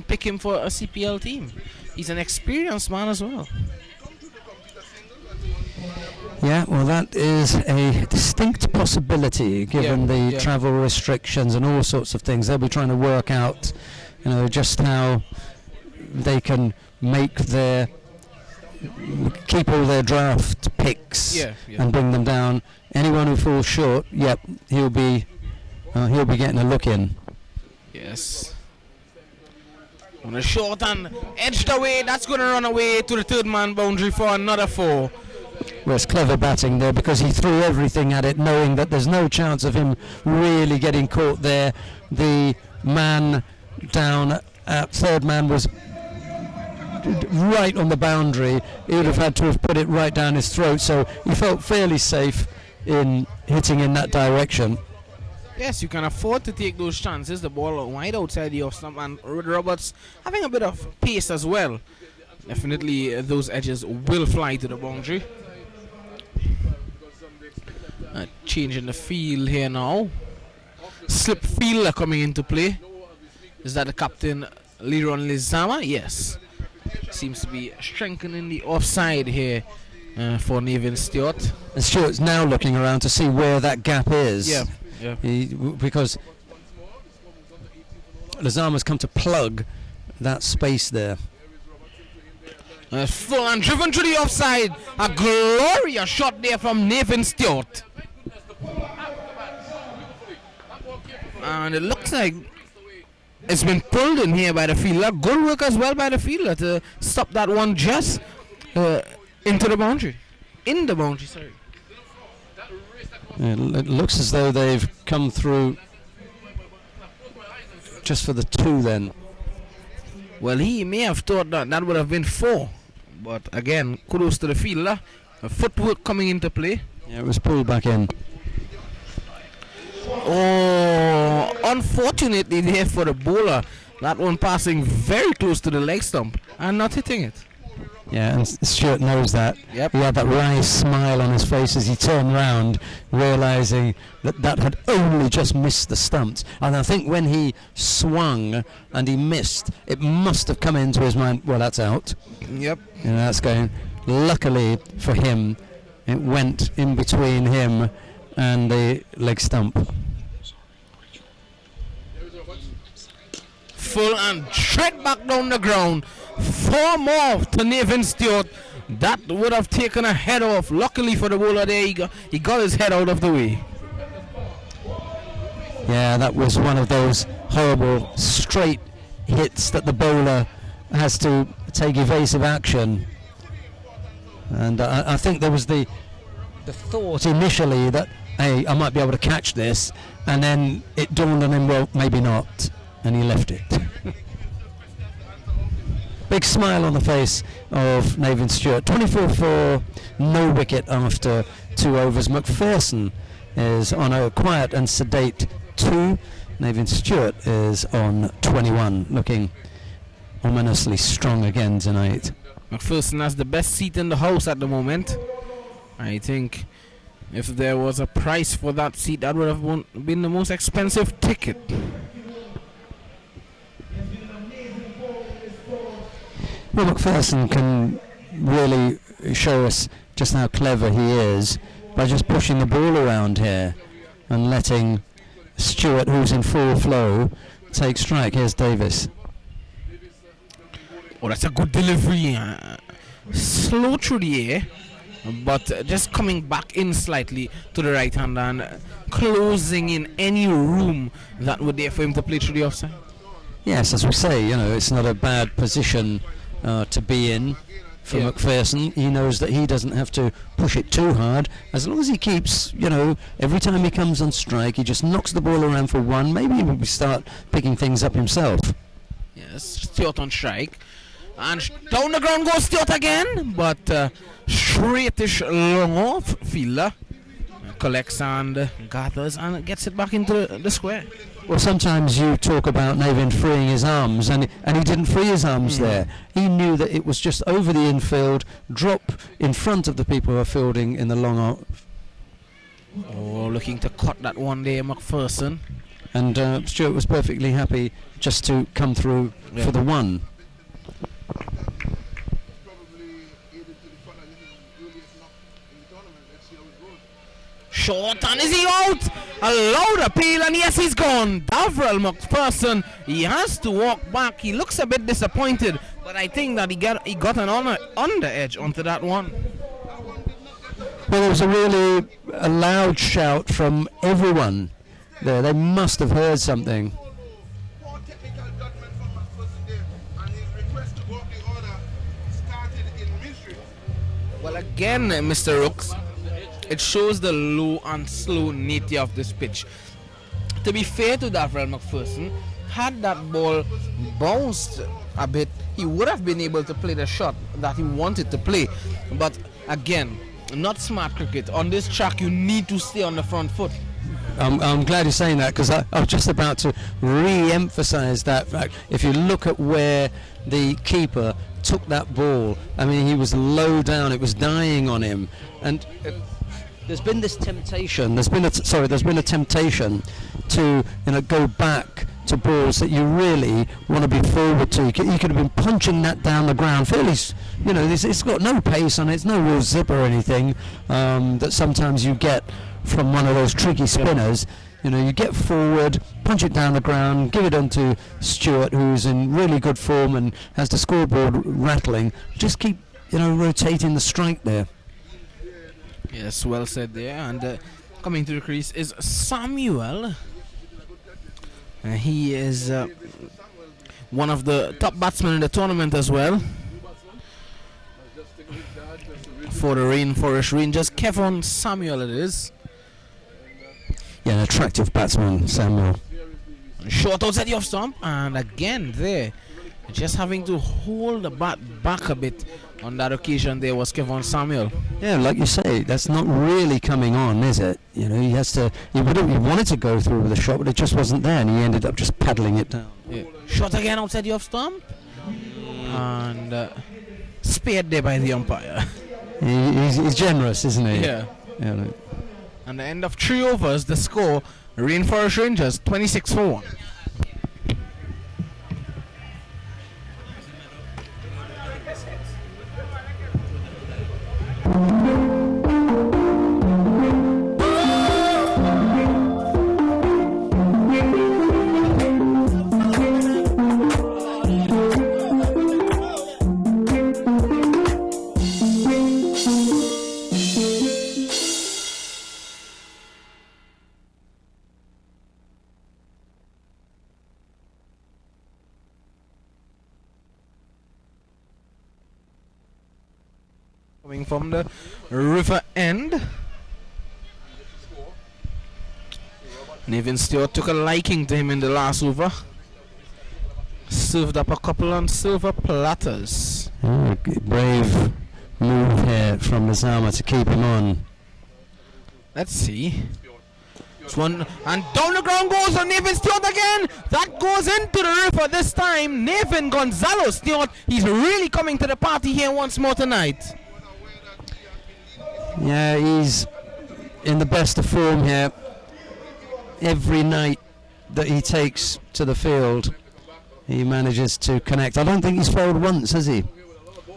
pick him for a CPL team? He's an experienced man as well. Yeah, well, that is a distinct possibility given the travel restrictions and all sorts of things. They'll be trying to work out, just how they can keep all their draft picks and bring them down. Anyone who falls short, he'll be getting a look in. Yes. On a short and edged away, that's going to run away to the third man boundary for another 4. Well, it's clever batting there because he threw everything at it, knowing that there's no chance of him really getting caught there. The man down at third man was right on the boundary. He would have had to have put it right down his throat, so he felt fairly safe in hitting in that direction. Yes, you can afford to take those chances. The ball wide outside the off stump, and Roberts having a bit of pace as well. Definitely those edges will fly to the boundary. Change in the field here now. Slip fielder coming into play. Is that the captain, Leron Lizama? Yes. Seems to be strengthening the offside here for Nathan Stewart. And Stewart's now looking around to see where that gap is. Yeah. Because Lizama's come to plug that space there. Full and driven to the offside. A glorious shot there from Nathan Stewart. And it looks like it's been pulled in here by the fielder. Good work as well by the fielder to stop that one just into the boundary. In the boundary, sorry. It looks as though they've come through just for the 2 then. Well, he may have thought that would have been 4. But again, kudos to the fielder. Footwork coming into play. Yeah, it was pulled back in. Oh, unfortunately there for the bowler. That one passing very close to the leg stump and not hitting it. Yeah, and Stewart knows that. Yep. He had that wry smile on his face as he turned round, realising that had only just missed the stumps. And I think when he swung and he missed, it must have come into his mind, well, that's out. Yep. And that's going. Luckily for him, it went in between him and the leg stump. Full and straight back down the ground. 4 more to Nathan Stewart. That would have taken a head off. Luckily for the bowler there, he got his head out of the way. Yeah, that was one of those horrible straight hits that the bowler has to take evasive action. And I think there was the thought initially that, hey, I might be able to catch this, and then it dawned on him, well, maybe not, and he left it. Big smile on the face of Nathan Stewart. 24-4, no wicket after 2 overs. McPherson is on a quiet and sedate 2. Nathan Stewart is on 21, looking ominously strong again tonight. McPherson has the best seat in the house at the moment. I think if there was a price for that seat, that would have been the most expensive ticket. Well, McPherson can really show us just how clever he is by just pushing the ball around here and letting Stewart, who's in full flow, take strike. Here's Davis. Oh, that's a good delivery. Slow through the air, but just coming back in slightly to the right hand and closing in any room that would there for him to play through the offside. Yes, as we say, it's not a bad position to be in for McPherson. He knows that he doesn't have to push it too hard. As long as he keeps, every time he comes on strike, he just knocks the ball around for one. Maybe he will start picking things up himself. Yes, Stewart on strike. And down the ground goes Stewart again, but straightish long off fielder collects and gathers and gets it back into the square. Well, sometimes you talk about Navin freeing his arms, and he didn't free his arms there. He knew that it was just over the infield, drop in front of the people who are fielding in the long arm. Oh, looking to cut that one there, McPherson. And Stewart was perfectly happy just to come through for the one. Short, and is he out? A loud appeal, and yes, he's gone. Davrell McPherson, he has to walk back. He looks a bit disappointed, but I think that he got an under edge onto that one. Well, there was a loud shout from everyone there. They must have heard something. Poor technical judgment from McPherson there, and his request to go up the order started in misery. Well, again, Mr. Rooks, it shows the low and slow nature of this pitch. To be fair to Davrell McPherson, had that ball bounced a bit, he would have been able to play the shot that he wanted to play. But again, not smart cricket. On this track, you need to stay on the front foot. I'm glad you're saying that, because I was just about to re-emphasise that fact. If you look at where the keeper took that ball, I mean, he was low down, it was dying on him, and there's been this temptation. There's been a temptation to go back to balls that you really want to be forward to. You could have been punching that down the ground fairly. It's got no pace on it. It's no real zip or anything that sometimes you get from one of those tricky spinners. You get forward, punch it down the ground, give it onto Stewart, who's in really good form and has the scoreboard rattling. Just keep rotating the strike there. Yes, well said there. And coming to the crease is Samuel. He is one of the top batsmen in the tournament as well. For the Rainforest Rangers, Kevin Samuel it is. Yeah, an attractive batsman, Samuel. Short outside the off stump, and again there, just having to hold the bat back a bit. On that occasion, there was Kevin Samuel. Yeah, like you say, that's not really coming on, is it? He has to. He wanted to go through with a shot, but it just wasn't there, and he ended up just paddling it down. Yeah. Shot again outside the off stump, and spared there by the umpire. He's generous, isn't he? Yeah. Yeah. And the end of 3 overs, the score: Rainforest Rangers 26 for 1. Coming from the river end. Nevin Stewart took a liking to him in the last over. Served up a couple on silver platters. Brave move here from Mazama to keep him on. Let's see. This one, and down the ground goes on Nathan Stewart again. That goes into the river this time. Nathan Gonzalo Stewart, he's really coming to the party here once more tonight. Yeah, he's in the best of form here. Every night that he takes to the field, he manages to connect. I don't think he's failed once, has he?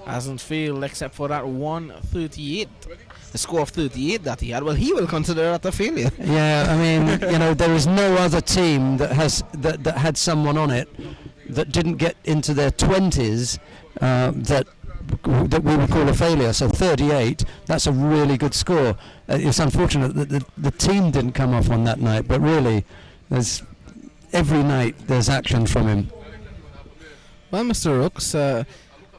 Hasn't failed except for that 138. The score of 38 that he had. Well, he will consider that a failure. Yeah, I mean, you know, there is no other team that has that had someone on it that didn't get into their 20s that we would call a failure. So 38, that's a really good score. It's unfortunate that the team didn't come off on that night, but really, there's every night there's action from him. Well, Mr. Rooks,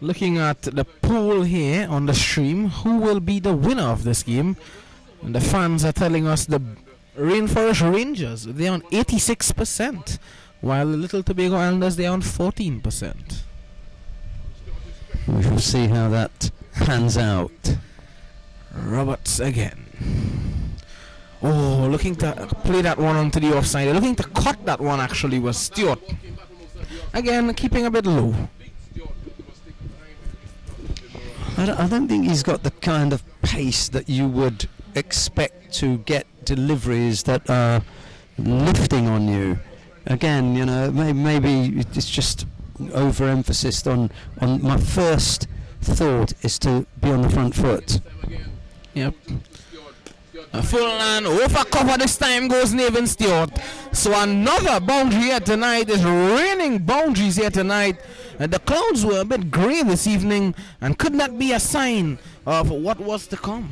looking at the pool here on the stream, who will be the winner of this game? And the fans are telling us the Rainforest Rangers, they're on 86%, while the Little Tobago Islanders, they're on 14%. We shall see how that pans out. Roberts again. Oh, looking to play that one onto the offside. Looking to cut that one actually was Stewart. Again, keeping a bit low. I don't think he's got the kind of pace that you would expect to get deliveries that are lifting on you. Again, you know, maybe it's just overemphasis on my first thought is to be on the front foot. Yep. A full and over cover this time goes Nathan Stewart. So another boundary here tonight. Is raining boundaries here tonight. And the clouds were a bit grey this evening, and could not be a sign of what was to come.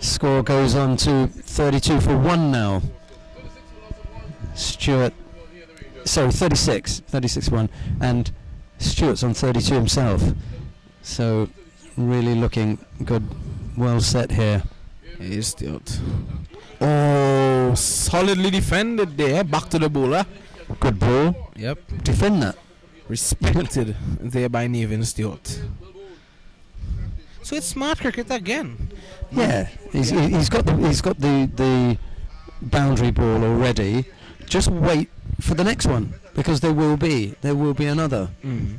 Score goes on to 32-1 now. Stewart, sorry, 36-1, and Stewart's on 32 himself. So really looking good, well set here. Here's Stewart. Oh, solidly defended there. Back to the bowler. Good ball. Yep. Defend that. Respected there by Nathan Stewart. So it's smart cricket again. Yeah, he's got the boundary ball already. Just wait for the next one, because there will be another. Mm.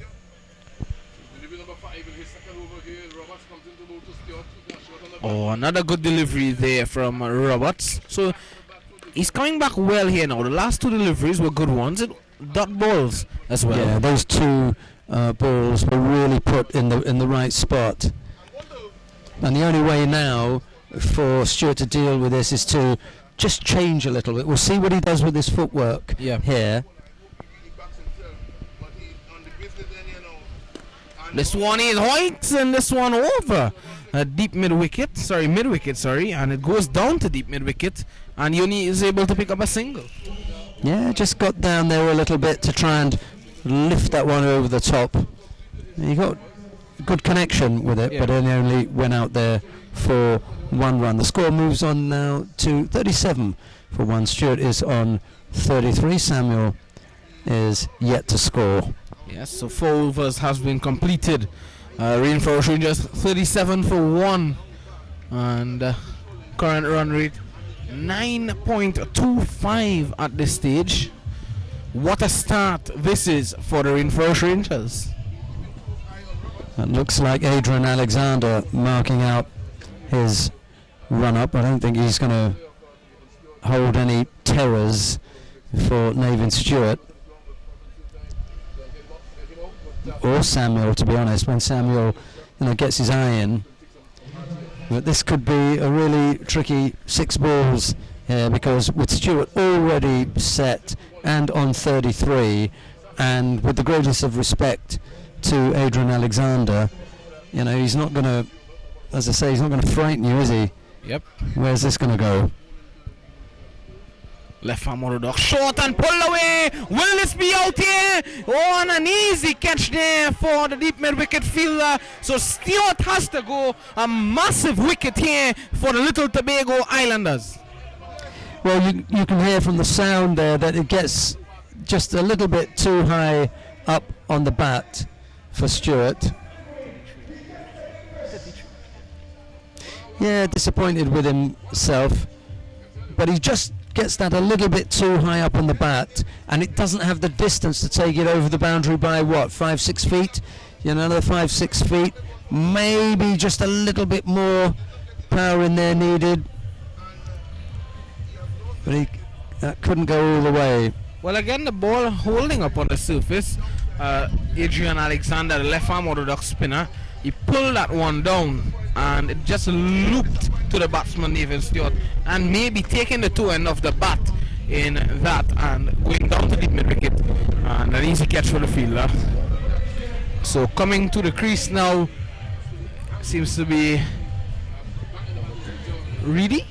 Oh, another good delivery there from Roberts. So he's coming back well here now. The last two deliveries were good ones. Dot balls as well. Yeah, those two balls were really put in the right spot. And the only way now for Stewart to deal with this is to just change a little bit. We'll see what he does with his footwork here. This one is white, and this one over deep mid-wicket, and it goes down to deep mid-wicket, and Yoni is able to pick up a single. Yeah, just got down there a little bit to try and lift that one over the top. He got good connection with it, but then only went out there for one run. The score moves on now to 37-1. Stewart is on 33. Samuel is yet to score. Yes, so 4 overs has been completed. Rainforest Rangers 37-1, and current run rate 9.25 at this stage. What a start this is for the Rainforest Rangers. It looks like Adrian Alexander marking out his run up. I don't think he's going to hold any terrors for Nathan Stewart or Samuel, to be honest, when Samuel gets his eye in. But this could be a really tricky 6 balls here, because with Stewart already set and on 33, and with the greatest of respect to Adrian Alexander, he's not going to, as I say, he's not going to frighten you, is he? Yep. Where's this going to go? Left arm orthodox, short and pull away. Will this be out here? Oh, and an easy catch there for the deep mid-wicket fielder. So Stewart has to go. A massive wicket here for the Little Tobago Islanders. Well, you can hear from the sound there that it gets just a little bit too high up on the bat for Stewart. Yeah, disappointed with himself, but he just gets that a little bit too high up on the bat, and it doesn't have the distance to take it over the boundary by what, 5-6 feet? Another 5-6 feet, maybe just a little bit more power in there needed, but he couldn't go all the way. Well, again, the ball holding up on the surface. Adrian Alexander, the left arm orthodox spinner, he pulled that one down and it just looped to the batsman Nathan Stewart, and maybe taking the toe end of the bat in that and going down to the mid wicket, and an easy catch for the fielder. So coming to the crease now seems to be Reedy,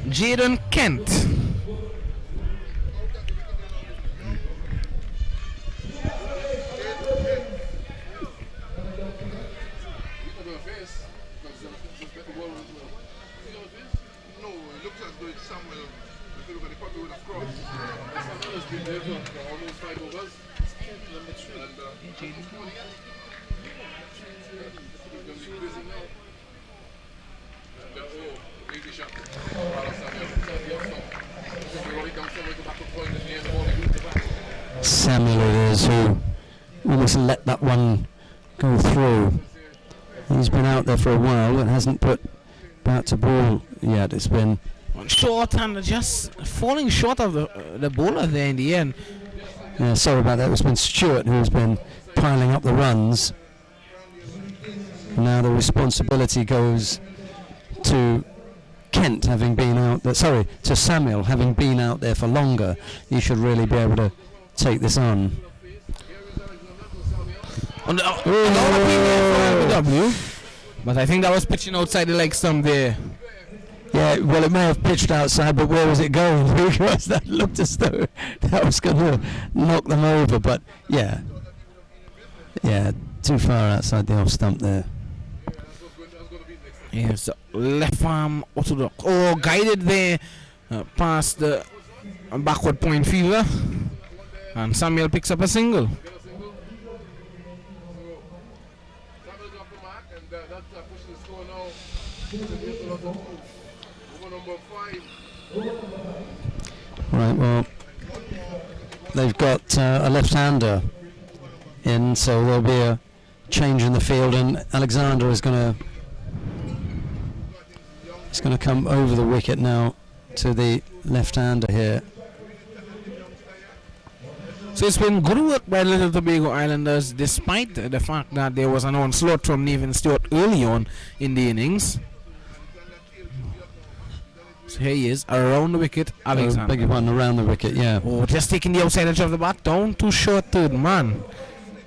Jaden Kent. Samuel it is who almost let that one go through. He's been out there for a while and hasn't put bat to ball yet. It's been short and just falling short of the bowler there in the end. Yeah, sorry about that. It's been Stewart who's been piling up the runs. Now the responsibility goes to Kent, having been out there. Sorry, to Samuel, having been out there for longer. He should really be able to take this on. But I think that was pitching outside the leg stump there. Yeah, well, it may have pitched outside, but where was it going? Because that looked as though that was going to knock them over. But yeah, too far outside the off stump there. Yes, left arm orthodox. Oh, guided there past the backward point fielder, and Samuel picks up a single. Right, well, they've got a left-hander in, so there'll be a change in the field, and Alexander is going to come over the wicket now to the left-hander here. So it's been good work by Little Tobago Islanders, despite the fact that there was an onslaught from Nathan Stewart early on in the innings. So here he is, around the wicket, Alexander. Beg your pardon, around the wicket, yeah. Oh, just taking the outside edge of the bat down to short third man.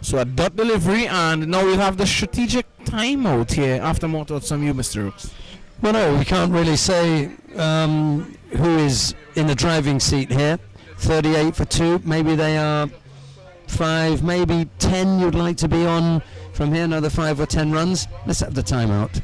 So a dot delivery, and now we'll have the strategic timeout here after more thoughts from you, Mr. Rooks. Well, no, we can't really say who is in the driving seat here. 38 for 2, maybe they are 5, maybe 10 you'd like to be on from here, another 5 or 10 runs. Let's have the timeout.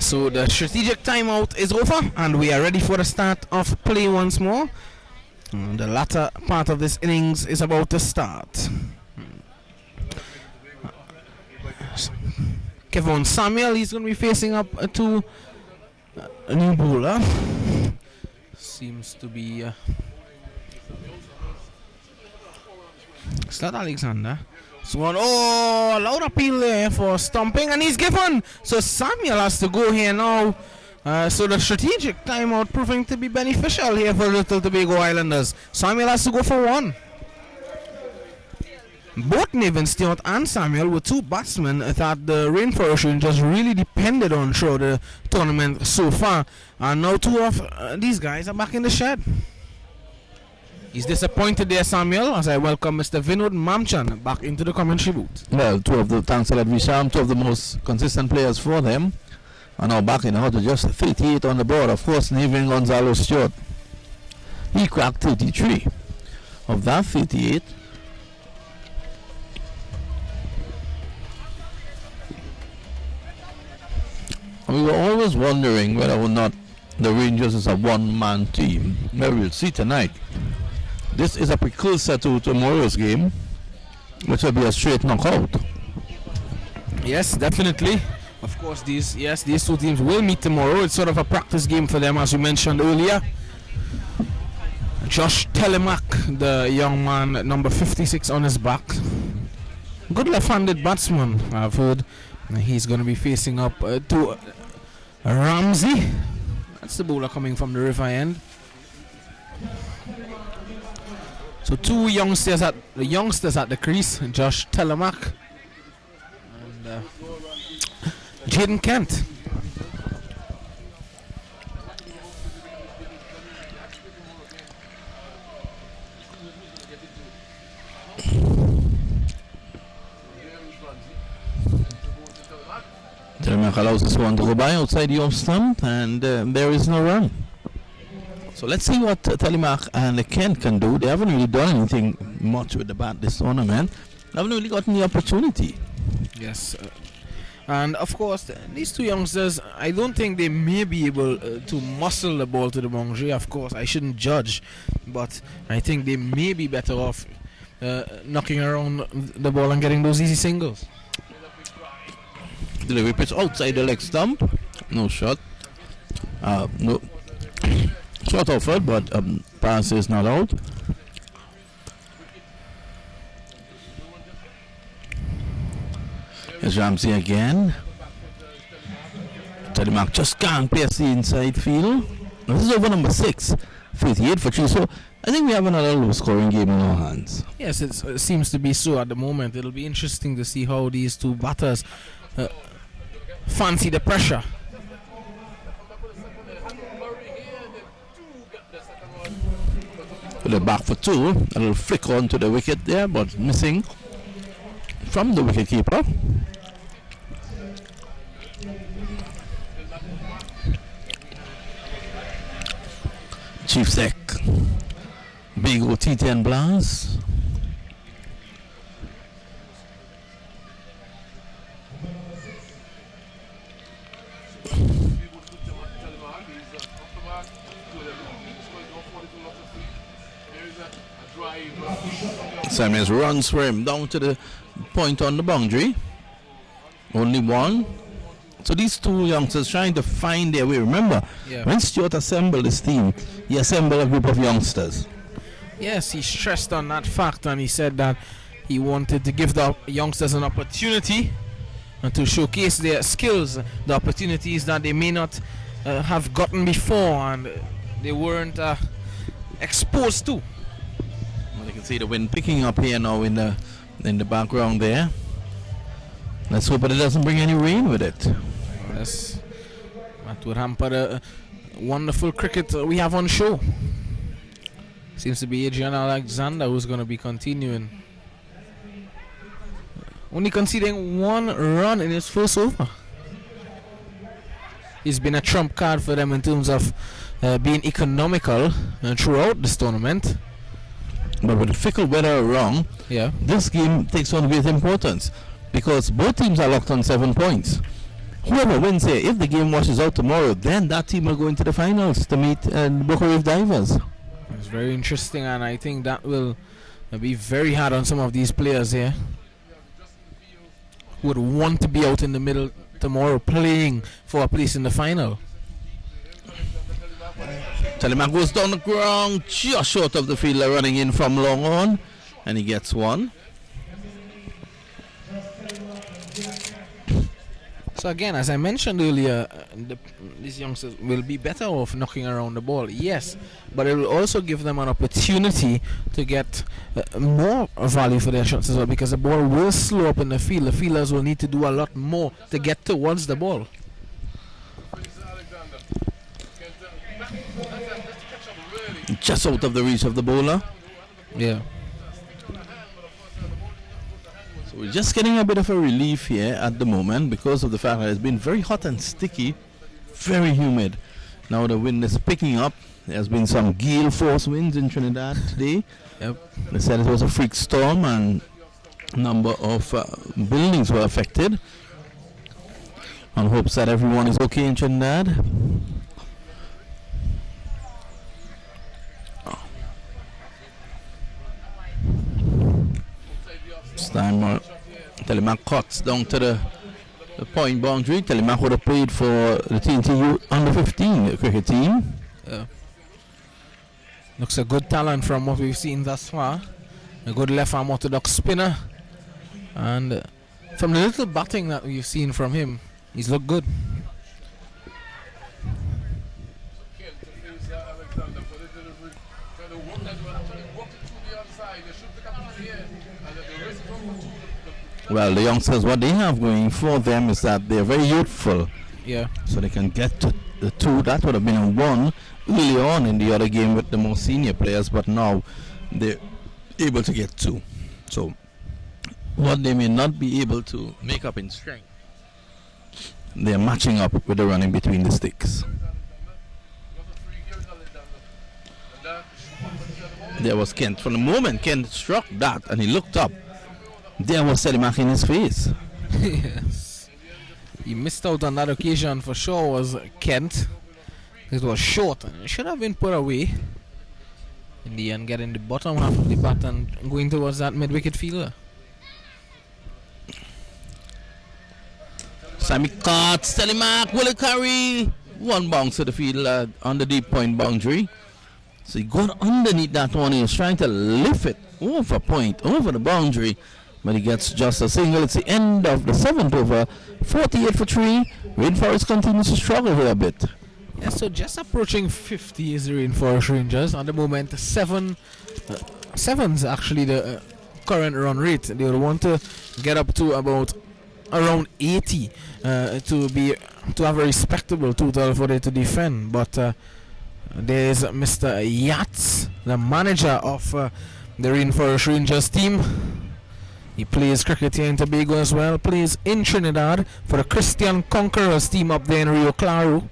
So the strategic timeout is over and we are ready for the start of play once more. The latter part of this innings is about to start. Kevin Samuel, he's going to be facing up to a new bowler. Seems to be Slot Alexander. So a loud appeal there for stumping, and he's given. So Samuel has to go here now. So the strategic timeout proving to be beneficial here for Little Tobago Islanders. Samuel has to go for one. Both Nevin Stewart and Samuel were two batsmen that the Rainforest Rangers really depended on throughout the tournament so far. And now two of these guys are back in the shed. He's disappointed there, Samuel, as I welcome Mr. Vinod Mamchan back into the commentary booth. Well, thanks a lot, Visham, two of the most consistent players for them are now back in order, just 38 on the board. Of course, Nevin Gonzalo Stewart, he cracked 33. Of that 38, we were always wondering whether or not the Rangers is a one-man team. Well, we'll see tonight. This is a precursor to tomorrow's game, which will be a straight knockout. Yes, definitely. Of course, these two teams will meet tomorrow. It's sort of a practice game for them, as you mentioned earlier. Josh Telemack, the young man at number 56 on his back. Good left-handed batsman, I've heard. He's going to be facing up to Ramsey. That's the bowler coming from the river end. So two youngsters at the crease, Josh Telemack and Jaden Kent. Telemack allows this one to go by outside the off stump, and there is no run. So let's see what Telemack and Kent can do. They haven't really done anything much with the bat this tournament. They haven't really gotten the opportunity. Yes. And of course, these two youngsters, I don't think they may be able to muscle the ball to the boundary. Of course, I shouldn't judge, but I think they may be better off knocking around the ball and getting those easy singles. Delivery pitch outside the leg stump. No shot. No. Shot offered, but pass is not out. Here's Ramsey again. Telemack just can't pierce the inside field. This is over number 6. 38 for 3. So I think we have another low scoring game in our hands. Yes, it seems to be so at the moment. It'll be interesting to see how these two batters fancy the pressure. The back for 2, a little flick onto the wicket there, but missing from the wicket keeper. Chief Sec, Bago T10 blast. Samuels runs for him down to the point on the boundary. Only one. So these two youngsters trying to find their way. Remember, when Stewart assembled his team, he assembled a group of youngsters. Yes, he stressed on that fact, and he said that he wanted to give the youngsters an opportunity and to showcase their skills, the opportunities that they may not have gotten before and they weren't exposed to. You can see the wind picking up here now in the background there. Let's hope that it doesn't bring any rain with it. Yes, that would hamper the wonderful cricket we have on show. Seems to be Adrian Alexander who's going to be continuing. Only conceding one run in his first over. He's been a trump card for them in terms of being economical throughout this tournament. But with the fickle weather around, this game takes on great importance because both teams are locked on 7 points. whoever wins here, if the game washes out tomorrow, then that team will go into the finals to meet Boca Reef Divers. It's very interesting, and I think that will be very hard on some of these players here who would want to be out in the middle tomorrow playing for a place in the final. Telemark goes down the ground, just short of the fielder running in from long on, and he gets one. So again, as I mentioned earlier, these youngsters will be better off knocking around the ball, yes, but it will also give them an opportunity to get more value for their shots as well, because the ball will slow up in the field. The fielders will need to do a lot more to get towards the ball. Just out of the reach of the bowler. Yeah. So we're just getting a bit of a relief here at the moment because of the fact that it's been very hot and sticky, very humid. Now the wind is picking up. There's been some gale force winds in Trinidad today. Yep. They said it was a freak storm and a number of buildings were affected. On hopes that everyone is okay in Trinidad. This time Telemark cuts down to the point boundary. Telemark would have played for the TNT under 15 cricket team. Looks a good talent from what we've seen thus far. A good left arm orthodox spinner, and from the little batting that we've seen from him, he's looked good. Well, the youngsters, what they have going for them is that they're very youthful. Yeah. So they can get to the two. That would have been a one early on in the other game with the more senior players, but now they're able to get two. So what they may not be able to make up in strength, they're matching up with the running between the sticks. There was Kent. From the moment Kent struck that and he looked up, there was Telemark in his face. Yes. He missed out on that occasion for sure, was Kent. It was short and it should have been put away. In the end, getting the bottom half of the bat and going towards that mid-wicket fielder. Sammy cuts, Telemark will carry. One bounce to the field on the deep point boundary. So he got underneath that one. He was trying to lift it over point, over the boundary. But he gets just a single. It's the end of the 7th over. 48 for 3. Rainforest continues to struggle here a bit. Yeah, so just approaching 50 is the Rainforest Rangers. At the moment, seven's actually the current run rate. They would want to get up to about around 80 to have a respectable total for them to defend. But there's Mr. Yats, the manager of the Rainforest Rangers team. He plays cricket here in Tobago as well, plays in Trinidad for the Christian Conquerors team up there in Rio Claro.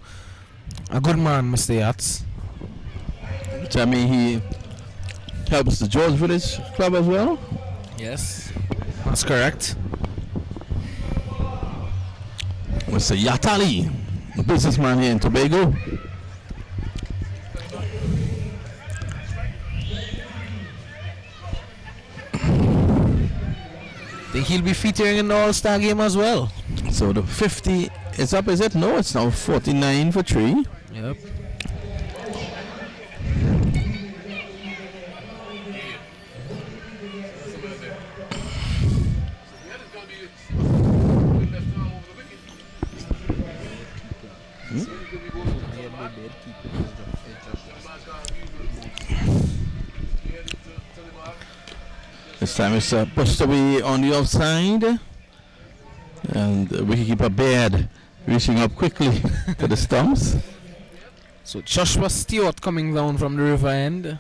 A good man, Mr. Yats. Tell me he helps the George Village Club as well? Yes, that's correct. Mr. Yatali, a businessman here in Tobago. I think he'll be featuring in the All-Star game as well. So the 50 is up, is it? No, it's now 49 for 3. Yep. This time it's pushed away on the offside. And wicketkeeper Baird reaching up quickly to the stumps. So Joshua Stewart coming down from the river end.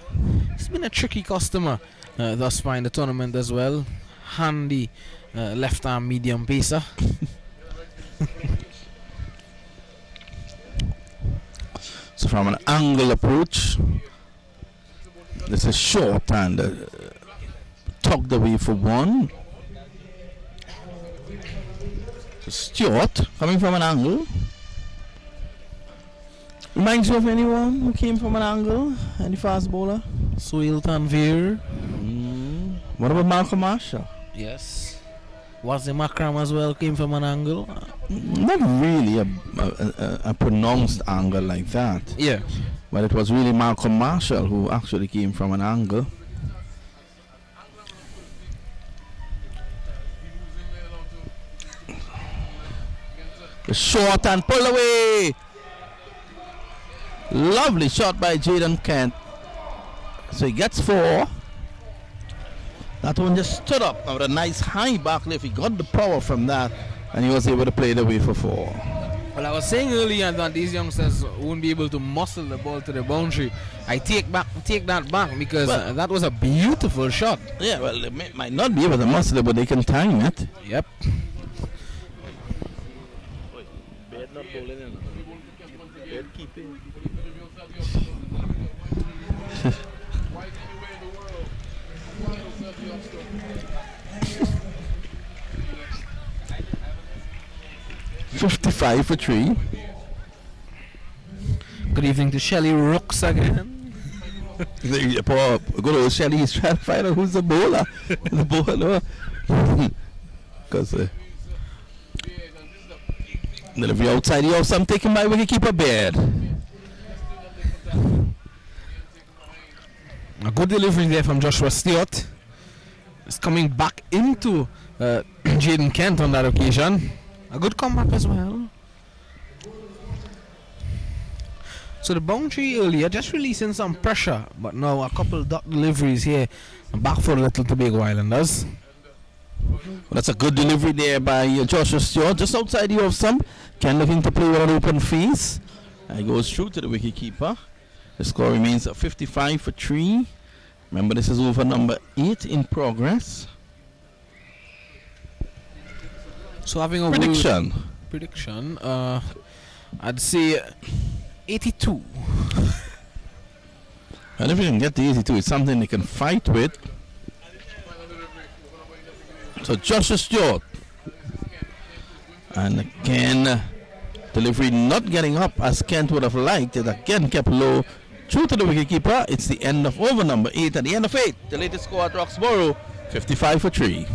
He's been a tricky customer thus far in the tournament as well. Handy left arm medium pacer. So from an angle approach, this is short and tucked away for one. Stewart coming from an angle. Reminds you of anyone who came from an angle? Any fast bowler? Soil Tanvir. What about Malcolm Marshall? Yes. Was the Makram as well came from an angle? Not really a pronounced angle like that. Yeah. But it was really Malcolm Marshall who actually came from an angle. Short and pull away. Lovely shot by Jaden Kent. So he gets 4. That one just stood up with a nice high back lift. He got the power from that and he was able to play it away for 4. Well, I was saying earlier that these youngsters won't be able to muscle the ball to the boundary. I take that back because that was a beautiful shot. Yeah, well, they might not be able to muscle it, but they can time it. Yep. $55 for 3. Good evening to Shelly Rooks again. Poor good old Shelly is trying to find out who's the bowler. The bowler. Because delivery outside, you have some taken by wicketkeeper Baird. A good delivery there from Joshua Stewart. It's coming back into Jaden Kent on that occasion. A good comeback as well. So the boundary earlier just releasing some pressure, but now a couple dot deliveries here back for the little Tobago Islanders. Well, that's a good delivery there by Joshua Stewart. Just outside you have some. Ken looking to play with an open face. And goes through to the wicketkeeper. The score remains at 55 for 3. Remember, this is over number 8 in progress. So having a prediction, I'd say 82. And if you can get the 82, it's something they can fight with. So Joshua Stewart. And again, delivery not getting up as Kent would have liked. It again kept low. True to the wicketkeeper. It's the end of over number 8. At the end of 8, the latest score at Roxborough, 55 for 3.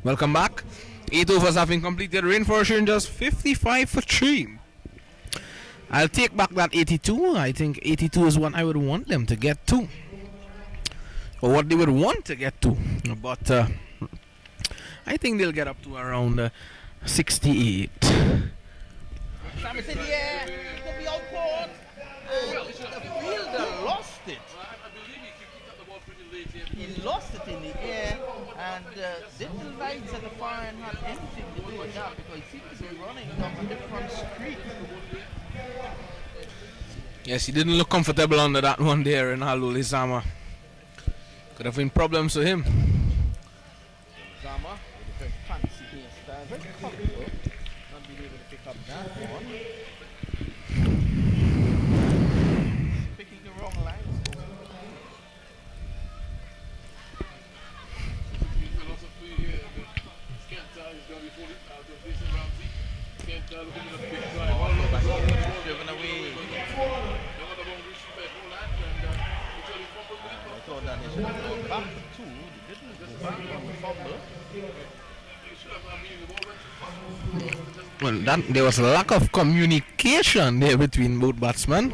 Welcome back. 8 overs have been completed. Rainforest just 55 for 3. I'll take back that 82. I think 82 is what I would want them to get to. Or what they would want to get to. But I think they'll get up to around 68. Sammy said, yeah, he could be out court. The fielder lost it. He lost it in the air, and didn't lights at the far end have anything to do with that because he seemed to be running down a different street. Yes, he didn't look comfortable under that one there in Halul Zama. Could have been problems for him. Zama, with a very fancy hairstyle, very comfortable, not being able to pick up that one. Picking the wrong lines. Driven away. I thought that they should have gone back to 2. They didn't go back on the fumble. Well, there was a lack of communication there between both batsmen.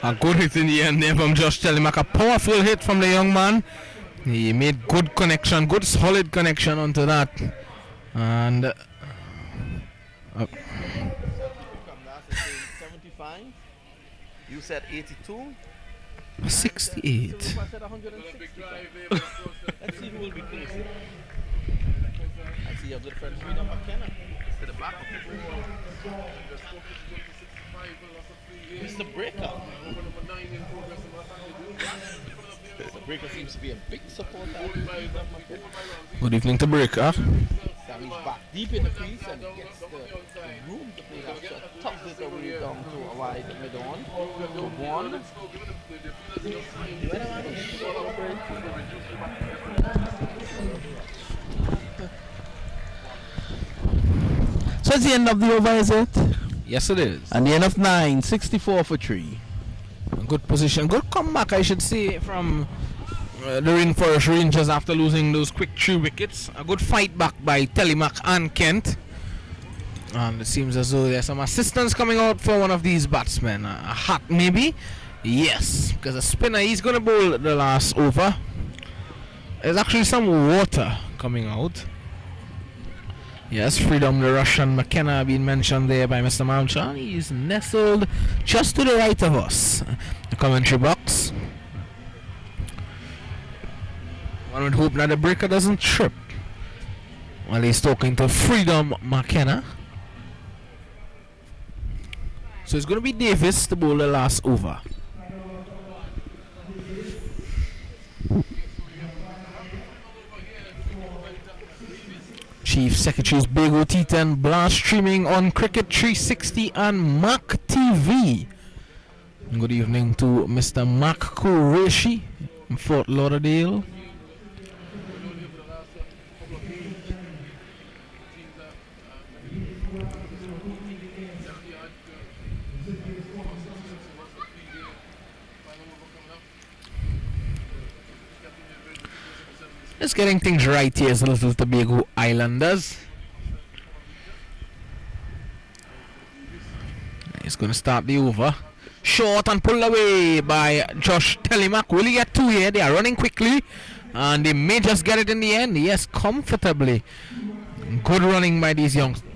A good hit in the end there from Josh Telemack. A powerful hit from the young man. He made good connection, good solid connection onto that. And 75. You said 82. 68. I said 160. Let's see who will be closer. I see your good friend Freedom McKenna. To the back. Mr. Breaker. Mr. Breaker seems to be a big supporter of Freedom McKenna. Good evening to Breaker. So he's back deep in the crease and gets the room to play that shot. Tucks it away down to a wide mid-on. To one. So it's the end of the over, is it? Yes, it is. And the end of 9, 64 for 3. Good position, good comeback, I should say, from the Rainforest Rangers after losing those quick 3 wickets. A good fight back by Telemack and Kent. And it seems as though there's some assistance coming out for one of these batsmen. A hat, maybe? Yes, because a spinner, he's going to bowl the last over. There's actually some water coming out. Yes, Freedom, the Russian McKenna being mentioned there by Mr. Mamchan. He's nestled just to the right of us. The commentary box. One would hope that the breaker doesn't trip while he's talking to Freedom McKenna. So it's going to be Davis to bowl the last over. Chief Secretary's Bago T10 blast streaming on Cricket 360 and Mac TV. Good evening to Mr. Mac Qureshi in Fort Lauderdale. Just getting things right here as Little Tobago Islanders. He's going to start the over. Short and pulled away by Josh Telemack. Will he get 2 here? They are running quickly. And they may just get it in the end. Yes, comfortably. Good running by these youngsters.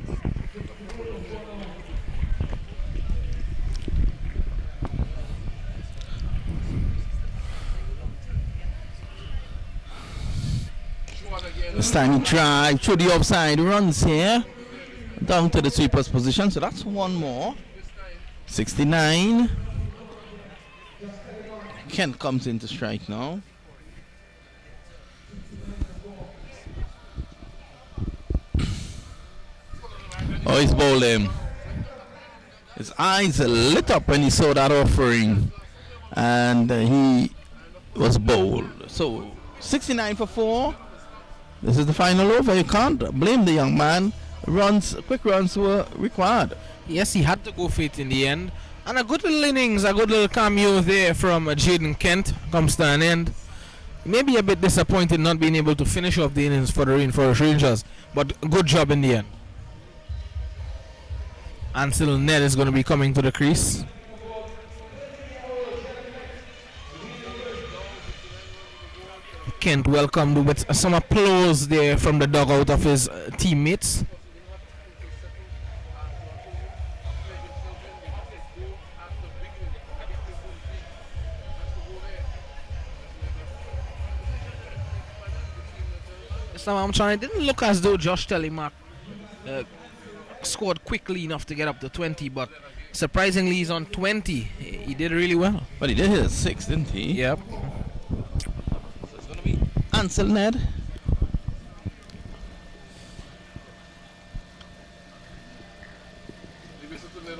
This time he tried through the offside runs here. Down to the sweeper's position. So that's one more. 69. Kent comes in to strike now. Oh, he's bowling. His eyes lit up when he saw that offering. And he was bowled. So 69 for 4. This is the final over. You can't blame the young man. Quick runs were required. Yes, he had to go for it in the end. And a good little innings, a good little cameo there from Jaden Kent comes to an end. Maybe a bit disappointed not being able to finish off the innings for the Rainforest Rangers, but good job in the end. Ansel Ned is going to be coming to the crease. Kent welcomed with some applause there from the dugout of his teammates. It didn't look as though Josh Telemack scored quickly enough to get up to 20, but surprisingly he's on 20. He did really well. But he did hit a 6, didn't he? Yep. So it's going to be Ansel Ned.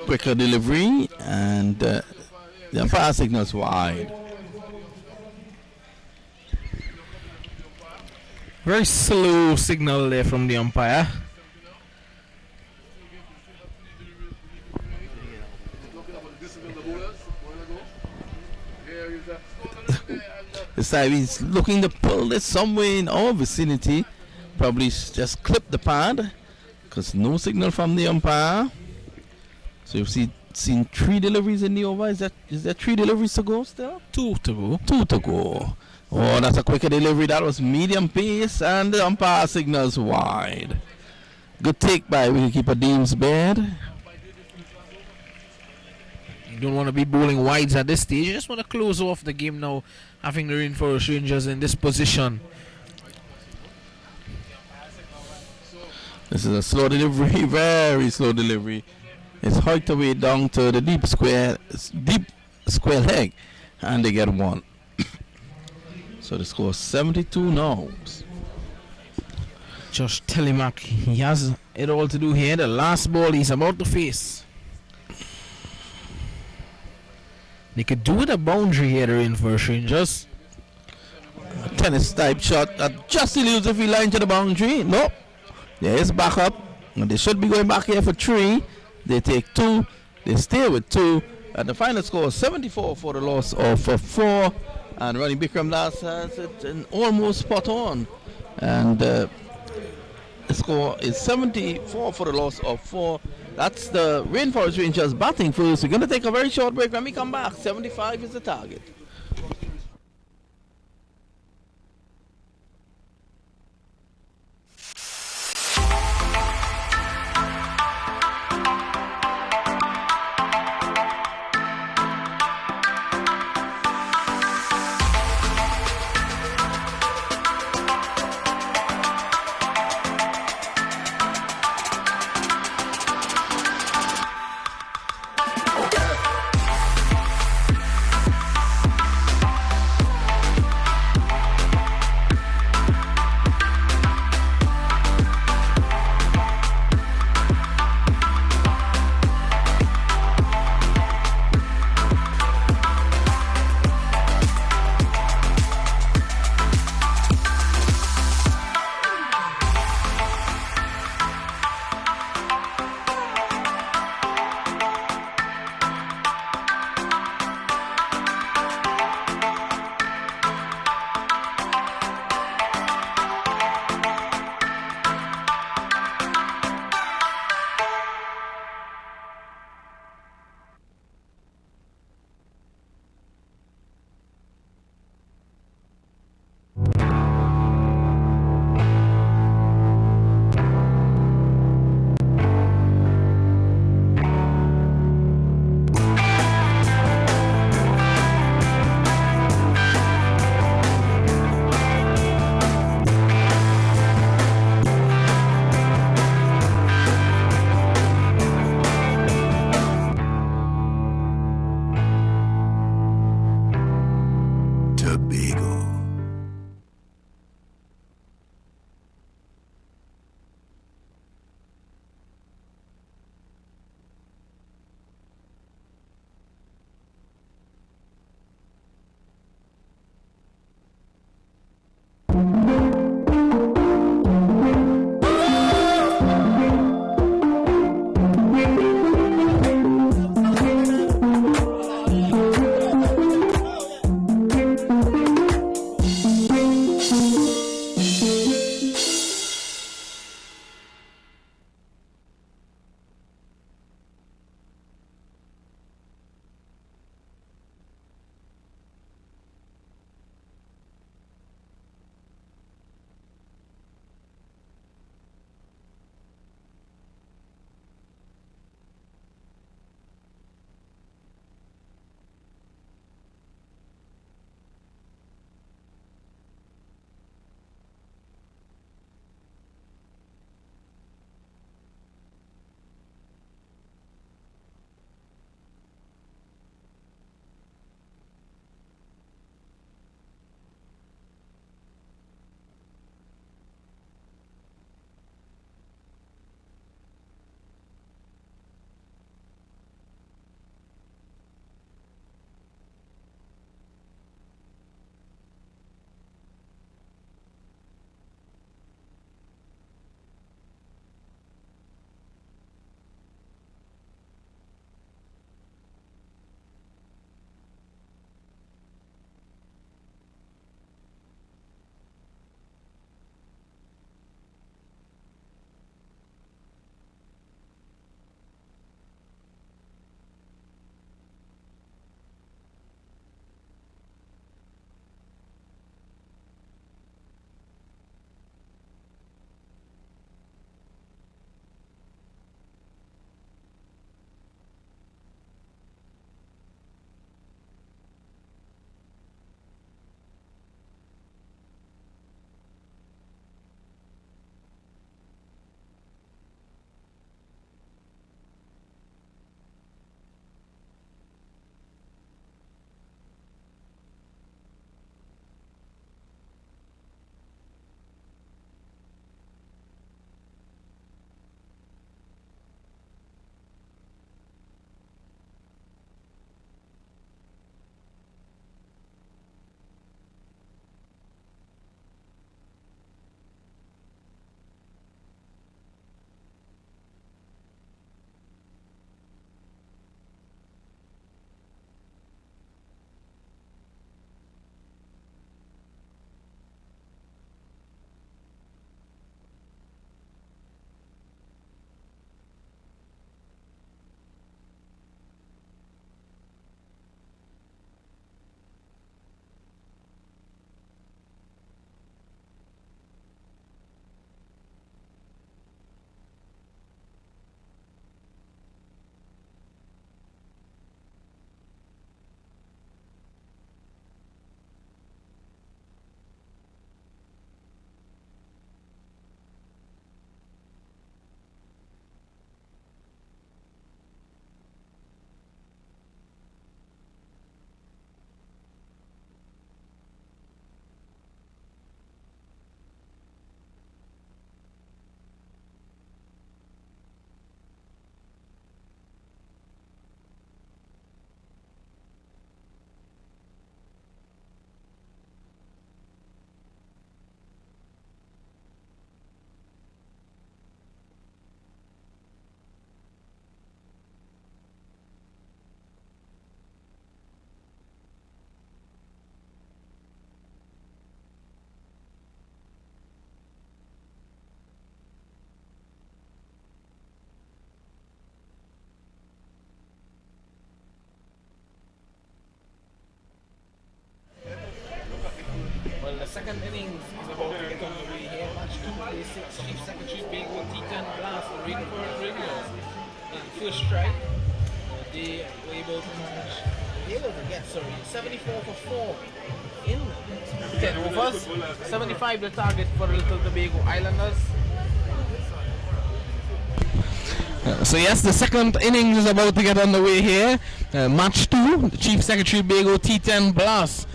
Quicker delivery, and the umpire signals wide. Very slow signal there from the umpire. This time he's looking to pull this somewhere in our vicinity. Probably just clip the pad because no signal from the umpire. So you see seen 3 deliveries in the over. Is there 3 deliveries to go still? 2 to go. 2 to go. Oh, that's a quicker delivery. That was medium pace, and the umpire signals wide. Good take by wicketkeeper Deems Baird. You don't want to be bowling wides at this stage. You just want to close off the game now, having the Rainforest Rangers in this position. This is a slow delivery, very slow delivery. It's hiked away down to the deep square leg, and they get 1. So the score is 72 now. Josh Telemack, he has it all to do here. The last ball he's about to face. They could do with a boundary here, the Rainforest Rangers. A tennis type shot that just eludes if he line to the boundary. Nope. There is back up. And they should be going back here for 3. They take 2. They stay with 2. And the final score is 74 for the loss of 4. And Ronnie Bikram last has it and almost spot on. And the score is 74 for the loss of 4. That's the Rainforest Rangers batting first. We're going to take a very short break. When we come back, 75 is the target. second innings is about to get underway here. Match 2, play 6, Chief Secretary Bago T10 Blast, the Rainforest Rangers. In first strike, they were able to get 74 for 4 in 10 overs. 75 the target for the Little Tobago Islanders. So yes, the second innings is about to get underway here. Match 2, the Chief Secretary Bago T10 Blast.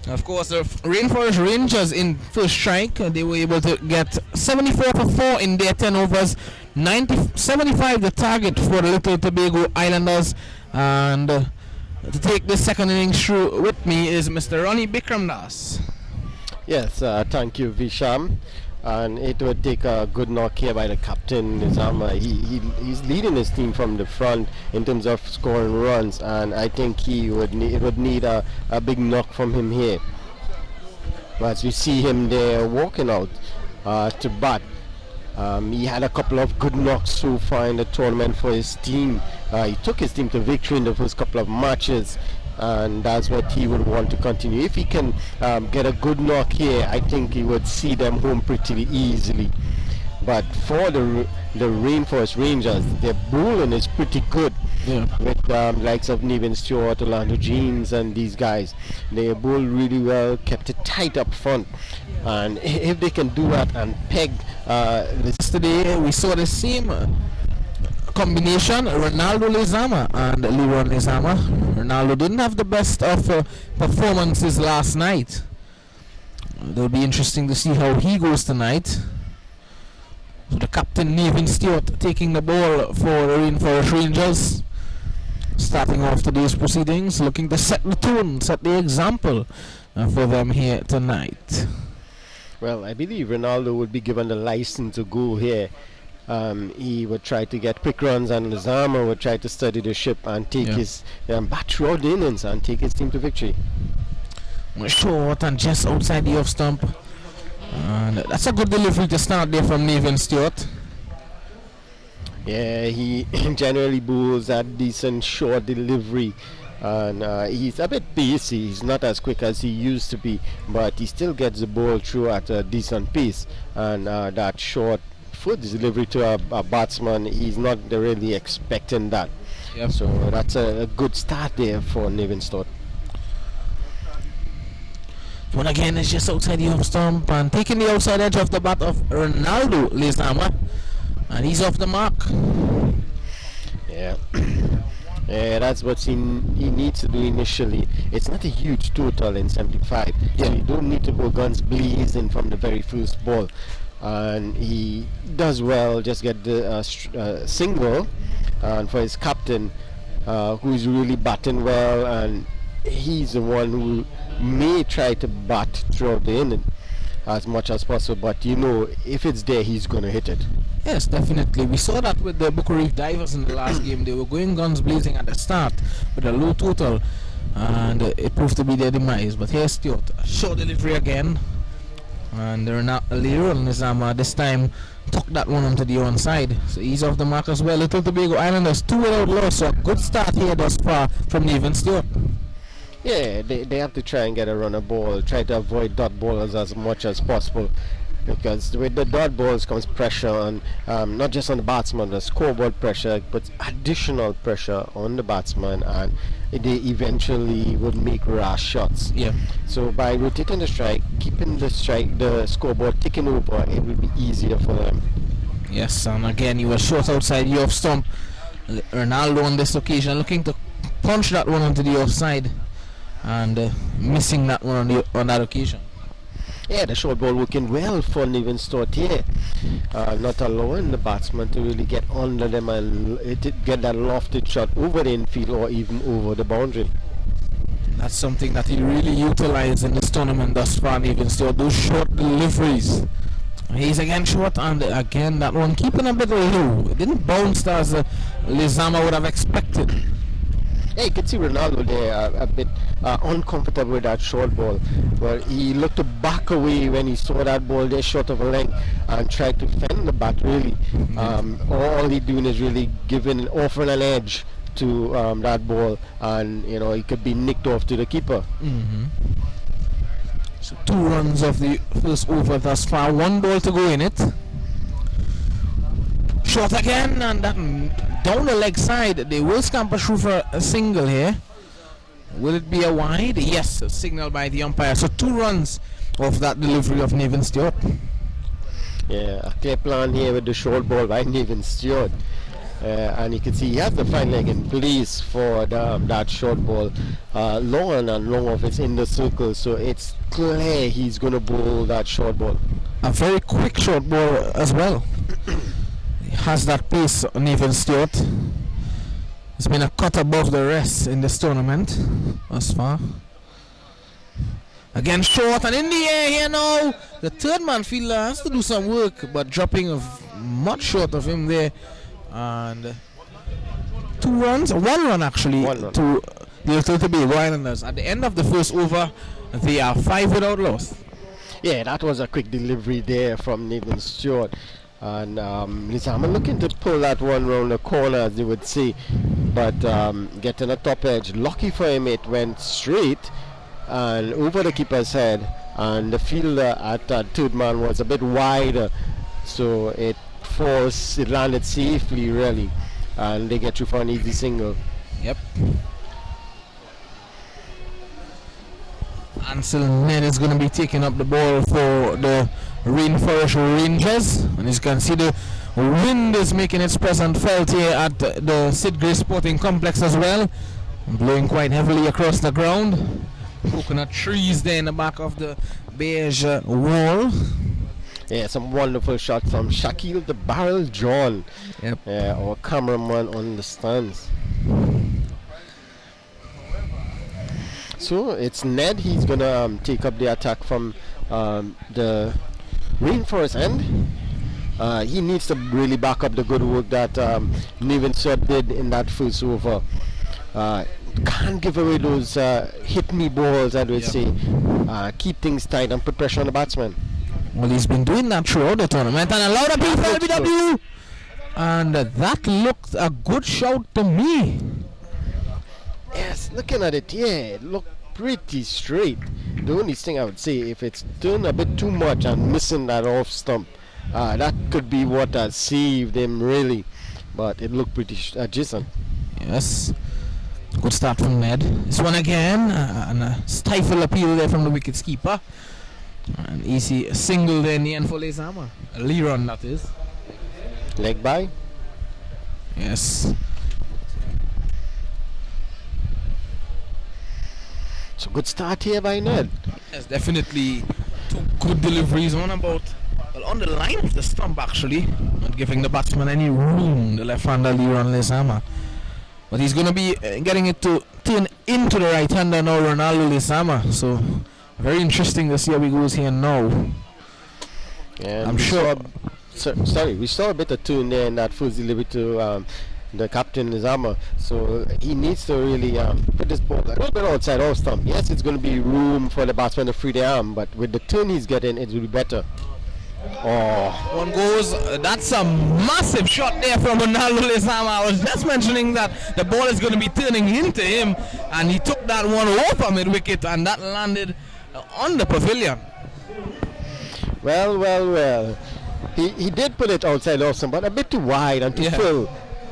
Of course, the Rainforest Rangers in first strike, they were able to get 74 for 4 in their 10 overs. 75 the target for the Little Tobago Islanders. And to take the second innings through with me is Mr. Ronnie Bikramdas. Yes, thank you, Visham. And it would take a good knock here by the captain, Nizama. He's leading his team from the front in terms of scoring runs, and I think it would need a big knock from him here. As we see him there walking out to bat. He had a couple of good knocks so far in the tournament for his team. He took his team to victory in the first couple of matches, and that's what he would want to continue. If he can get a good knock here, I think he would see them home pretty easily. But for the Rainforest Rangers, their bowling is pretty good. Yeah. With likes of Nevin Stewart, Orlando Jeans, and these guys. They bowl really well, kept it tight up front. And if they can do that and peg yesterday, we saw the same combination, Ronaldo Lezama and Leron Lezama. Ronaldo didn't have the best of performances last night. It'll be interesting to see how he goes tonight. So the captain, Nevin Stewart, taking the ball for the Rainforest Rangers. Starting off today's proceedings, looking to set the tone, set the example for them here tonight. Well, I believe Ronaldo would be given the license to go here. He would try to get quick runs, and Lezama would try to study the ship and take his bat throughout the innings and take his team to victory. Short and just outside the off stump. And that's a good delivery to start there from Nevin Stewart. Yeah, he generally bowls that decent short delivery, and he's a bit pacey. He's not as quick as he used to be, but he still gets the ball through at a decent pace, and that short foot delivery to a batsman, he's not really expecting that. Yep. So that's a good start there for Nevin Stewart. One again is just outside the off stump and taking the outside edge of the bat of Ronaldo Lezama, and he's off the mark. Yeah. Yeah, that's what he needs to do initially. It's not a huge total in 75, so you don't need to go guns blazing from the very first ball. And he does well, just get the single, and for his captain, who's really batting well, and he's the one who may try to bat throughout the inning as much as possible, but you know, if it's there, he's going to hit it. Yes, definitely. We saw that with the Bucko Reef Divers in the last game. They were going guns blazing at the start with a low total, and it proved to be their demise. But here's Stewart, short delivery again, and Leron Lezama this time took that one onto the onside, so he's off the mark as well. Little Tobago Islanders 2 without loss, so a good start here thus far from Nevin Stewart. Yeah, they have to try and get a runner ball, try to avoid dot ballers as much as possible, because with the dot balls comes pressure on, not just on the batsman, the scoreboard pressure, but additional pressure on the batsman, and they eventually would make rash shots. Yeah. So by rotating the strike, keeping the scoreboard ticking over, it will be easier for them. Yes, and again, he was short outside the off stump. Ronaldo on this occasion looking to punch that one onto the offside, and missing that one on that occasion. Yeah, the short ball working well for Nevin Stewart here, not allowing the batsman to really get under them and get that lofted shot over the infield or even over the boundary. That's something that he really utilized in this tournament thus far, Nevin Stewart, those short deliveries. He's again short, and again that one keeping a bit low. It didn't bounce as Lezama would have expected. Yeah, you can see Ronaldo there a bit uncomfortable with that short ball, but he looked to back away when he saw that ball there short of a length and tried to fend the bat really. All he doing is really offering an edge to that ball, and you know, he could be nicked off to the keeper. So 2 runs of the first over thus far. 1 ball to go in it. Short again, and that down the leg side. They will scamper through for a single here. Will it be a wide? Yes, a signal by the umpire. So 2 runs of that delivery of Nathan Stewart. Yeah, a clear plan here with the short ball by Nathan Stewart. And you can see he has the fine leg in place for that short ball. Long and long of it's in the circle, so it's clear he's going to bowl that short ball. A very quick short ball as well. He has that pace, Nathan Stewart. It's been a cut above the rest in this tournament thus far. Again short and in the air here now. The third man fielder has to do some work, but dropping much short of him there. And 2 runs, 1 run actually, 1 run. to the Tobago Islanders. At the end of the first over, they are 5 without loss. Yeah, that was a quick delivery there from Nathan Stewart. And I'm looking to pull that one round the corner, as you would see. But getting a top edge. Lucky for him, it went straight and over the keeper's head. And the fielder at third man was a bit wider. So it landed safely, really. And they get through for an easy single. Yep. Ansel Ned is going to be taking up the ball for the Rainforest Rangers, and as you can see, the wind is making its presence felt here at the Cyd Gray Sporting Complex as well, blowing quite heavily across the ground. Coconut trees there in the back of the beige wall. Yeah, some wonderful shots from Shaquille the Barrel John. Yep. Yeah, our cameraman on the stands. So it's Ned. He's gonna take up the attack from the Rainforest end. He needs to really back up the good work that Nathan Stewart did in that first over. Can't give away those hit me balls, I would say. Keep things tight and put pressure on the batsman. Well, he's been doing that throughout the tournament, and a lot of people LBW. And that looked a good shout to me. Yes, looking at it, yeah, it looked pretty straight. The only thing I would say, if it's turned a bit too much and missing that off stump, that could be what saved him, really. But it looked pretty decent. Yes. Good start from Ned. This one again, and a stifle appeal there from the wickets keeper. An easy single there in the end for Lezama. A Lee run, that is. Leg by? Yes. So good start here by Ned. Yes, definitely 2 good deliveries. One about, well, on the line of the stump actually, not giving the batsman any room, the left-hander Leron Lezama. But he's going to be getting it to turn into the right-hander now, Ronaldo Lezama. So very interesting to see how he goes here now. Yeah, I'm sure. We saw a bit of tune there in that first delivery to the captain Lezama. So he needs to really put this ball a little bit outside off stump. Yes, it's going to be room for the batsman to free the arm, but with the turn he's getting, it will be better. Oh, one goes. That's a massive shot there from Ronaldo Lezama. I was just mentioning that the ball is going to be turning into him, and he took that one over mid-wicket, and that landed on the pavilion. Well. He did put it outside off stump, but a bit too wide and too full.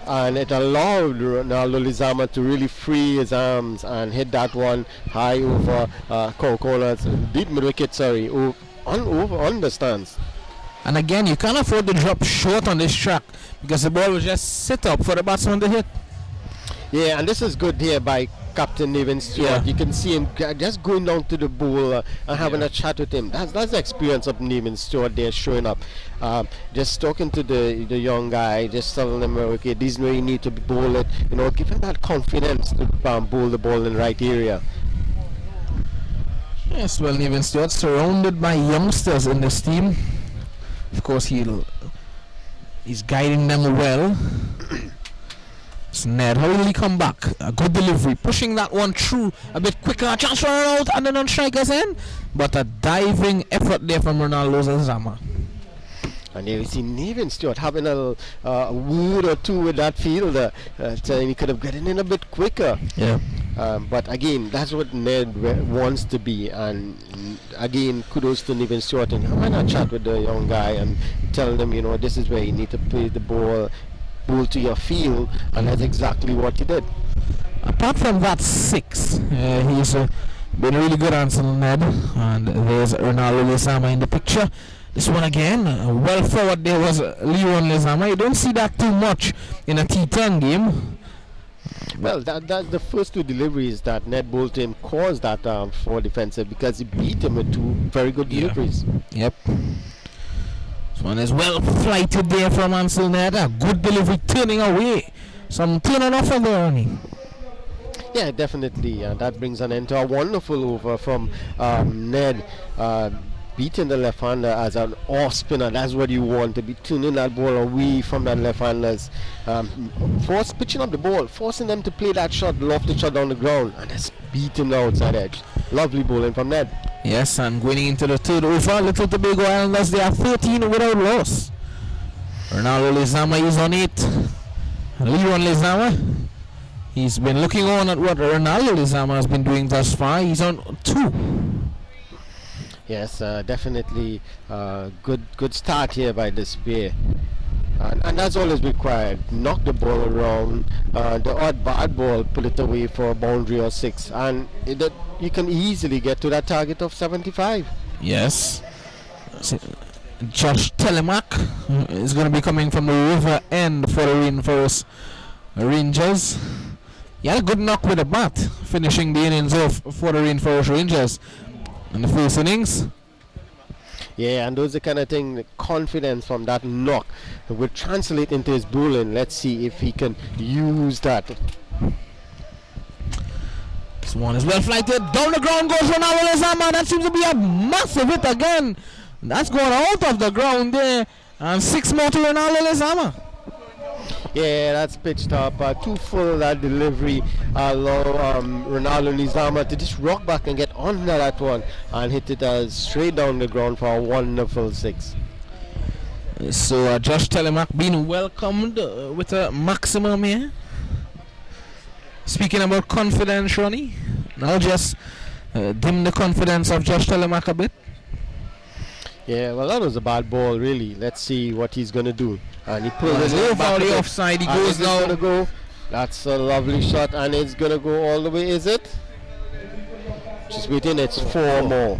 And it allowed Ronaldo Lezama to really free his arms and hit that one high over corners, deep mid-wicket, on the stands. And again, you can't afford to drop short on this track because the ball will just sit up for the batsman to hit. Yeah, and this is good here by Captain Nathan Stewart. Yeah. You can see him just going down to the bowler and having a chat with him. That's the experience of Nathan Stewart there showing up. Just talking to the young guy, just telling him, okay, this is where you need to bowl it. Give him that confidence to bowl the ball in the right area. Yes, well, Nathan Stewart surrounded by youngsters in this team. Of course, he's guiding them well. It's Ned. How will he come back? A good delivery, pushing that one through a bit quicker. A chance for an out, and then on strikers end. But a diving effort there from Ronaldo Lezama. And there you see Nathan Stewart having a word or two with that fielder, saying he could have gotten in a bit quicker. Yeah. But again, that's what Ned wants to be. And again, kudos to Niven Stewart. And why not chat with the young guy and tell them, this is where you need to play the ball to your field, and that's exactly what he did. Apart from that 6, he's been really good answering Ned. And there's Ronaldo Lezama in the picture. This one again, well forward there was Leon Lezama. You don't see that too much in a T10 game. Well, that's the first 2 deliveries that Ned Bolton caused that for defensive, because he beat him with 2 very good deliveries. Yep. This one is well flighted there from Ansel Ned. A good delivery, turning away. Some turning off of there, Ronnie. Yeah, definitely. That brings an end to a wonderful over from Ned. Beating the left-hander as an off-spinner. That's what you want, to be tuning that ball away from that left-handers. Pitching up the ball, forcing them to play that shot, lofted shot down the ground, and just beating the outside edge. Lovely bowling from Ned. Yes, and going into the 3rd over, Little Tobago Islanders, they are 13 without loss. Ronaldo Lezama is on 8. Leon Lezama, he's been looking on at what Ronaldo Lezama has been doing thus far. He's on 2. Yes, definitely good start here by this pair. And that's all is required. Knock the ball around, the odd bad ball, put it away for a boundary or 6, and you can easily get to that target of 75. Yes. Josh Telemack is going to be coming from the river end for the Rainforest Rangers. He had a good knock with the bat, finishing the innings off for the Rainforest Rangers in the first innings. Yeah, and those are the kind of thing, the confidence from that knock will translate into his bowling. Let's see if he can use that. This one is well flighted. Down the ground goes Ronaldo Lezama. That seems to be a massive hit again. That's going out of the ground there. And 6 more to Ronaldo Lezama. Yeah, that's pitched up. Too full that delivery. Allow Ronaldo Lezama to just rock back and get onto that one and hit it straight down the ground for a wonderful 6. So Josh Telemack being welcomed with a maximum here. Speaking about confidence, Ronnie, I'll just dim the confidence of Josh Telemack a bit. Yeah, well, that was a bad ball, really. Let's see what he's going to do. And he pulls it over the offside. He goes down. Go. That's a lovely shot, and it's going to go all the way, is it? Just waiting, it's 4 more.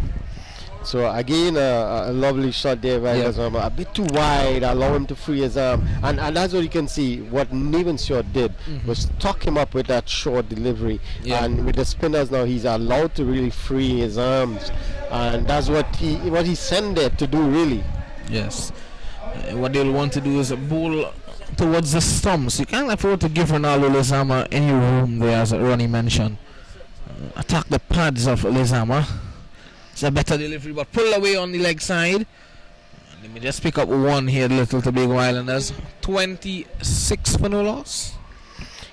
So again, a lovely shot there by Lezama. A bit too wide, allow him to free his arm. And that's what you can see. What Niven Stewart did was tuck him up with that short delivery. And with the spinners now, he's allowed to really free his arms. And that's what he sent there to do, really. Yes. What they'll want to do is bowl towards the stumps. You can't afford to give Ronaldo Lezama any room there, as Ronnie mentioned. Attack the pads of Lezama. It's a better delivery, but pull away on the leg side. Let me just pick up 1 here, Little Tobago Islanders. 26 for no loss.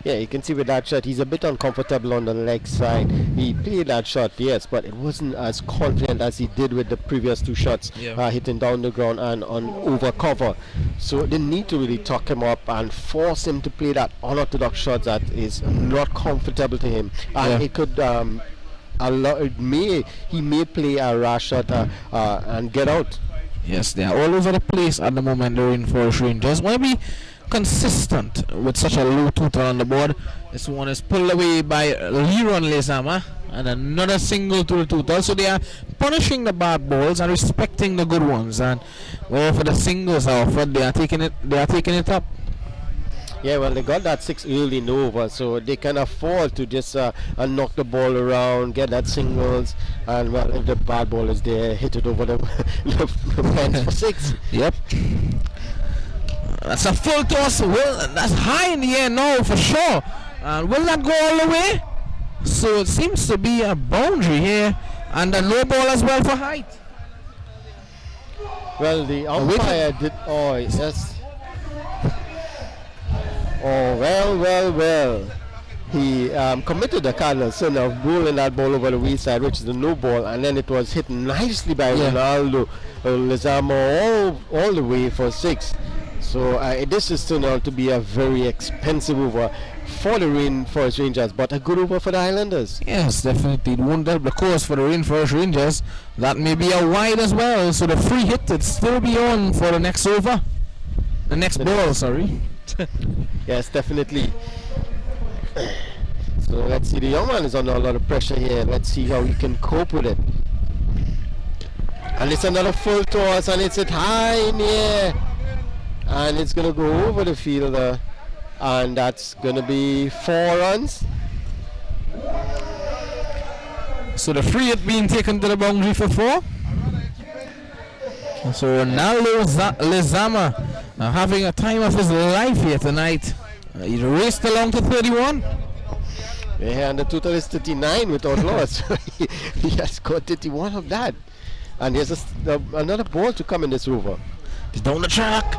Yeah, you can see with that shot, he's a bit uncomfortable on the leg side. He played that shot, yes, but it wasn't as confident as he did with the previous 2 shots, hitting down the ground and on over cover. So they need to really tuck him up and force him to play that unorthodox shot that is not comfortable to him. And it could... he may play a rash shot and get out. Yes, they are all over the place at the moment. The Rainforest Rangers want to be consistent with such a low total on the board. This one is pulled away by Leon Lezama, and another single to the total. So they are punishing the bad balls and respecting the good ones. And wherever the singles are offered, they are taking it up. Yeah, well, they got that 6 early in the over, so they can afford to just knock the ball around, get that singles, and well, if the bad ball is there, hit it over the fence for 6. Yep. That's a full toss. Well, that's high in the air now for sure. Will that go all the way? So it seems to be a boundary here, and a low ball as well for height. Well, the umpire did. Oh, yes. Oh, well. He committed the cardinal sin of bowling that ball over the wayside, which is the no ball, and then it was hit nicely by Ronaldo Lezama all the way for 6. So this is turned out to be a very expensive over. for the Rainforest Rangers, but a good over for the Islanders. Yes, definitely. It won't help the course for the Rainforest Rangers. That may be a wide as well, so the free hit would still be on for the next over. The next ball, sorry. Yes, definitely. So let's see, the young man is under a lot of pressure here. Let's see how he can cope with it. And it's another full toss, and it's hit high in the air. And it's going to go over the fielder. And that's going to be 4 runs. So the free hit being taken to the boundary for 4. So Ronaldo Lezama having a time of his life here tonight. He raced along to 31. Yeah, and the total is 39 without loss. He has got 31 of that. And there's another ball to come in this over. He's down the track.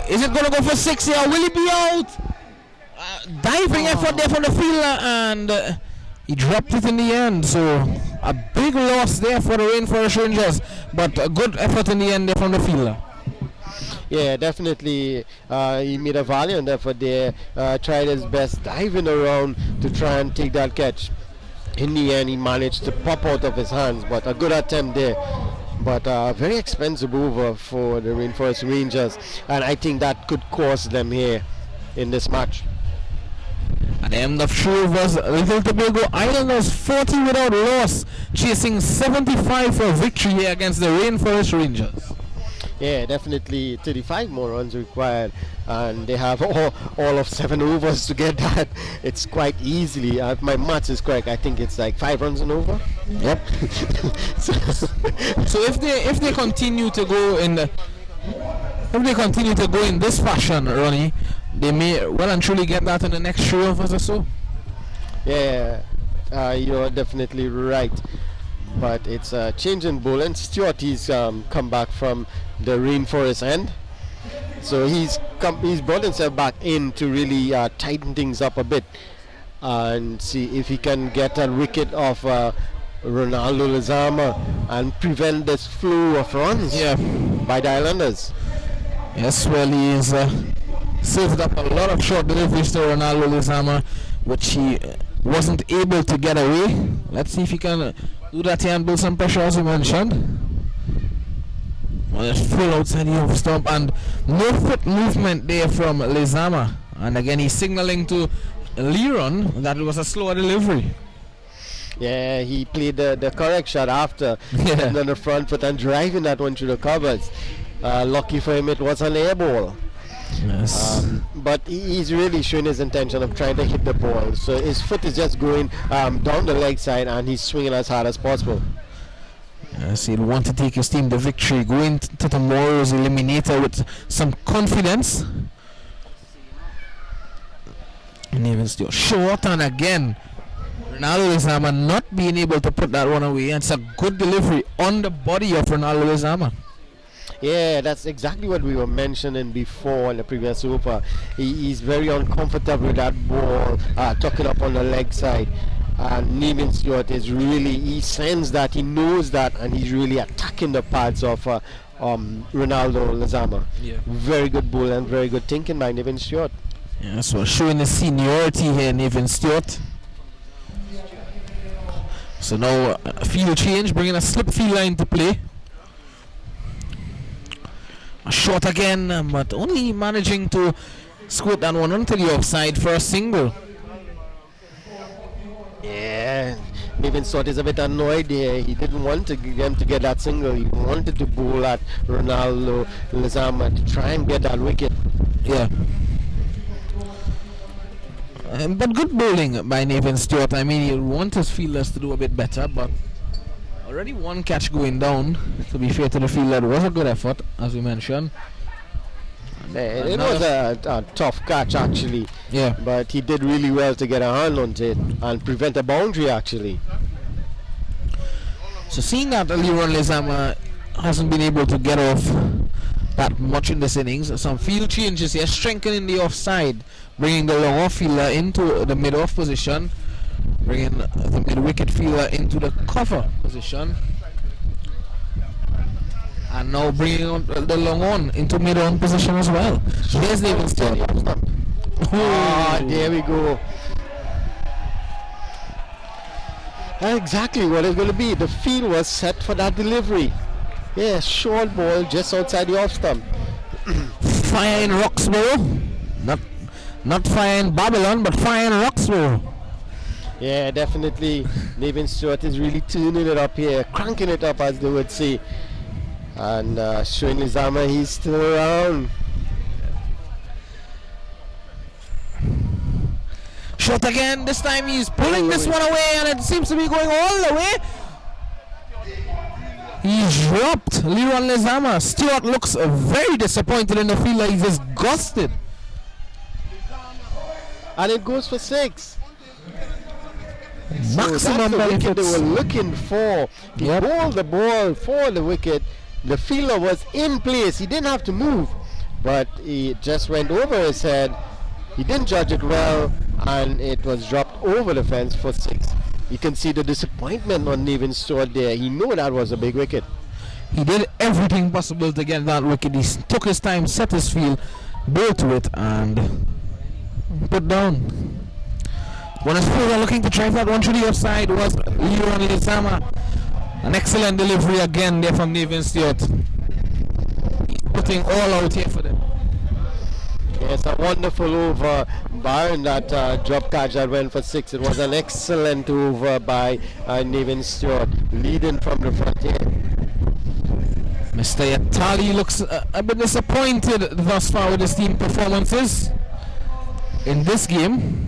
Is it going to go for 6 here? Will he be out? Diving effort there from the fielder, and he dropped it in the end. So a big loss there for the Rainforest Rangers, but a good effort in the end there from the fielder. Yeah, definitely. He made a valiant effort there. Tried his best diving around to try and take that catch. In the end, he managed to pop out of his hands, but a good attempt there. But a very expensive over for the Rainforest Rangers, and I think that could cost them here in this match. At the end of 3 overs, Little Tobago Islanders 40 without loss, chasing 75 for victory here against the Rainforest Rangers. Yeah, definitely 35 more runs required, and they have all of 7 overs to get that. It's quite easily, if my maths is correct, I think it's like 5 runs and over. Yep. So if they continue to go in this fashion, Ronnie, they may well and truly get that in the next 3 overs or so. Yeah, you're definitely right. But it's a change in bowling. Stewart, he's come back from the Rainforest end, so he's brought himself back in to really tighten things up a bit and see if he can get a wicket off Ronaldo Lezama and prevent this flow of runs by the Islanders. Yes, well, he is saved up a lot of short deliveries to Ronaldo Lezama, which he wasn't able to get away. Let's see if he can do that here and build some pressure, as you mentioned. Well, it's full outside the off stump, and no foot movement there from Lezama. And again, he's signaling to Leron that it was a slower delivery. Yeah, he played the correct shot after on the front foot and driving that one through the covers. Lucky for him, it was an air ball. Yes. But he's really showing his intention of trying to hit the ball. So his foot is just going down the leg side, and he's swinging as hard as possible. Yes, he'll want to take his team to victory, going to tomorrow's eliminator with some confidence. And even still short, and again Ronaldo Lezama not being able to put that one away. And it's a good delivery on the body of Ronaldo Lezama. Yeah, that's exactly what we were mentioning before in the previous over. He's very uncomfortable with that ball tucking up on the leg side. And Nevin Stewart is really, he sends that, he knows that, and he's really attacking the pads of Ronaldo Lezama. Yeah. Very good ball and very good thinking by Nevin Stewart. Yeah, so showing his seniority here, Nevin Stewart. So now a field change, bringing a slip fielder into play. A shot again, but only managing to squirt that one onto the offside for a single. Yeah, Nevin Stewart is a bit annoyed here. He didn't want them to get that single. He wanted to bowl at Ronaldo Lezama to try and get that wicket. Yeah. But good bowling by Nevin Stewart. I mean, you want his fielders to do a bit better, but already one catch going down. To be fair to the fielder, it was a good effort, as we mentioned. It was a tough catch actually. Yeah. But he did really well to get a hand on it and prevent a boundary actually. So seeing that Leron Lezama hasn't been able to get off that much in this innings, some field changes here, strengthening the offside, bringing the long off fielder into the mid-off position, bringing the mid-wicket fielder into the cover position, and now bringing on the long on into mid-on position as well. Here's Nevin Stewart. Ah, there we go. Exactly what it's going to be. The field was set for that delivery. Yeah, short ball just outside the off stump. Fire in Roxborough. Not fire in Babylon, but fire in Roxborough. Yeah, definitely. Nathan Stewart is really tuning it up here, cranking it up as they would say. And showing Lizama he's still around. Shot again. This time he's pulling this one away, and it seems to be going all the way. He's dropped Leron Lizama. Stewart looks very disappointed in the field. Like he's disgusted. And it goes for 6. Maximum so that's the wicket they benefits. were looking for. He bowled the ball for the wicket. The fielder was in place. He didn't have to move, but he just went over his head. He didn't judge it well, and it was dropped over the fence for 6. You can see the disappointment on Nathan Stewart there. He knew that was a big wicket. He did everything possible to get that wicket. He took his time, set his field, bowled to it, and put down. When his fielder looking to drive that one to the offside was Leron Lizama. An excellent delivery again there from Nathan Stewart. He's putting all out here for them. It's a wonderful over, barring that drop catch that went for 6. It was an excellent over by Nathan Stewart, leading from the front here. Mr. Yatali looks a bit disappointed thus far with his team performances in this game.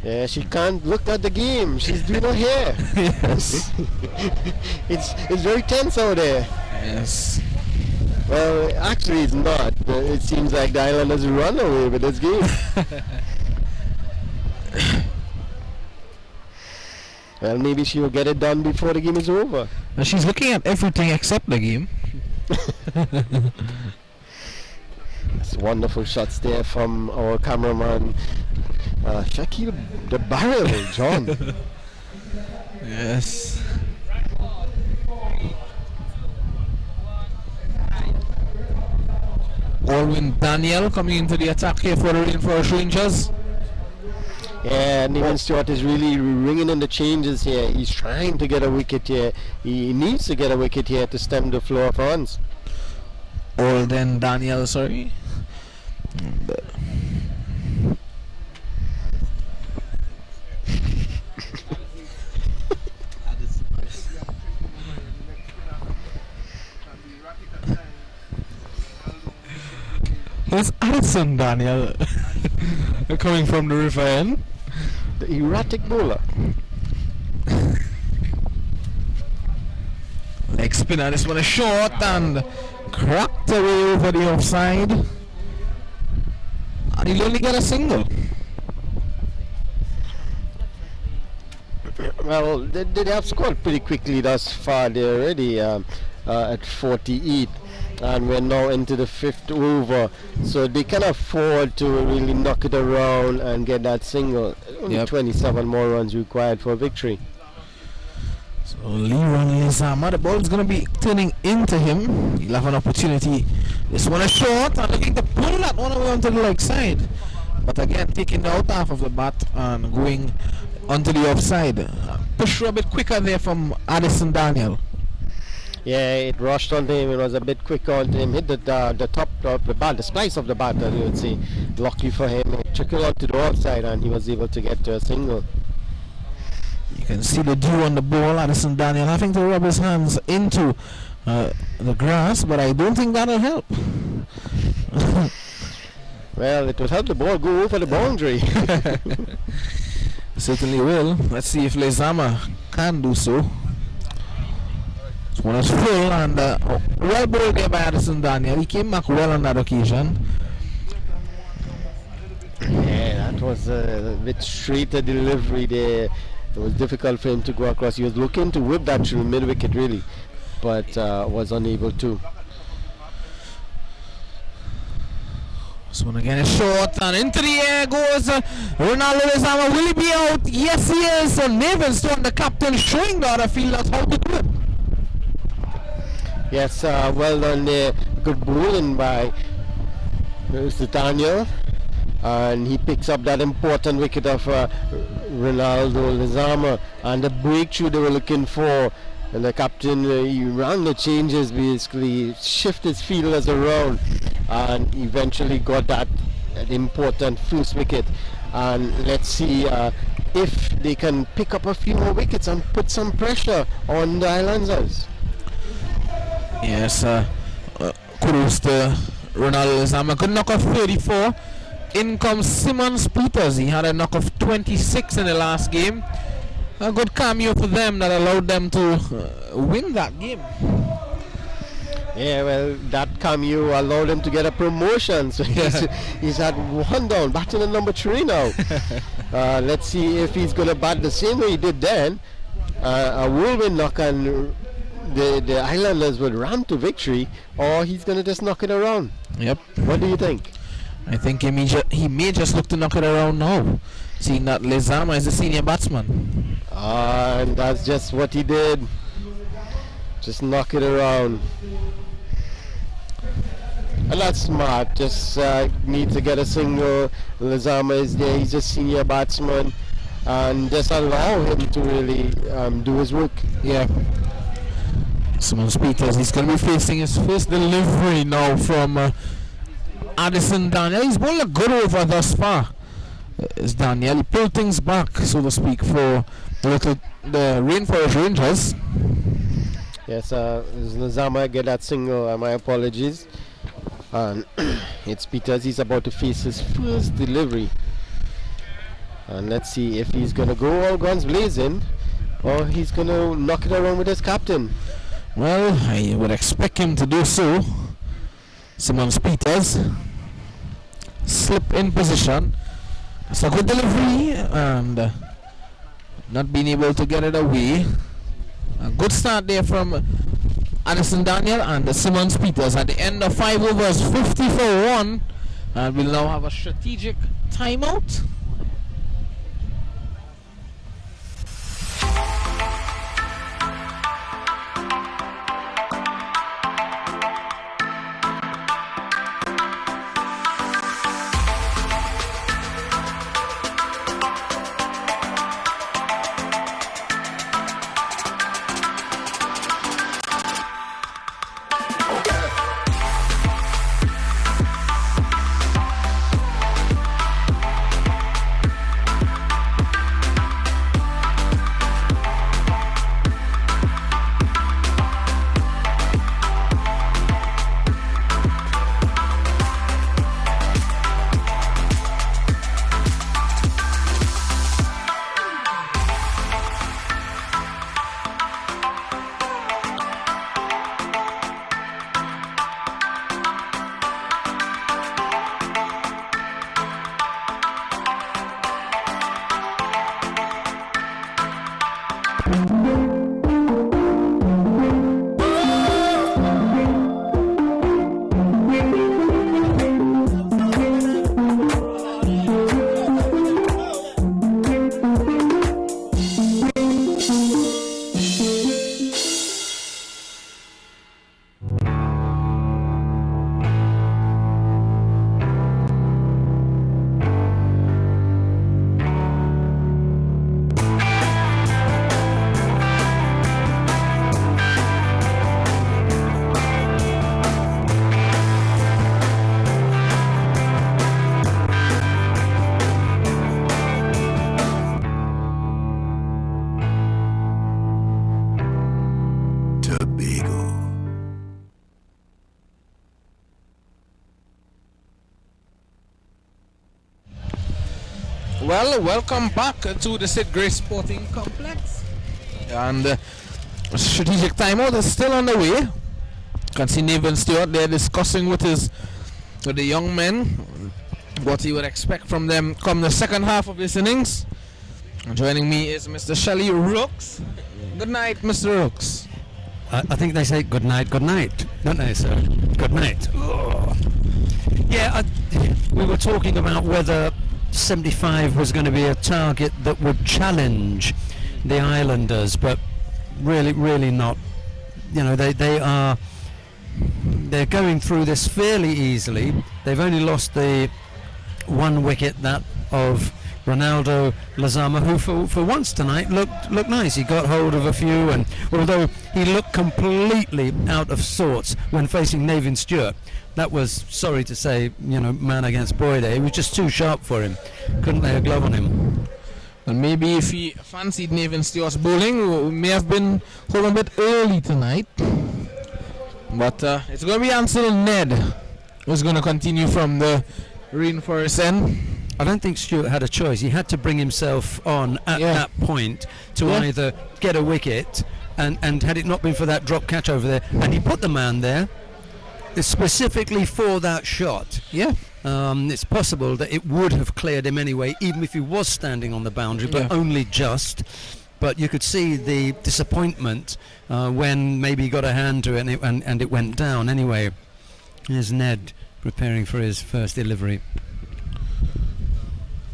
Yeah, she can't look at the game. She's doing her hair. Yes. It's very tense out there. Yes. Well, actually it's not. It seems like the Islanders run away with this game. Well, maybe she will get it done before the game is over. Now she's looking at everything except the game. That's wonderful shots there from our cameraman, Shakil the Barrel, John. Yes. Alwyn Daniel coming into the attack here for the Rainforest Rangers. Yeah, Nathan Stewart is really ringing in the changes here. He's trying to get a wicket here. He needs to get a wicket here to stem the flow of runs. Alden Daniel, sorry. There's Addison Daniel coming from the river end. The erratic bowler. Leg spinner, this one is short and cracked away over the offside. And he'll only get a single. Well, they have scored pretty quickly thus far. They're already at 48. And we're now into the 5th over, so they can afford to really knock it around and get that single. Only 27 more runs required for a victory. So Leron Lizama, the ball's going to be turning into him. He'll have an opportunity. This one is short and looking to pull that one away onto the leg side. But again, taking the out half of the bat and going onto the offside. Push through a bit quicker there from Addison Daniel. Yeah, it rushed onto him. It was a bit quicker onto him. Hit the top of the bat, the splice of the bat, as you would say. Lucky for him, it trickled onto the offside, and he was able to get to a single. You can see the dew on the ball. Addison Daniel having to rub his hands into the grass, but I don't think that'll help. Well, it will help the ball go over the boundary. Certainly will. Let's see if Lizama can do so. This one is full and well bowled there by Addison Daniel. He came back well on that occasion. Yeah, that was a bit straighter delivery there. It was difficult for him to go across. He was looking to whip that through mid-wicket really, but was unable to. This one again is short and into the air goes Ronaldo Lizama. Will he be out? Yes, he is. So Nathan Stewart, the captain, showing the other fielders how to do it. Yes, well done there. Good bowling by Daniel, and he picks up that important wicket of Ronaldo Lezama, and the breakthrough they were looking for. And the captain, he ran the changes, basically shift his fielders around, and eventually got that important first wicket. And let's see if they can pick up a few more wickets and put some pressure on the Islanders. Yes, kudos to Ronaldo Lezama. Good knock of 34. In comes Simmons Peters. He had a knock of 26 in the last game. A good cameo for them that allowed them to win that game. Yeah, well, that cameo allowed him to get a promotion. So he's at 1 down, batting at number 3 now. Let's see if he's going to bat the same way he did then. A whirlwind knock, and the Islanders would run to victory, or he's going to just knock it around. Yep. What do you think? I think he may just look to knock it around now, seeing that Lezama is the senior batsman. And that's just what he did. Just knock it around. And that's smart. Just need to get a single. Lezama is there. He's a senior batsman, and just allow him to really do his work. Yeah. Simmons Peters, he's going to be facing his first delivery now from Addison Daniel. He's bowled a good over thus far. It's Daniel. He pulled things back, so to speak, for the Rainforest Rangers. Yes, Lezama get that single. My apologies. And it's Peters. He's about to face his first delivery. And let's see if he's going to go all guns blazing, or he's going to knock it around with his captain. Well, I would expect him to do so. Simmons Peters slip in position. It's a good delivery, and not being able to get it away. A good start there from Addison Daniel and Simmons Peters at the end of 5 overs, 50 for 1, and we'll now have a strategic timeout. Well, welcome back to the Cyd Gray Sporting Complex, and strategic timeout is still on the way. You can see Nathan Stewart there discussing with the young men what he would expect from them come the second half of this innings. And joining me is Mr. Shelley Rooks. Good night, Mr. Rooks. I think they say good night, don't they, sir? Good night. Oh. Yeah, we were talking about whether 75 was going to be a target that would challenge the Islanders, but really not. You know, they are they're going through this fairly easily. They've only lost the one wicket, that of Ronaldo Lezama, who for once tonight looked nice. He got hold of a few, and although he looked completely out of sorts when facing Navin Stewart, that was, sorry to say, man against boy there. He was just too sharp for him. Couldn't lay a glove on him. And maybe if he fancied Navin Stewart's bowling, we may have been home a bit early tonight. But it's going to be Ansel Ned who's going to continue from the Rainforest end. I don't think Stewart had a choice. He had to bring himself on at that point to either get a wicket, and had it not been for that drop catch over there, and he put the man there specifically for that shot. It's possible that it would have cleared him anyway, even if he was standing on the boundary, but only just. But you could see the disappointment when maybe he got a hand to it and it went down. Anyway, here's Ned preparing for his first delivery.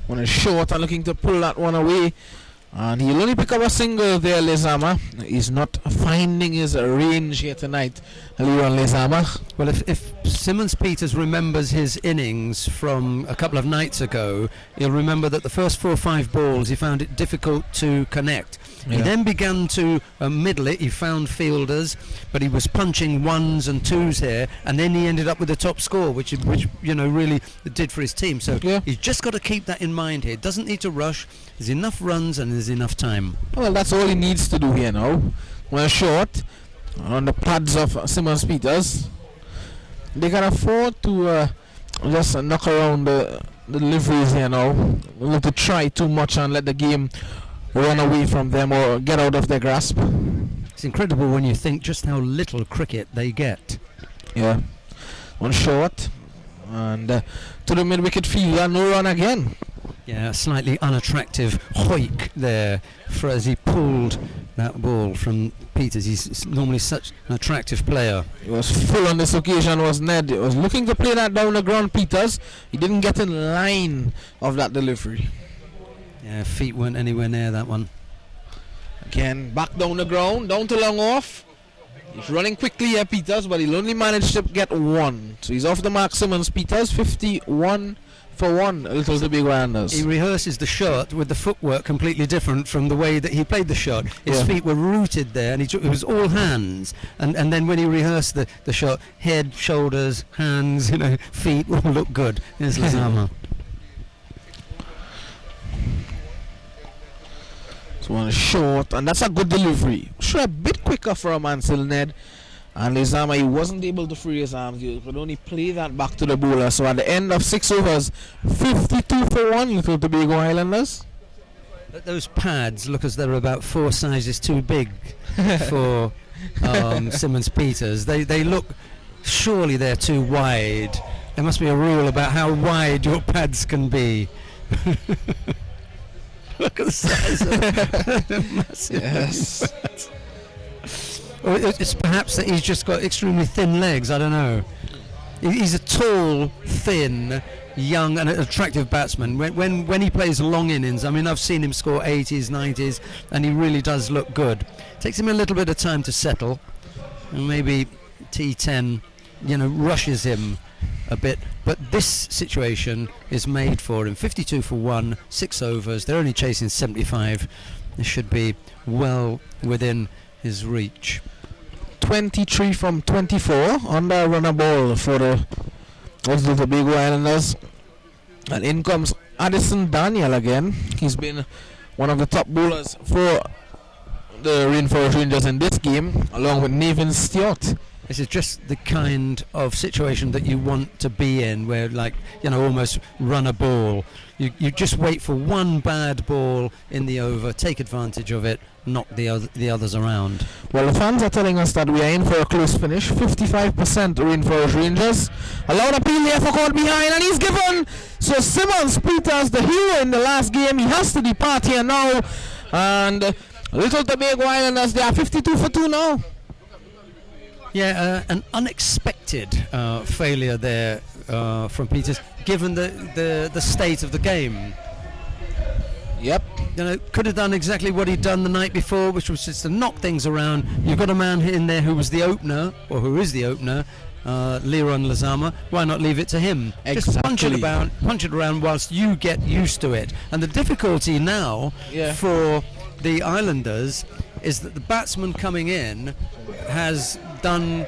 One is short and looking to pull that one away, and he'll only pick up a single there. Lezama, he's not finding his range here tonight, Leon Lezama. Well, if Simmons-Peters remembers his innings from a couple of nights ago, he'll remember that the first 4 or 5 balls he found it difficult to connect. He then began to middle it. He found fielders, but he was punching 1s and 2s here, and then he ended up with the top score, which really did for his team. So he's just got to keep that in mind here. Doesn't need to rush. There's enough runs and there's enough time. Well, that's all he needs to do here now. Well, short on the pads of Simmons-Peters. They can afford to just knock around the deliveries here now. Not to try too much and let the game run away from them or get out of their grasp. It's incredible when you think just how little cricket they get. Yeah. One short. And to the mid-wicket fielder, no run again. Yeah, a slightly unattractive hoik there as he pulled that ball from Peters. He's normally such an attractive player. He was full on this occasion, was Ned. He was looking to play that down the ground, Peters. He didn't get in line of that delivery. Yeah, feet weren't anywhere near that one. Again, back down the ground, down to long off. He's running quickly here, Peters, but he'll only manage to get 1. So he's off the mark, Simmons-Peters, 51 for 1, a little Tobago Islanders. He rehearses the shot with the footwork completely different from the way that he played the shot. His feet were rooted there, and it was all hands. And then when he rehearsed the shot, head, shoulders, hands, feet all look good. Here's Lezama. So one short, and that's a good delivery. Sure, a bit quicker from Ansel Ned. And Lezama, he wasn't able to free his arms. He could only play that back to the bowler. So at the end of 6 overs, 52 for 1, little Tobago Islanders. But those pads look as though they're about 4 sizes too big for Simmons-Peters. They look, surely they're too wide. There must be a rule about how wide your pads can be. Look at the size of massive. Yes. Or it's perhaps that he's just got extremely thin legs. I don't know. He's a tall, thin, young and attractive batsman. When he plays long innings, I mean, I've seen him score 80s, 90s, and he really does look good. Takes him a little bit of time to settle, and maybe T10, rushes him a bit. But this situation is made for him. 52 for 1, 6 overs. They're only chasing 75. This should be well within his reach. 23 from 24 on the runner ball for the Tobago Islanders. And in comes Addison Daniel again. He's been one of the top bowlers for the Rainforest Rangers in this game, along with Navin Stewart. This is just the kind of situation that you want to be in, where almost run a ball. You just wait for one bad ball in the over, take advantage of it, knock the others around. Well, the fans are telling us that we are in for a close finish. 55% Rainforest Rangers. A loud appeal here for caught behind, and he's given. So Simmons-Peters, the hero in the last game, he has to depart here now. And little Tobago Islanders, they are 52 for 2 now. Yeah, an unexpected failure there from Peters, given the state of the game. Yep. Could have done exactly what he'd done the night before, which was just to knock things around. You've got a man in there who was the opener, or who is the opener, Leron Lazama, why not leave it to him? Just punch it around whilst you get used to it. And the difficulty now for the Islanders is that the batsman coming in has done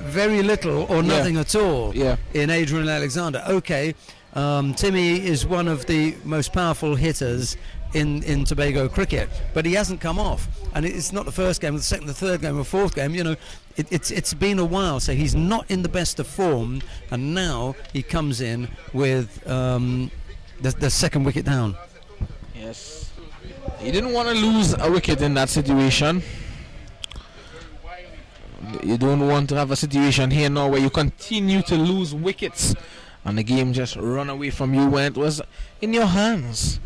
very little or nothing at all in Adrian Alexander. Okay, Timmy is one of the most powerful hitters in Tobago cricket, but he hasn't come off, and it's not the first game, the second, the third game, or fourth game. You know, it's been a while, so he's not in the best of form, and now he comes in with the second wicket down. Yes, he didn't want to lose a wicket in that situation. You don't want to have a situation here now where you continue to lose wickets and the game just run away from you when it was in your hands.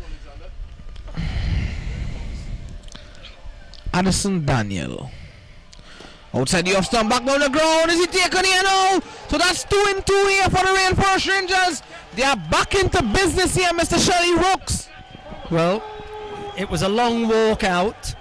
Addison Daniel outside the off stump, back down the ground. Is he taken here now? So that's 2-2 here for the Rainforest Rangers. They are back into business here, Mr. Shelley Rooks. Well, it was a long walk out,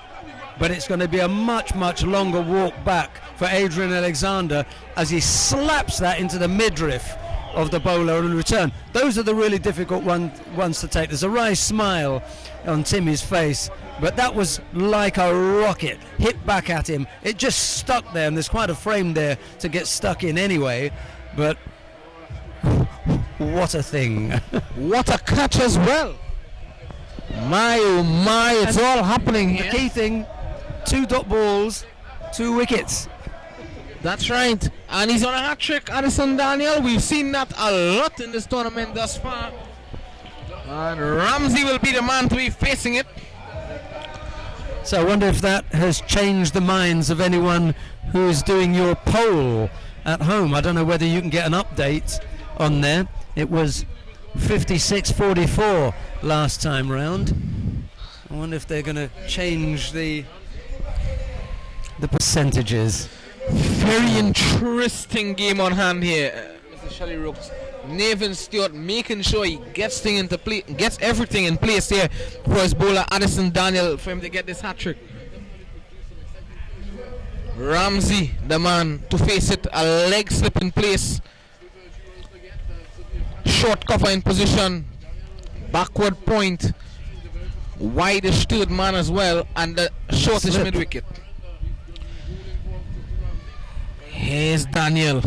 but it's going to be a much longer walk back for Adrian Alexander as he slaps that into the midriff of the bowler in return. Those are the really difficult ones to take. There's a wry smile on Timmy's face, but that was like a rocket hit back at him. It just stuck there, and there's quite a frame there to get stuck in anyway, but what a thing. What a catch as well. My oh my, it's all happening here. The key thing, 2 dot balls, 2 wickets. That's right, and he's on a hat-trick, Addison Daniel. We've seen that a lot in this tournament thus far, and Ramsey will be the man to be facing it. So I wonder if that has changed the minds of anyone who is doing your poll at home. I don't know whether you can get an update on there. It was 56-44 last time round. I wonder if they're going to change the percentages. Very interesting game on hand here, Mr. Shelley Rooks. Nathan Stewart making sure he gets everything in place here for his bowler Addison Daniel for him to get this hat-trick. Ramsey, the man to face it, a leg slip in place. Short cover in position, backward point, widest third man as well, and the shortest mid-wicket. Here's Daniel.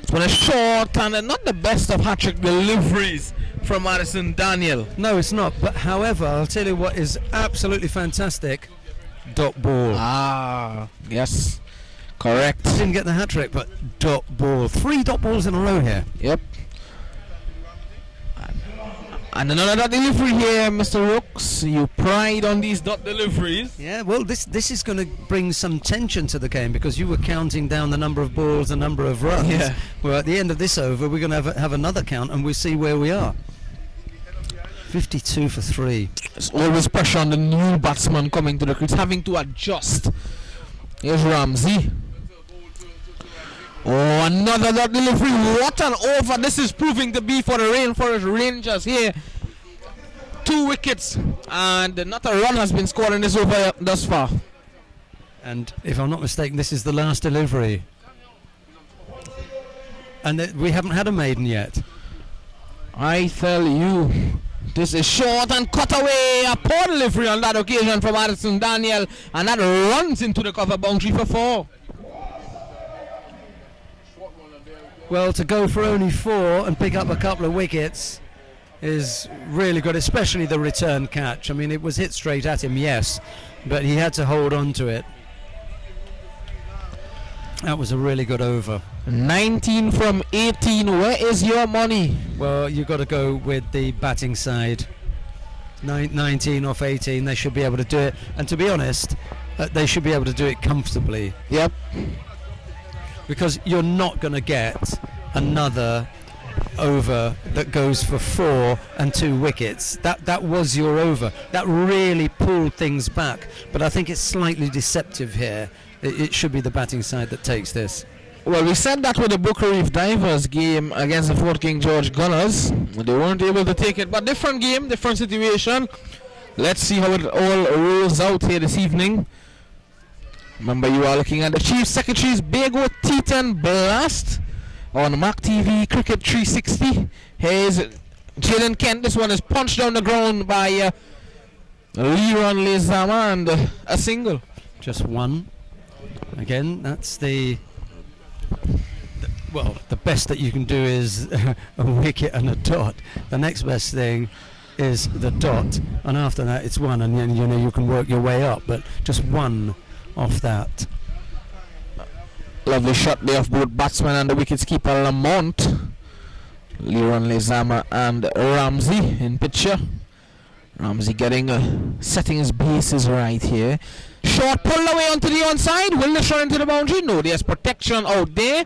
It's been a short and not the best of hat-trick deliveries from Addison Daniel. No, it's not. But however, I'll tell you what is absolutely fantastic. Dot ball. Ah, yes. Correct. Didn't get the hat-trick, but dot ball. 3 dot balls in a row here. Yep. And another dot delivery here, Mr. Rooks. You pride on these dot deliveries. Yeah, well, this is going to bring some tension to the game because you were counting down the number of balls, the number of runs. Yeah. Well, at the end of this over, we're going to have another count, and we'll see where we are. 52 for 3. There's always pressure on the new batsman coming to the crease, having to adjust. Here's Ramsey. Oh, another dot delivery. What an over this is proving to be for the Rainforest Rangers here. 2 wickets, and not a run has been scored in this over thus far. And if I'm not mistaken, this is the last delivery. And we haven't had a maiden yet. I tell you, this is short and cut away. A poor delivery on that occasion from Addison Daniel, and that runs into the cover boundary for 4. Well, to go for only 4 and pick up a couple of wickets is really good, especially the return catch. I mean, it was hit straight at him, yes, but he had to hold on to it. That was a really good over. 19 from 18. Where is your money? Well, you've got to go with the batting side. 19 off 18, they should be able to do it. And to be honest, they should be able to do it comfortably. Yep. Because you're not going to get another over that goes for 4 and 2 wickets. That was your over. That really pulled things back. But I think it's slightly deceptive here. It should be the batting side that takes this. Well, we said that with the Booker Reef Divers game against the Fort King George Gunners. They weren't able to take it, but different game, different situation. Let's see how it all rolls out here this evening. Remember, you are looking at the Chief Secretary's Bago T10 Blast on Mac TV Cricket 360. Here's Jaden Kent. This one is punched down the ground by Leron Lezama and a single. Just one. Again, that's the best that you can do is a wicket and a dot. The next best thing is the dot, and after that it's one, and then you can work your way up, but just one off that. Lovely shot there of both batsmen and the wicketkeeper Lamont. Leron Lezama and Ramsey in picture. Ramsey setting his bases right here. Short pulled away onto the onside. Will this run into the boundary? No, there's protection out there,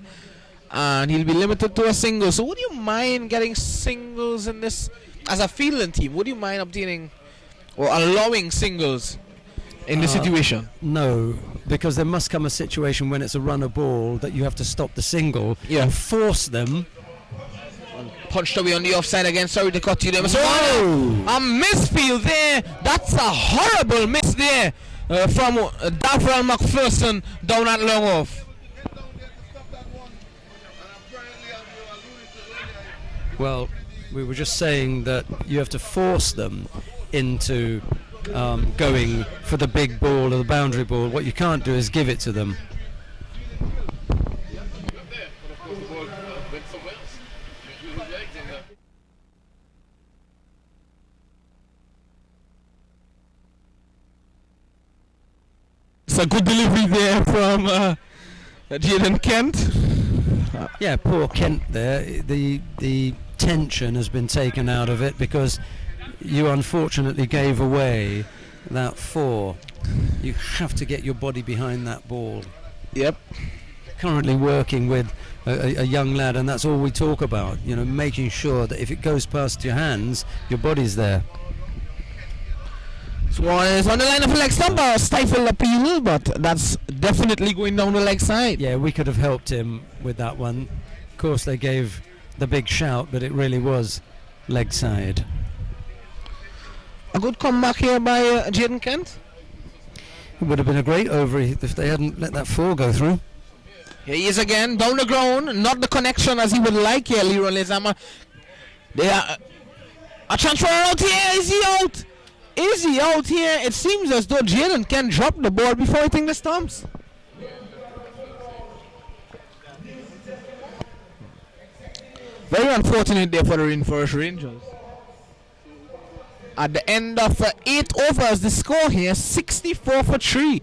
and he'll be limited to a single. So would you mind getting singles in this as a fielding team? Would you mind obtaining or allowing singles in this situation? No, because there must come a situation when it's a runner ball that you have to stop the single and force them. Punched away on the offside again. Sorry to cut you there. So a misfield there. That's a horrible miss there from Davrel McPherson down at long off. Well, we were just saying that you have to force them into going for the big ball or the boundary ball. What you can't do is give it to them. It's a good delivery there from Jaden Kent. Yeah, poor Kent there. The tension has been taken out of it because you unfortunately gave away that 4. You have to get your body behind that ball. Yep. Currently working with a young lad, and that's all we talk about, making sure that if it goes past your hands, your body's there. So one is on the line of a leg stump, stifled appeal, but that's definitely going down the leg side. Yeah, we could have helped him with that one. Of course, they gave the big shout, but it really was leg side. A good comeback here by Jaden Kent. It would have been a great over if they hadn't let that 4 go through. Here he is again, down the ground, not the connection as he would like here, Leron Lezama. They are a transfer out here. Is he out? Is he out here? It seems as though Jaden can drop the ball before hitting the stumps. Very unfortunate there for the Rainforest Rangers. At the end of 8 overs, the score here 64 for 3,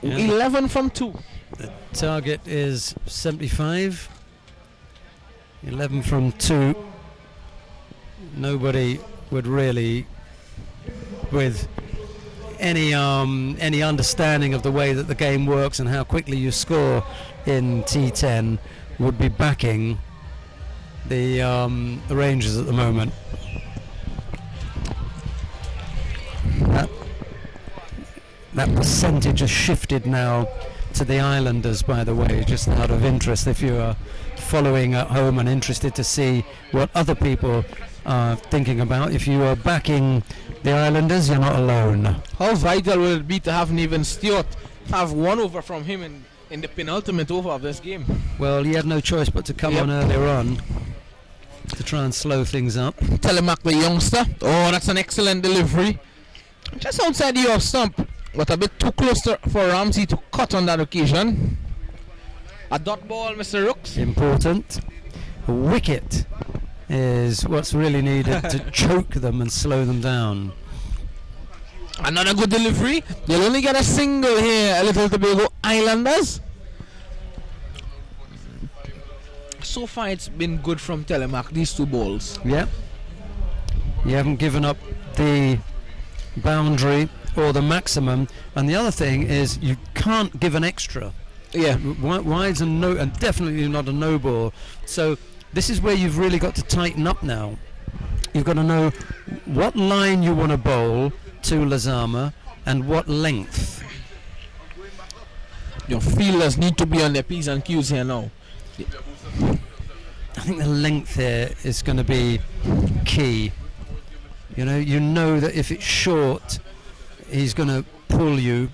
11 from 2. The target is 75, 11 from 2. Nobody would really, with any understanding of the way that the game works and how quickly you score in T10, would be backing the Rangers at the moment. That percentage has shifted now to the Islanders, by the way, just out of interest, if you are following at home and interested to see what other people are thinking about. If you are backing the Islanders, you're not alone. How vital will it be to have Nathan Stewart have 1 over from him in the penultimate over of this game? Well, he had no choice but to come on earlier on to try and slow things up. Telemark the youngster. Oh, that's an excellent delivery. Just outside the off stump, but a bit too close for Ramsey to cut on that occasion. A dot ball, Mr. Rooks. Important. A wicket is what's really needed to choke them and slow them down. Another good delivery. They'll only get a single here, a little Tobago Islanders. So far it's been good from Telemark, these 2 balls. Yep. You haven't given up the boundary or the maximum, and the other thing is you can't give an extra. Yeah. Wides and no, and definitely not a no ball. So this is where you've really got to tighten up now. You've got to know what line you want to bowl to Lezama and what length. Your fielders need to be on their P's and Q's here now. I think the length here is going to be key. You know that if it's short, he's going to pull you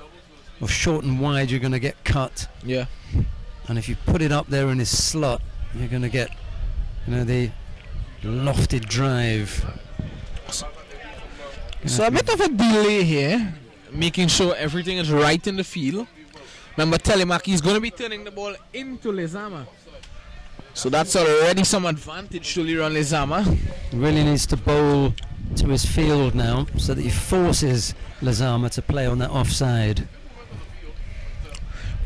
or short and wide, you're going to get cut. Yeah. And if you put it up there in his slot, you're going to get, the lofted drive. So a bit of a delay here, making sure everything is right in the field. Remember, Telemark is going to be turning the ball into Lezama. So that's already some advantage to Leron Lezama. Really needs to bowl to his field now so that he forces Lezama to play on that offside.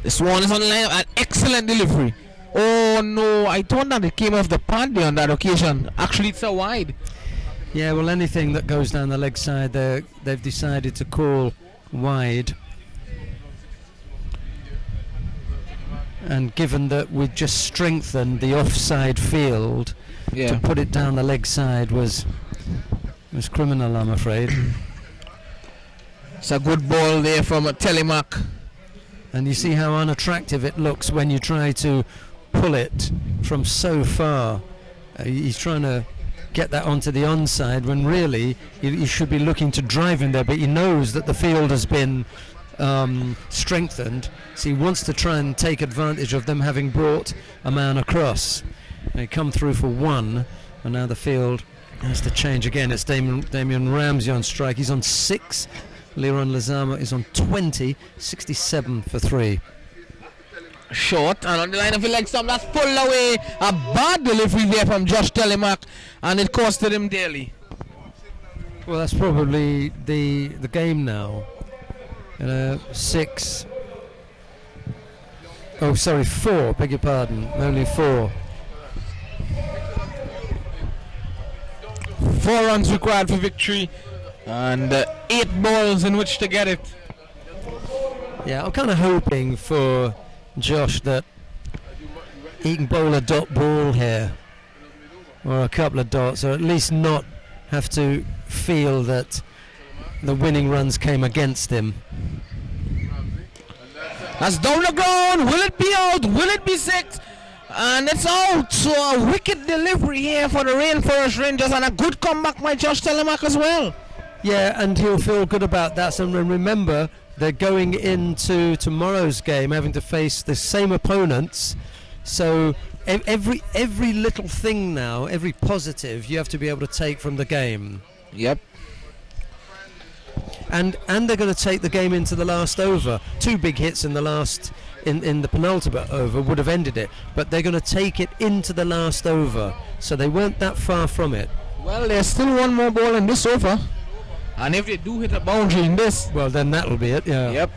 This one is on the line. An excellent delivery. Oh no, I thought that it came off the pad there on that occasion. Actually, it's a wide. Yeah, well, anything that goes down the leg side, they've decided to call wide. And given that we just strengthened the offside field, to put it down the leg side was criminal, I'm afraid. It's a good ball there from a Telemark. And you see how unattractive it looks when you try to pull it from so far. He's trying to get that onto the onside when really he should be looking to drive in there, but he knows that the field has been strengthened, so he wants to try and take advantage of them having brought a man across. They come through for one, and now the field has to change again. It's Damian Ramsey on strike. He's on 6. Leron Lezama is on 20, 67 for 3. Short, and on the line of the leg stump, that's pulled away. A bad delivery there from Josh Telemark, and it costed him dearly. Well, that's probably the game now. 6. Oh, sorry, 4. Beg your pardon. Only 4. 4 runs required for victory, and 8 balls in which to get it. Yeah, I'm kind of hoping for Josh that he can bowl a dot ball here, or a couple of dots, or at least not have to feel that the winning runs came against him. That's down the ground. Will it be out? Will it be 6? And it's out. So a wicked delivery here for the Rainforest Rangers, and a good comeback by Josh Telemark as well. Yeah, and he'll feel good about that. So remember, they're going into tomorrow's game having to face the same opponents. So every little thing now, every positive, you have to be able to take from the game. Yep. And they're going to take the game into the last over. 2 big hits in the last, in the penultimate over would have ended it, but they're going to take it into the last over. So they weren't that far from it. Well, there's still one more ball in this over, and if they do hit a boundary in this, well, then that'll be it. Yeah. Yep.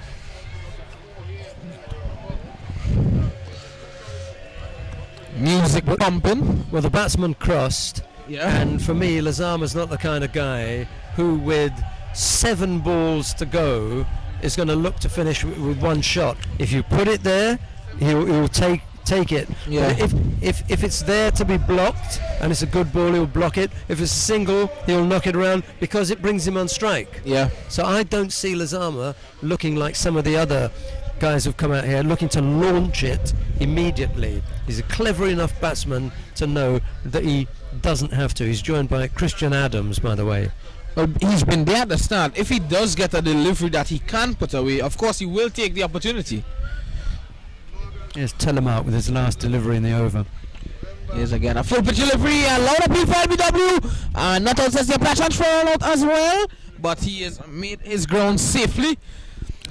Music pumping. Well, the batsman crossed. Yeah. And for me, Lezama's not the kind of guy who, with 7 balls to go, is going to look to finish with 1 shot. If you put it there, he'll take it. Yeah. But if it's there to be blocked and it's a good ball, he'll block it. If it's a single, he'll knock it around because it brings him on strike. Yeah. So I don't see Lezama looking like some of the other guys who've come out here looking to launch it immediately. He's a clever enough batsman to know that he doesn't have to. He's joined by Christian Adams, by the way. Well, he's been there at the start. If he does get a delivery that he can put away, of course he will take the opportunity. Here's Telemark with his last delivery in the over. Here's again a full pitch delivery, a loud appeal for LBW. Not all says the play transfer out as well, but he has made his ground safely.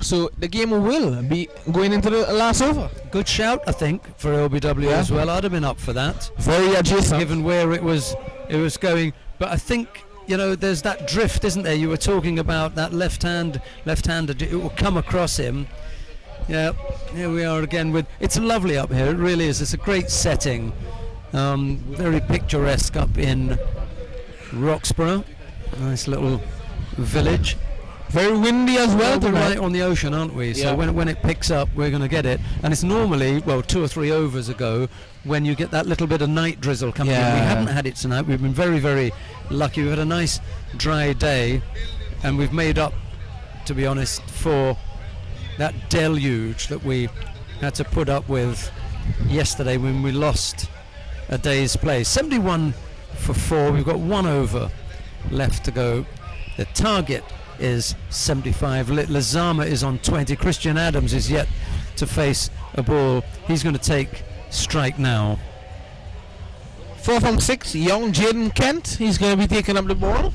So the game will be going into the last over. Good shout, I think, for LBW as well. I'd have been up for that. Very adjacent. Given where it was going. But I think, there's that drift, isn't there? You were talking about that left-hander. It will come across him. Yeah, here we are again with. It's lovely up here. It really is. It's a great setting. Very picturesque up in Roxborough. Nice little village. Very windy as well. We're right on the ocean, aren't we? So when it picks up, we're going to get it. And it's normally, 2 or 3 overs ago, when you get that little bit of night drizzle coming in. We haven't had it tonight. We've been very, very lucky. We've had a nice dry day, and we've made up, to be honest, for that deluge that we had to put up with yesterday when we lost a day's play. 71 for 4. We've got 1 over left to go. The target is 75. Lazama is on 20. Christian Adams is yet to face a ball. He's going to take strike now. 4 from 6, young Jaden Kent. He's going to be taking up the ball.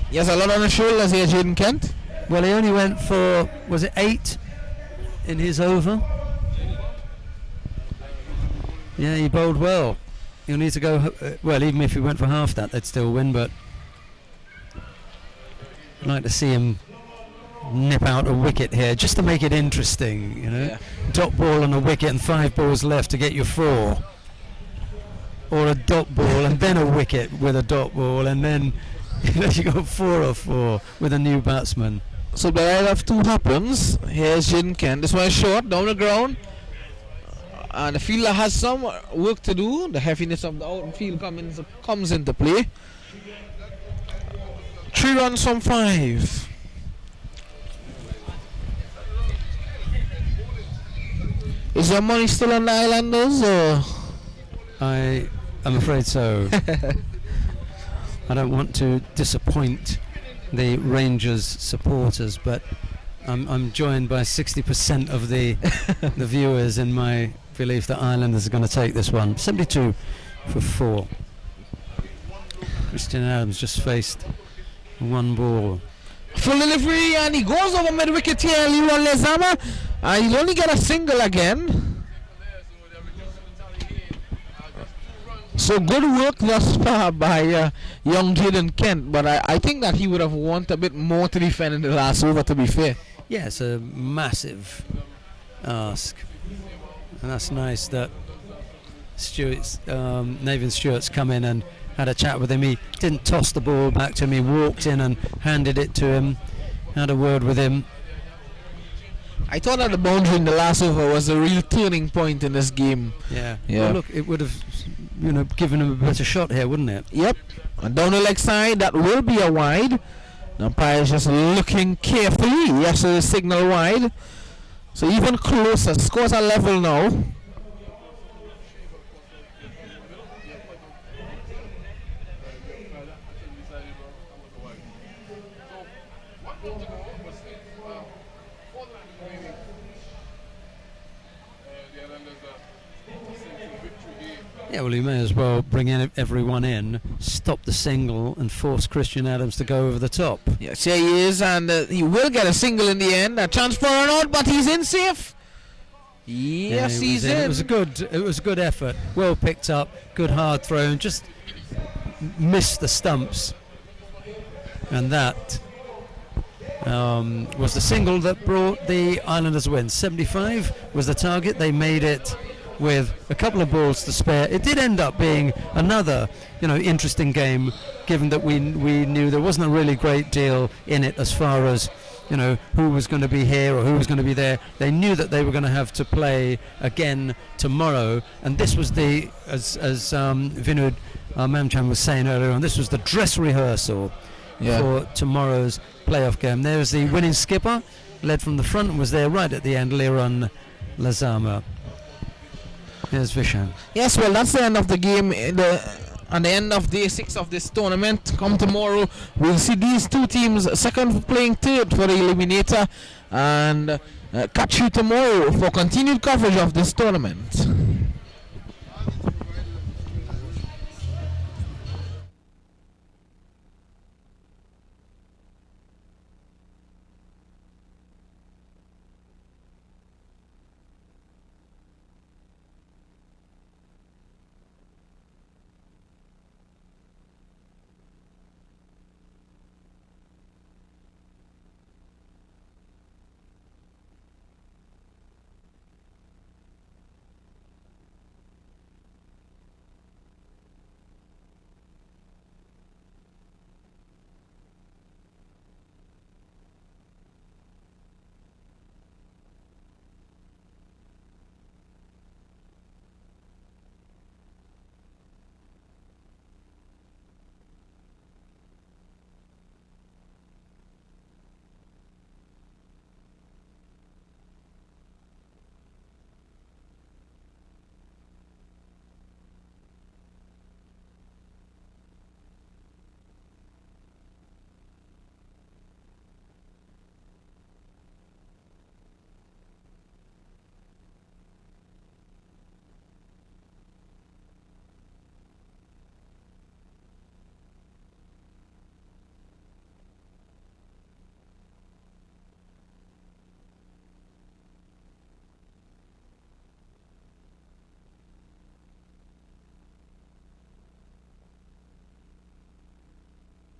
He has a lot on his shoulders here, Jaden Kent. Well, he only went for, was it 8 in his over? Yeah, he bowled well. He'll need to go, well, even if he went for half that, they'd still win, but I'd like to see him nip out a wicket here, just to make it interesting, you know. Yeah. Dot ball on a wicket and 5 balls left to get you 4. Or a dot ball and then a wicket with a dot ball, and then you got 4 or 4 with a new batsman. So the right of 2 happens. Here's Jaden Kent. This one is short, down the ground. And the fielder has some work to do. The heaviness of the outfield comes into play. 3 runs from 5. Is your money still on the Islanders, or? I'm afraid so. I don't want to disappoint the Rangers supporters, but I'm joined by 60% of the viewers in my belief that Islanders are going to take this one. 72 for 4. Christian Adams just faced 1 ball. Full delivery, and he goes over mid wicket here, Leroy Lezama, and he'll only get a single again. So good work thus far by young Jaden Kent, but I think that he would have wanted a bit more to defend in the last over, to be fair. Yeah, it's a massive ask, and that's nice that Nathan Stewart's come in and had a chat with him. He didn't toss the ball back to him, he walked in and handed it to him, had a word with him. I thought that the boundary in the last over was a real turning point in this game. Yeah. Yeah. Well, look, it would have, given him a better shot here, wouldn't it? Yep. And down the leg side, that will be a wide. The umpire is just looking carefully. Yes, so the signal wide. So even closer. Scores are level now. Yeah, well, he may as well bring everyone in, stop the single, and force Christian Adams to go over the top. Yes, here he is, and he will get a single in the end. A chance for an out, but he's in safe. Yes, he's in. It was a good effort. Well picked up, good hard throw, and just missed the stumps. And that was the single that brought the Islanders a win. 75 was the target. They made it with a couple of balls to spare. It did end up being another, interesting game, given that we knew there wasn't a really great deal in it as far as, who was going to be here or who was going to be there. They knew that they were going to have to play again tomorrow, and this was as Vinud Mamchan was saying earlier on, this was the dress rehearsal for tomorrow's playoff game. There's the winning skipper, led from the front, and was there right at the end, Liron Lazama. Here's Vishan. Yes, well, that's the end of the game. On the end of day 6 of this tournament. Come tomorrow, we'll see these two teams second playing third for the eliminator, and catch you tomorrow for continued coverage of this tournament.